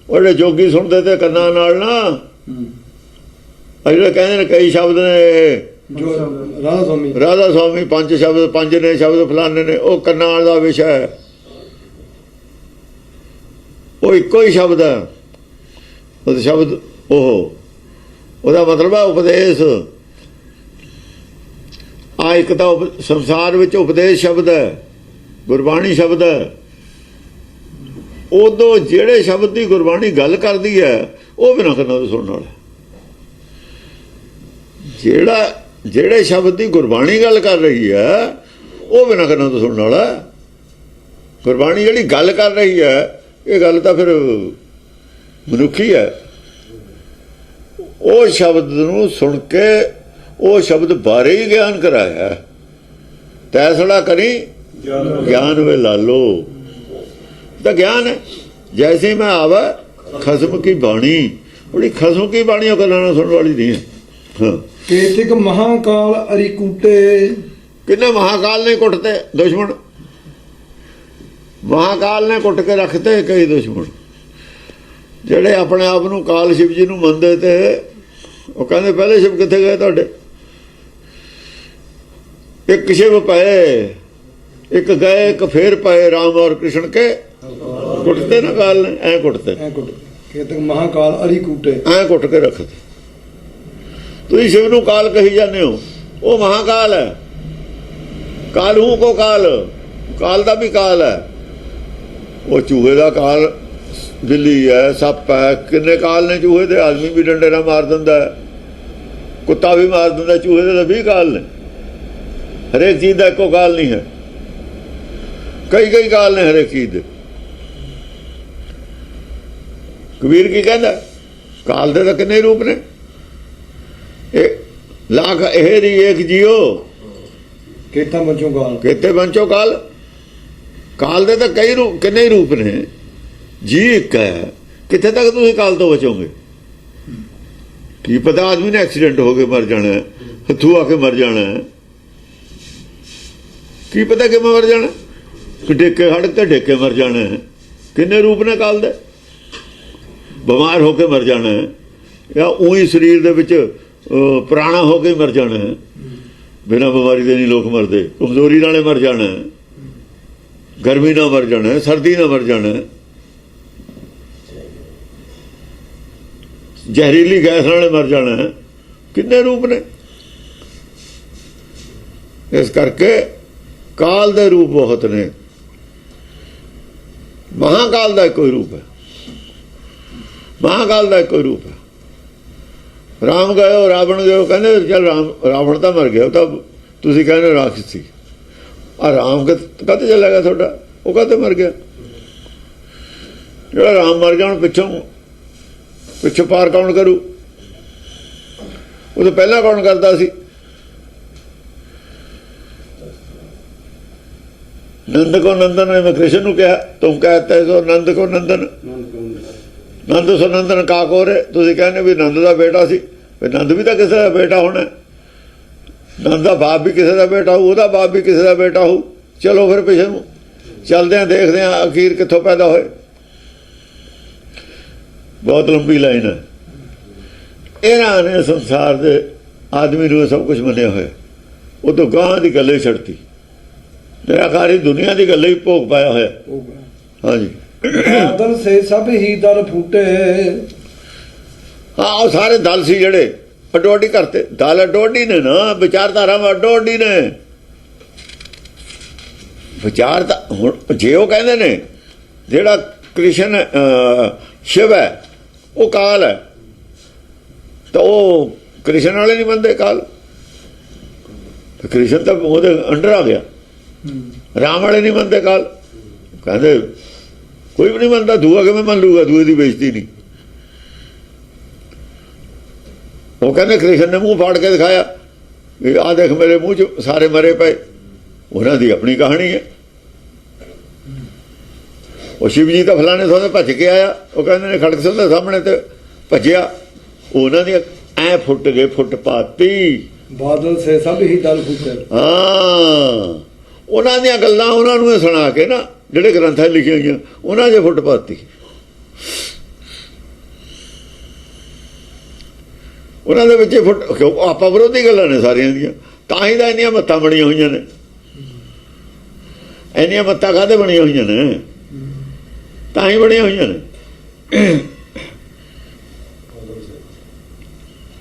[SPEAKER 2] ਉਹ ਜਿਹੜੇ ਜੋਗੀ ਸੁਣਦੇ ਤੇ ਕੰਨਾਂ ਨਾਲ ਨਾ, ਜਿਹੜੇ ਕਹਿੰਦੇ ਨੇ ਕਈ ਸ਼ਬਦ ਨੇ ਰਾਧਾ ਸਵਾਮੀ 5 ਸ਼ਬਦ, 5 ਨੇ ਸ਼ਬਦ ਫਲਾਣੇ ਨੇ, ਉਹ ਕੰਨਾਂ ਦਾ ਵਿਸ਼ਾ ਹੈ। ਉਹ ਇੱਕੋ ਹੀ ਸ਼ਬਦ ਹੈ। ਉਹ ਸ਼ਬਦ ਉਹਦਾ ਮਤਲਬ ਹੈ ਉਪਦੇਸ਼। ਆ ਇੱਕ ਤਾਂ ਸੰਸਾਰ ਵਿੱਚ ਉਪਦੇਸ਼ ਸ਼ਬਦ ਹੈ, ਗੁਰਬਾਣੀ ਸ਼ਬਦ ਹੈ। ਉਦੋਂ ਜਿਹੜੇ ਸ਼ਬਦ ਦੀ ਗੁਰਬਾਣੀ ਗੱਲ ਕਰਦੀ ਹੈ ਉਹ ਬਿਨਾਂ ਕੰਨਾਂ ਤੋਂ ਸੁਣਨ ਵਾਲਾ। ਜਿਹੜੇ ਸ਼ਬਦ ਦੀ ਗੁਰਬਾਣੀ ਗੱਲ ਕਰ ਰਹੀ ਹੈ ਉਹ ਬਿਨਾਂ ਕੰਨਾਂ ਤੋਂ ਸੁਣਨ ਵਾਲਾ। ਗੁਰਬਾਣੀ ਜਿਹੜੀ ਗੱਲ ਕਰ ਰਹੀ ਹੈ, ਇਹ ਗੱਲ ਤਾਂ ਫਿਰ ਮਨੁੱਖੀ ਹੈ। ਉਹ ਸ਼ਬਦ ਨੂੰ ਸੁਣ ਕੇ ਉਹ ਸ਼ਬਦ ਬਾਰੇ ਹੀ ਗਿਆਨ ਕਰਾਇਆ। ਤੈਸੜਾ ਕਰੀ ਗਿਆਨ ਵੇ ਲਾਲੋ, ਤਾਂ ਗਿਆਨ ਹੈ। ਜੈਸੇ ਮੈਂ ਆਵਾ ਖਸਮ ਕੀ ਬਾਣੀ, ਬੜੀ ਖਸਮ ਕੀ ਬਾਣੀ ਉਹ ਗੱਲਾਂ ਨਾਲ ਸੁਣਨ ਵਾਲੀ ਨਹੀਂ ਹੈ। ਹਾਂ।
[SPEAKER 1] ਕੇਤਿਕ ਮਹਾਕਾਲ ਅਰੀਕੂਟੇ,
[SPEAKER 2] ਕਿੰਨੇ ਮਹਾਕਾਲ ਨੇ ਕੁੱਟਤੇ ਦੁਸ਼ਮਣ। ਮਹਾਕਾਲ ਨੇ ਕੁੱਟ ਕੇ ਰੱਖਤੇ ਕਈ ਦੁਸ਼ਮਣ, ਜਿਹੜੇ ਆਪਣੇ ਆਪ ਨੂੰ ਕਾਲ ਸ਼ਿਵ ਜੀ ਨੂੰ ਮੰਨਦੇ ਤੇ। ਉਹ ਕਹਿੰਦੇ ਪਹਿਲੇ ਸ਼ਿਵ ਕਿੱਥੇ ਗਏ ਤੁਹਾਡੇ? ਇੱਕ ਸ਼ਿਵ ਪਏ, ਇੱਕ ਗਏ, ਇੱਕ ਫੇਰ ਪਏ। ਰਾਮ ਔਰ ਕ੍ਰਿਸ਼ਨ ਕੇ ਕੁੱਟਤੇ ਨਾ ਕਾਲ ਨੇ, ਐ ਕੁੱਟਤੇ।
[SPEAKER 1] ਕੇਤਿਕ ਮਹਾਕਾਲ ਅਰੀਕੂਟੇ,
[SPEAKER 2] ਐ ਕੁੱਟ ਕੇ ਰੱਖਤੇ। ਤੁਸੀਂ ਸ਼ਿਵ ਨੂੰ ਕਾਲ ਕਹੀ ਜਾਂਦੇ ਹੋ, ਉਹ ਮਹਾਕਾਲ ਹੈ। ਕਾਲੂ ਕੋ ਕਾਲ, ਕਾਲ ਦਾ ਵੀ ਕਾਲ ਹੈ। ਉਹ ਚੂਹੇ ਦਾ ਕਾਲ, ਬਿੱਲੀ ਹੈ, ਸੱਪ ਹੈ। ਕਿੰਨੇ ਕਾਲ ਨੇ ਚੂਹੇ ਦੇ। ਆਦਮੀ ਵੀ ਡੰਡੇ ਨਾਲ ਮਾਰ ਦਿੰਦਾ, ਕੁੱਤਾ ਵੀ ਮਾਰ ਦਿੰਦਾ। ਚੂਹੇ ਦੇ ਤਾਂ 20 ਕਾਲ ਨੇ। ਹਰੇਕ ਚੀਜ਼ ਦਾ ਇੱਕੋ ਕਾਲ ਨਹੀਂ ਹੈ, ਕਈ ਕਾਲ ਨੇ ਹਰੇਕ ਚੀਜ਼ ਦੇ। ਕਬੀਰ ਕੀ ਕਹਿੰਦਾ? ਕਾਲ ਦੇ ਤਾਂ ਕਿੰਨੇ ਰੂਪ ਨੇ। ਇਹ ਲੱਖ ਇਹਰੀ ਏਕ ਜੀਓ,
[SPEAKER 1] ਕੇਤਾ ਬੰਚੋ ਕਾਲ,
[SPEAKER 2] ਕੇਤੇ ਬੰਚੋ ਕਾਲ। ਕਾਲ ਦੇ ਤਾਂ ਕਈ ਰੂਪ, ਕਿੰਨੇ ਰੂਪ ਨੇ। ਜੀ ਇੱਕ ਹੈ। ਕਿੱਥੇ ਤੱਕ ਤੁਸੀਂ ਕਾਲ ਤੋਂ ਬਚੋਗੇ? ਕੀ ਪਤਾ ਆਦਮੀ ਨੇ ਐਕਸੀਡੈਂਟ ਹੋ ਕੇ ਮਰ ਜਾਣਾ, ਹੱਥੋਂ ਆ ਕੇ ਮਰ ਜਾਣਾ, ਕੀ ਪਤਾ ਕਿਵੇਂ ਮਰ ਜਾਣਾ। ਡੇਕੇ ਹੜ ਤੇ ਡੇਕੇ ਮਰ ਜਾਣਾ। ਕਿੰਨੇ ਰੂਪ ਨੇ ਕਾਲ ਦੇ। ਬਿਮਾਰ ਹੋ ਕੇ ਮਰ ਜਾਣਾ, ਜਾਂ ਉਹੀ ਸਰੀਰ ਦੇ ਵਿੱਚ ਪੁਰਾਣਾ ਹੋ ਕੇ ਮਰ ਜਾਣਾ। ਬਿਨਾਂ ਬਿਮਾਰੀ ਦੇ ਨਹੀਂ ਲੋਕ ਮਰਦੇ। ਕਮਜ਼ੋਰੀ ਨਾਲੇ ਮਰ ਜਾਣਾ, ਗਰਮੀ ਨਾਲ ਮਰ ਜਾਣਾ, ਸਰਦੀ ਨਾਲ ਮਰ ਜਾਣਾ, ਜ਼ਹਿਰੀਲੀ ਗੈਸ ਨਾਲੇ ਮਰ ਜਾਣਾ। ਕਿੰਨੇ ਰੂਪ ਨੇ। ਇਸ ਕਰਕੇ ਕਾਲ ਦੇ ਰੂਪ ਬਹੁਤ ਨੇ। ਮਹਾਕਾਲ ਦਾ ਕੋਈ ਰੂਪ ਹੈ। ਮਹਾਕਾਲ ਦਾ ਇੱਕੋ ਰੂਪ ਹੈ। ਰਾਮ ਗਏ ਰਾਵਣ ਗਏ, ਕਹਿੰਦੇ ਚੱਲ ਰਾਵਣ ਤਾਂ ਮਰ ਗਿਆ, ਉਹ ਤਾਂ ਤੁਸੀਂ ਕਹਿੰਦੇ ਰਾਖਸ਼ ਸੀ। ਆ ਰਾਮ ਕਦੇ ਚਲਾ ਗਿਆ ਤੁਹਾਡਾ, ਉਹ ਕਦੇ ਮਰ ਗਿਆ? ਜਿਹੜਾ ਰਾਮ ਮਰ ਗਿਆ ਹੁਣ ਪਿੱਛੋਂ ਪਾਰ ਕੌਣ ਕਰੂ? ਉਹ ਤਾਂ ਪਹਿਲਾਂ ਕੌਣ ਕਰਦਾ ਸੀ? ਨੰਦ ਕੋ ਨੰਦਨ ਨੇ ਕ੍ਰਿਸ਼ਨ ਨੂੰ ਕਿਹਾ, ਤੁਮ ਕਹਤੇ ਸੋ ਨੰਦ ਕੋ ਨੰਦਨ, ਨੰਦ ਸੋ ਨੰਦਨ ਕਾ ਕੋਰੇ। ਤੁਸੀਂ ਕਹਿੰਦੇ ਵੀ ਨੰਦ ਦਾ ਬੇਟਾ ਸੀ, ਵੀ ਨੰਦ ਵੀ ਤਾਂ ਕਿਸੇ ਦਾ ਬੇਟਾ ਹੋਣਾ, ਨੰਦ ਦਾ ਬਾਪ ਵੀ ਕਿਸੇ ਦਾ ਬੇਟਾ ਹੋਊ, ਉਹਦਾ ਬਾਪ ਵੀ ਕਿਸੇ ਦਾ ਬੇਟਾ ਹੋਊ। ਚਲੋ ਫਿਰ ਪਿੱਛੇ ਨੂੰ ਚੱਲਦੇ ਹਾਂ, ਦੇਖਦੇ ਹਾਂ ਅਖੀਰ ਕਿੱਥੋਂ ਪੈਦਾ ਹੋਏ। ਬਹੁਤ ਲੰਬੀ ਲਾਈਨ ਹੈ। ਇਹਨਾਂ ਨੇ ਸੰਸਾਰ ਦੇ ਆਦਮੀ ਨੂੰ ਸਭ ਕੁਝ ਮੰਨਿਆ ਹੋਇਆ, ਉਹ ਤੋਂ ਗਾਂ ਦੀ ਗੱਲ ਹੀ ਛੱਡਤੀ, ਨਿਰਾਕਾਰੀ ਦੁਨੀਆ ਦੀ ਗੱਲ ਹੀ ਭੋਗ ਪਾਇਆ ਹੋਇਆ। ਹਾਂਜੀ,
[SPEAKER 1] ਬਾਦਲ ਸੇ ਸਭ ਹੀ ਦਲ ਫੂਟੇ।
[SPEAKER 2] ਹਾਂ, ਉਹ ਸਾਰੇ ਦਲ ਸੀ ਜਿਹੜੇ ਅੱਡੋ ਅੱਡੀ ਕਰਤੇ। ਦਲ ਅੱਡੋ ਅੱਡੀ ਨੇ ਨਾ, ਵਿਚਾਰਧਾਰਾਵਾਂ ਅੱਡੋ ਅੱਡੀ ਨੇ। ਵਿਚਾਰ ਤਾਂ ਹੁਣ ਜੇ ਉਹ ਕਹਿੰਦੇ ਨੇ ਜਿਹੜਾ ਕ੍ਰਿਸ਼ਨ ਸ਼ਿਵ ਹੈ ਉਹ ਕਾਲ ਹੈ, ਤਾਂ ਉਹ ਕ੍ਰਿਸ਼ਨ ਵਾਲੇ ਨਹੀਂ ਮੰਨਦੇ ਕਾਲ, ਕ੍ਰਿਸ਼ਨ ਤਾਂ ਉਹਦੇ ਅੰਡਰ ਆ ਗਿਆ। ਰਾਮ ਵਾਲੇ ਨਹੀਂ ਮੰਨਦੇ ਕਾਲ, ਕਹਿੰਦੇ ਕੋਈ ਵੀ ਨਹੀਂ ਮੰਨਦਾ, ਦੂਆ ਕਿਵੇਂ ਮੰਨ ਲੂਗਾ, ਦੂਏ ਦੀ ਬੇਇੱਜ਼ਤੀ ਨਹੀਂ। ਉਹ ਕਹਿੰਦੇ ਕ੍ਰਿਸ਼ਨ ਨੇ ਮੂੰਹ ਫਾੜ ਕੇ ਦਿਖਾਇਆ, ਆਹ ਦੇਖ ਮੇਰੇ ਮੂੰਹ 'ਚ ਸਾਰੇ ਮਰੇ ਪਏ। ਉਹਨਾਂ ਦੀ ਆਪਣੀ ਕਹਾਣੀ ਹੈ। ਉਹ ਸ਼ਿਵ ਜੀ ਤਾਂ ਫਲਾਣੇ ਥਾਂ ਭੱਜ ਕੇ ਆਇਆ, ਉਹ ਕਹਿੰਦੇ ਨੇ ਖੜਕ ਸਿੰਘ ਦੇ ਸਾਹਮਣੇ ਤੇ ਭੱਜਿਆ, ਉਹਨਾਂ ਦੀ ਐ ਫੁੱਟ ਗਏ, ਫੁੱਟ ਪਾਤੀ।
[SPEAKER 1] ਬਾਦਲ ਸੇ ਸਭ ਹੀ ਦਲ ਫੂਟੇ।
[SPEAKER 2] ਹਾਂ, ਉਹਨਾਂ ਦੀਆਂ ਗੱਲਾਂ ਉਹਨਾਂ ਨੂੰ ਸੁਣਾ ਕੇ ਨਾ, ਜਿਹੜੇ ਗ੍ਰੰਥਾਂ ਲਿਖੀਆਂ ਹੋਈਆਂ ਉਹਨਾਂ 'ਚ ਫੁੱਟ ਪਾਤੀ। ਉਹਨਾਂ ਦੇ ਵਿੱਚ ਫੁੱਟ, ਆਪਾ ਵਿਰੋਧੀ ਗੱਲਾਂ ਨੇ ਸਾਰੀਆਂ ਦੀਆਂ, ਤਾਂ ਹੀ ਤਾਂ ਇੰਨੀਆਂ ਮੱਤਾਂ ਬਣੀਆਂ ਹੋਈਆਂ ਨੇ। ਇੰਨੀਆਂ ਮੱਤਾਂ ਕਾਹਦੇ ਬਣੀਆਂ ਹੋਈਆਂ ਨੇ? ਤਾਂ ਹੀ ਬਣੀਆਂ ਹੋਈਆਂ ਨੇ।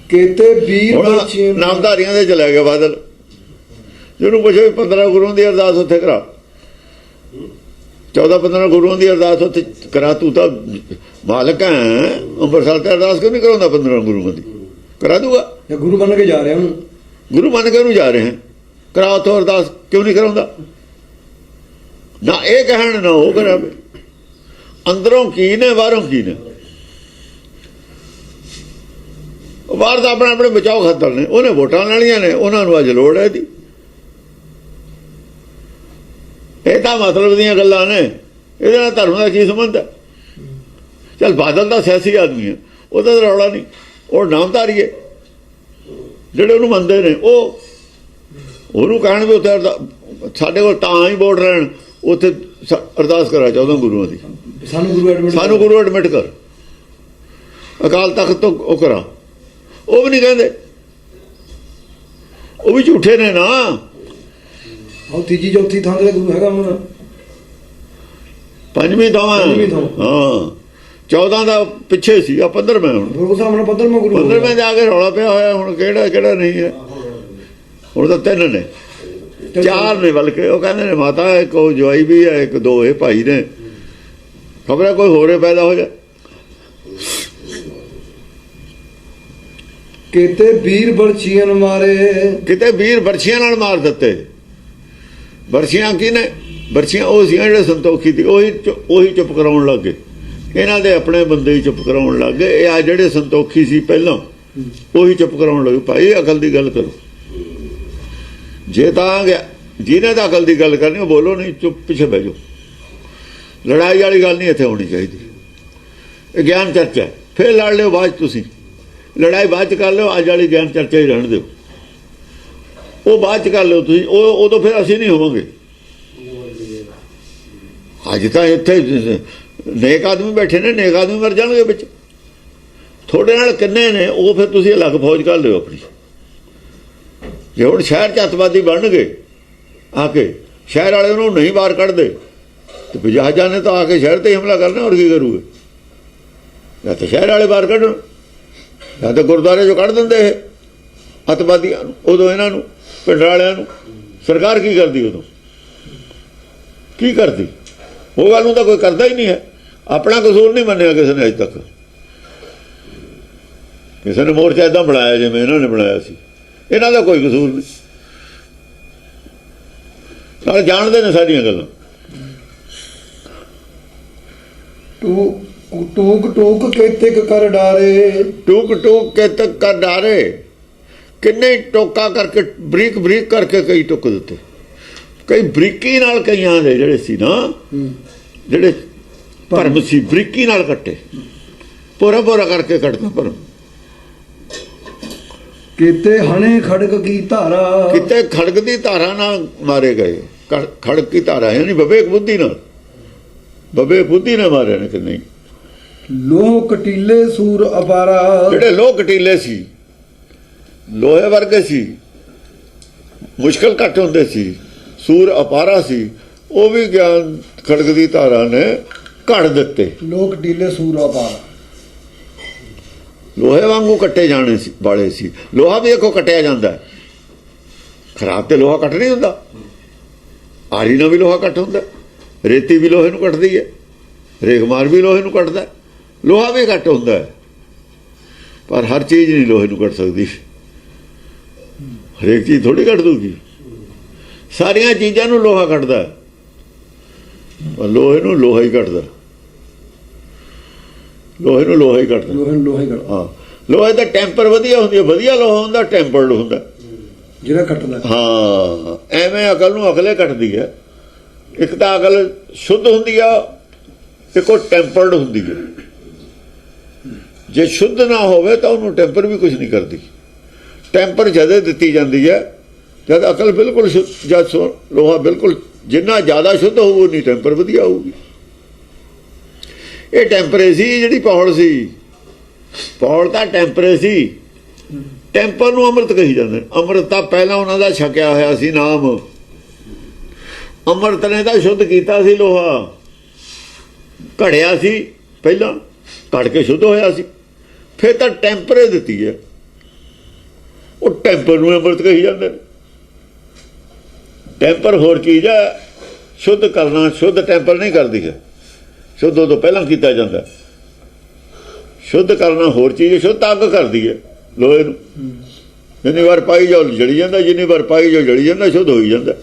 [SPEAKER 1] ਕਿਤੇ ਵੀਰ
[SPEAKER 2] ਨਾਮਧਾਰੀਆਂ ਦੇ ਚਲਾ ਗਿਆ ਬਾਦਲ, ਜਿਹਨੂੰ ਪੁੱਛੋ 15 ਗੁਰੂਆਂ ਦੀ ਅਰਦਾਸ ਉੱਥੇ ਕਰਾ, 14-15 ਗੁਰੂਆਂ ਦੀ ਅਰਦਾਸ ਉੱਥੇ ਕਰਾ। ਤੂੰ ਤਾਂ ਮਾਲਕ ਹੈ, ਅੰਮ੍ਰਿਤਸਰ ਤੇ ਅਰਦਾਸ ਕਿਉਂ ਨਹੀਂ ਕਰਾਉਂਦਾ? 15 ਗੁਰੂਆਂ ਦੀ ਕਰਾ ਦੂਗਾ।
[SPEAKER 1] ਗੁਰੂ ਬਣ ਕੇ ਜਾ ਰਿਹਾ, ਹੁਣ
[SPEAKER 2] ਗੁਰੂ ਬਣ ਕੇ ਉਹਨੂੰ ਜਾ ਰਹੇ ਹੈ, ਕਰਾ ਉੱਥੋਂ ਅਰਦਾਸ ਕਿਉਂ ਨਹੀਂ ਕਰਾਉਂਦਾ? ਨਾ ਇਹ ਕਹਿਣ ਨਾ ਉਹ ਕਰਾਵੇ। ਅੰਦਰੋਂ ਕੀ ਨੇ, ਬਾਹਰੋਂ ਕੀ ਨੇ? ਬਾਹਰ ਤਾਂ ਆਪਣੇ ਆਪਣੇ ਬਚਾਓ ਖਾਤਰ ਨੇ, ਉਹਨੇ ਵੋਟਾਂ ਲੈਣੀਆਂ ਨੇ, ਉਹਨਾਂ ਨੂੰ ਅੱਜ ਲੋੜ ਹੈ ਇਹਦੀ। ਇਹ ਤਾਂ ਮਤਲਬ ਦੀਆਂ ਗੱਲਾਂ ਨੇ, ਇਹਦੇ ਨਾਲ ਧਰਮ ਦਾ ਕੀ ਸੰਬੰਧ ਹੈ? ਚੱਲ ਬਾਦਲ ਦਾ ਸਿਆਸੀ ਆਦਮੀ ਹੈ, ਉਹਦਾ ਤਾਂ ਰੌਲਾ ਨਹੀਂ, ਉਹ ਨਾਮਧਾਰੀ ਹੈ। ਜਿਹੜੇ ਉਹਨੂੰ ਮੰਨਦੇ ਨੇ ਉਹ ਉਹਨੂੰ ਕਹਿਣ ਵੀ ਉੱਥੇ ਸਾਡੇ ਕੋਲ ਤਾਂ ਹੀ ਵੋਟ ਰਹਿਣ, ਉੱਥੇ ਅਰਦਾਸ ਕਰਾ 14 ਗੁਰੂਆਂ ਦੀ, ਸਾਨੂੰ ਗੁਰੂ ਐਡਮਿਟ ਕਰ, ਅਕਾਲ ਤਖਤ ਤੋਂ ਉਹ ਕਰਾ। ਉਹ ਵੀ ਨਹੀਂ ਕਹਿੰਦੇ, ਉਹ ਵੀ ਝੂਠੇ ਨੇ ਨਾ।
[SPEAKER 1] ਉਹ ਤੀਜੀ ਚੌਥੀ ਥਾਂ ਤੇ ਗੁਰੂ ਹੈਗਾ ਉਹਨਾਂ ਦਾ,
[SPEAKER 2] ਪੰਜਵੀਂ ਥਾਂ। ਹਾਂ, 14 ਦਾ ਪਿੱਛੇ ਸੀ, ਆ 15ਵਾਂ ਹੁਣ।
[SPEAKER 1] ਉਸ ਹਿਸਾਬ ਨਾਲ 15ਵਾਂ ਗੁਰੂ,
[SPEAKER 2] 15ਵੇਂ ਜਾ ਕੇ ਰੌਲਾ ਪਿਆ ਹੋਇਆ। ਹੁਣ ਕਿਹੜਾ ਨਹੀਂ ਹੈ, ਹੁਣ ਤਾਂ 3 ਨੇ, 4 ਨੇ ਬਲਕਿ। ਉਹ ਕਹਿੰਦੇ ਨੇ ਮਾਤਾ ਇੱਕ ਉਹ ਜਵਾਈ ਵੀ ਹੈ, ਇੱਕ 2 ਇਹ ਭਾਈ ਨੇ, ਖਬਰ ਹੈ ਕੋਈ ਹੋਰੇ ਪੈਦਾ ਹੋ ਜਾ।
[SPEAKER 1] ਕਿਤੇ ਵੀਰ ਬਰਛੀਆਂ ਮਾਰੇ,
[SPEAKER 2] ਕਿਤੇ ਵੀਰ ਬਰਛੀਆਂ ਨਾਲ ਮਾਰ ਦਿੱਤੇ। ਬਰਛੀਆਂ ਕੀ ਨੇ? ਬਰਛੀਆਂ ਉਹ ਸੀ ਜਿਹੜੇ ਸੰਤੋਖੀ ਸੀ, ਉਹੀ ਚੁੱਪ ਕਰਾਉਣ ਲੱਗ ਗਏ। ਇਹਨਾਂ ਦੇ ਆਪਣੇ ਬੰਦੇ ਹੀ ਚੁੱਪ ਕਰਾਉਣ ਲੱਗ ਗਏ। ਇਹ ਆ ਜਿਹੜੇ ਸੰਤੋਖੀ ਸੀ ਪਹਿਲਾਂ, ਉਹੀ ਚੁੱਪ ਕਰਾਉਣ ਲੱਗੇ। ਭਾਈ ਅਕਲ ਦੀ ਗੱਲ ਕਰੋ, ਜੇ ਤਾਂ ਗਿਆ ਜਿਹਨੇ ਤਾਂ ਅਕਲ ਦੀ ਗੱਲ ਕਰਨੀ ਉਹ ਬੋਲੋ, ਨਹੀਂ ਚੁੱਪ ਪਿੱਛੇ ਬਹਿ ਜਾਓ। ਲੜਾਈ ਵਾਲੀ ਗੱਲ ਨਹੀਂ ਇੱਥੇ ਹੋਣੀ ਚਾਹੀਦੀ। ਇਹ ਗਿਆਨ ਚਰਚਾ, ਫਿਰ ਲੜ ਲਿਓ ਬਾਅਦ 'ਚ, ਤੁਸੀਂ ਲੜਾਈ ਬਾਅਦ 'ਚ ਕਰ ਲਿਓ, ਅੱਜ ਵਾਲੀ ਗਿਆਨ ਚਰਚਾ ਹੀ ਰਹਿਣ ਦਿਓ। ਉਹ ਬਾਅਦ 'ਚ ਕਰ ਲਿਓ ਤੁਸੀਂ, ਉਹ ਉਦੋਂ ਫਿਰ ਅਸੀਂ ਨਹੀਂ ਹੋਵਾਂਗੇ। ਅੱਜ ਤਾਂ ਇੱਥੇ ਨੇਕ ਆਦਮੀ ਬੈਠੇ ਨੇ, ਨੇਕ ਆਦਮੀ ਮਰ ਜਾਣਗੇ ਵਿੱਚ। ਤੁਹਾਡੇ ਨਾਲ ਕਿੰਨੇ ਨੇ ਉਹ ਫਿਰ ਤੁਸੀਂ ਅਲੱਗ ਫੌਜ ਕਰ ਲਿਓ ਆਪਣੀ। ਜੇ ਹੁਣ ਸ਼ਹਿਰ 'ਚ ਅੱਤਵਾਦੀ ਬਣਨਗੇ ਆ ਕੇ, ਸ਼ਹਿਰ ਵਾਲੇ ਉਹਨੂੰ ਨਹੀਂ ਬਾਹਰ ਕੱਢਦੇ, ਤੇ ਜਹਾਜ਼ਾਂ ਨੇ ਤਾਂ ਆ ਕੇ ਸ਼ਹਿਰ 'ਤੇ ਹੀ ਹਮਲਾ ਕਰਨਾ, ਹੋਰ ਕੀ ਕਰੂਗੇ? ਜਾਂ ਤਾਂ ਸ਼ਹਿਰ ਵਾਲੇ ਬਾਹਰ ਕੱਢਣ, ਜਾਂ ਤਾਂ ਗੁਰਦੁਆਰੇ 'ਚੋਂ ਕੱਢ ਦਿੰਦੇ ਇਹ ਅੱਤਵਾਦੀਆਂ ਨੂੰ। ਉਦੋਂ ਇਹਨਾਂ ਨੂੰ, ਪਿੰਡ ਵਾਲਿਆਂ ਨੂੰ ਸਰਕਾਰ ਕੀ ਕਰਦੀ? ਉਦੋਂ ਕੀ ਕਰਦੀ? ਉਹ ਗੱਲ ਨੂੰ ਤਾਂ ਕੋਈ ਕਰਦਾ ਹੀ ਨਹੀਂ ਹੈ। ਆਪਣਾ ਕਸੂਰ ਨਹੀਂ ਮੰਨਿਆ ਕਿਸੇ ਨੇ ਅੱਜ ਤੱਕ। ਕਿਸੇ ਨੇ ਮੋਰਚਾ ਏਦਾਂ ਬਣਾਇਆ ਜਿਵੇਂ ਇਹਨਾਂ ਨੇ ਬਣਾਇਆ ਸੀ। ਇਹਨਾਂ ਦਾ ਕੋਈ ਕਸੂਰ ਨਹੀਂ, ਨਾਲ ਜਾਣਦੇ ਨੇ ਸਾਰੀਆਂ ਗੱਲਾਂ।
[SPEAKER 1] ਟੂਕ ਟੂਕ ਕੇਤਕ ਕਰ ਡਾਰੇ,
[SPEAKER 2] ਟੂਕ ਟੂਕ ਕੇ ਤੱਕ ਕਰ ਡਾਰੇ, ਕਿੰਨੇ ਟੋਕਾ ਕਰਕੇ ਬਰੀਕ ਬਰੀਕ ਕਰਕੇ ਕਈ ਟੁੱਕ ਦਿੱਤੇ। ਕਈ ਬਰੀਕੀ ਨਾਲ ਕਈਆਂ ਦੇ ਜਿਹੜੇ ਸੀ ਨਾ, ਜਿਹੜੇ ਭਰਮ ਸੀ ਬਰੀਕੀ ਨਾਲ ਕੱਟੇ, ਪੂਰਾ ਪੂਰਾ ਕਰਕੇ ਕੱਟਦਾ ਭਰਮ।
[SPEAKER 1] ਕਿਤੇ ਹਣੇ ਖੜਕ ਕੀ ਧਾਰਾ,
[SPEAKER 2] ਕਿਤੇ ਖੜਕ ਦੀ ਧਾਰਾ ਨਾਲ ਮਾਰੇ ਗਏ। ਖੜਕ ਕੀ ਧਾਰਾ ਯਾਨੀ ਵਿਵੇਕ ਬੁੱਧੀ ਨਾਲ, ਵਿਵੇਕ ਬੁੱਧੀ ਨਾਲ ਮਾਰੇ ਨੇ ਕਿ ਨਹੀਂ।
[SPEAKER 1] ਲੋਹ ਕਟੀਲੇ ਸੂਰ ਅਪਾਰਾ, ਜਿਹੜੇ
[SPEAKER 2] ਲੋਹ ਕਟੀਲੇ ਸੀ, ਲੋਹੇ ਵਰਗੇ ਸੀ, ਮੁਸ਼ਕਲ ਘੱਟ ਹੁੰਦੇ ਸੀ, ਸੂਰ ਅਪਾਰਾ ਸੀ, ਉਹ ਵੀ ਗਿਆਨ ਖੜਕ ਦੀ ਧਾਰਾ ਨੇ ਘੜ ਦਿੱਤੇ।
[SPEAKER 1] ਲੋਹ ਕਟੀਲੇ ਸੂਰ ਅਪਾਰਾ,
[SPEAKER 2] ਲੋਹੇ ਵਾਂਗੂ ਕੱਟੇ ਜਾਣੇ ਸੀ ਵਾਲੇ ਸੀ। ਲੋਹਾ ਵੀ ਦੇਖੋ ਕੱਟਿਆ ਜਾਂਦਾ, ਖਰਾਬ ਤੇ ਲੋਹਾ ਕੱਟ ਨਹੀਂ ਹੁੰਦਾ। ਆਰੀ ਨਾਲ ਵੀ ਲੋਹਾ ਕੱਟ ਹੁੰਦਾ, ਰੇਤੀ ਵੀ ਲੋਹੇ ਨੂੰ ਕੱਟਦੀ ਹੈ, ਰੇਗਮਾਰ ਵੀ ਲੋਹੇ ਨੂੰ ਕੱਟਦਾ, ਲੋਹਾ ਵੀ ਕੱਟ ਹੁੰਦਾ ਹੈ। ਪਰ ਹਰ ਚੀਜ਼ ਨਹੀਂ ਲੋਹੇ ਨੂੰ ਕੱਟ ਸਕਦੀ, ਹਰੇਕ ਚੀਜ਼ ਥੋੜੀ ਕੱਟ ਦੂਗੀ। ਸਾਰੀਆਂ ਚੀਜ਼ਾਂ ਨੂੰ ਲੋਹਾ ਕੱਟਦਾ, ਪਰ ਲੋਹੇ ਨੂੰ ਲੋਹਾ ਹੀ ਕੱਟਦਾ, ਲੋਹੇ ਨੂੰ ਲੋਹਾ ਹੀ ਕੱਟਦਾ। ਹਾਂ, ਲੋਹੇ ਦਾ ਟੈਂਪਰ ਵਧੀਆ ਹੁੰਦੀ ਹੈ, ਵਧੀਆ ਲੋਹਾ ਹੁੰਦਾ, ਟੈਂਪਰਡ ਹੁੰਦਾ
[SPEAKER 1] ਜਿਹੜਾ ਕੱਟਦਾ।
[SPEAKER 2] ਹਾਂ, ਐਵੇਂ ਅਕਲ ਨੂੰ ਅਕਲੇ ਕੱਟਦੀ ਹੈ। ਇੱਕ ਤਾਂ ਅਕਲ ਸ਼ੁੱਧ ਹੁੰਦੀ ਆ, ਇੱਕ ਉਹ ਟੈਂਪਰਡ ਹੁੰਦੀ ਹੈ। ਜੇ ਸ਼ੁੱਧ ਨਾ ਹੋਵੇ ਤਾਂ ਉਹਨੂੰ ਟੈਂਪਰ ਵੀ ਕੁਝ ਨਹੀਂ ਕਰਦੀ। ਟੈਂਪਰ ਜਦੇ ਦਿੱਤੀ ਜਾਂਦੀ ਹੈ ਜਦ ਅਕਲ ਬਿਲਕੁਲ ਸ਼ੁੱਧ, ਜਦ ਲੋਹਾ ਬਿਲਕੁਲ ਜਿੰਨਾ ਜ਼ਿਆਦਾ ਸ਼ੁੱਧ ਹੋਊ ਉਨੀ ਟੈਂਪਰ ਵਧੀਆ ਹੋਊਗੀ। ਇਹ ਟੈਂਪਰੇ ਸੀ ਜਿਹੜੀ ਪੌੜ ਸੀ, ਪੌੜ ਤਾਂ ਟੈਂਪਰੇ ਸੀ। ਟੈਂਪਰ ਨੂੰ ਅੰਮ੍ਰਿਤ ਕਹੀ ਜਾਂਦੇ। ਅੰਮ੍ਰਿਤ ਤਾਂ ਪਹਿਲਾਂ ਉਹਨਾਂ ਦਾ ਛਕਿਆ ਹੋਇਆ ਸੀ ਨਾਮ, ਅੰਮ੍ਰਿਤ ਨੇ ਤਾਂ ਸ਼ੁੱਧ ਕੀਤਾ ਸੀ ਲੋਹਾ। ਘੜਿਆ ਸੀ ਪਹਿਲਾਂ, ਘੜ ਕੇ ਸ਼ੁੱਧ ਹੋਇਆ ਸੀ, ਫਿਰ ਤਾਂ ਟੈਂਪਰੇ ਦਿੱਤੀ ਹੈ। ਉਹ ਟੈਂਪਰ ਨੂੰ ਅੰਮ੍ਰਿਤ ਕਹੀ ਜਾਂਦੇ ਨੇ। ਟੈਂਪਰ ਹੋਰ ਚੀਜ਼ ਹੈ, ਸ਼ੁੱਧ ਕਰਨਾ ਸ਼ੁੱਧ ਟੈਂਪਰ ਨਹੀਂ ਕਰਦੀ ਹੈ, ਸ਼ੁੱਧ ਤੋਂ ਪਹਿਲਾਂ ਕੀਤਾ ਜਾਂਦਾ। ਸ਼ੁੱਧ ਕਰਨਾ ਹੋਰ ਚੀਜ਼ ਹੈ, ਸ਼ੁੱਧ ਅੱਗ ਕਰਦੀ ਹੈ ਲੋਹੇ ਨੂੰ। ਜਿੰਨੀ ਵਾਰ ਪਾਈ ਜਾਓ ਜਲੀ ਜਾਂਦਾ, ਜਿੰਨੀ ਵਾਰ ਪਾਈ ਜਾਓ ਜਲੀ ਜਾਂਦਾ, ਸ਼ੁੱਧ ਹੋਈ ਜਾਂਦਾ।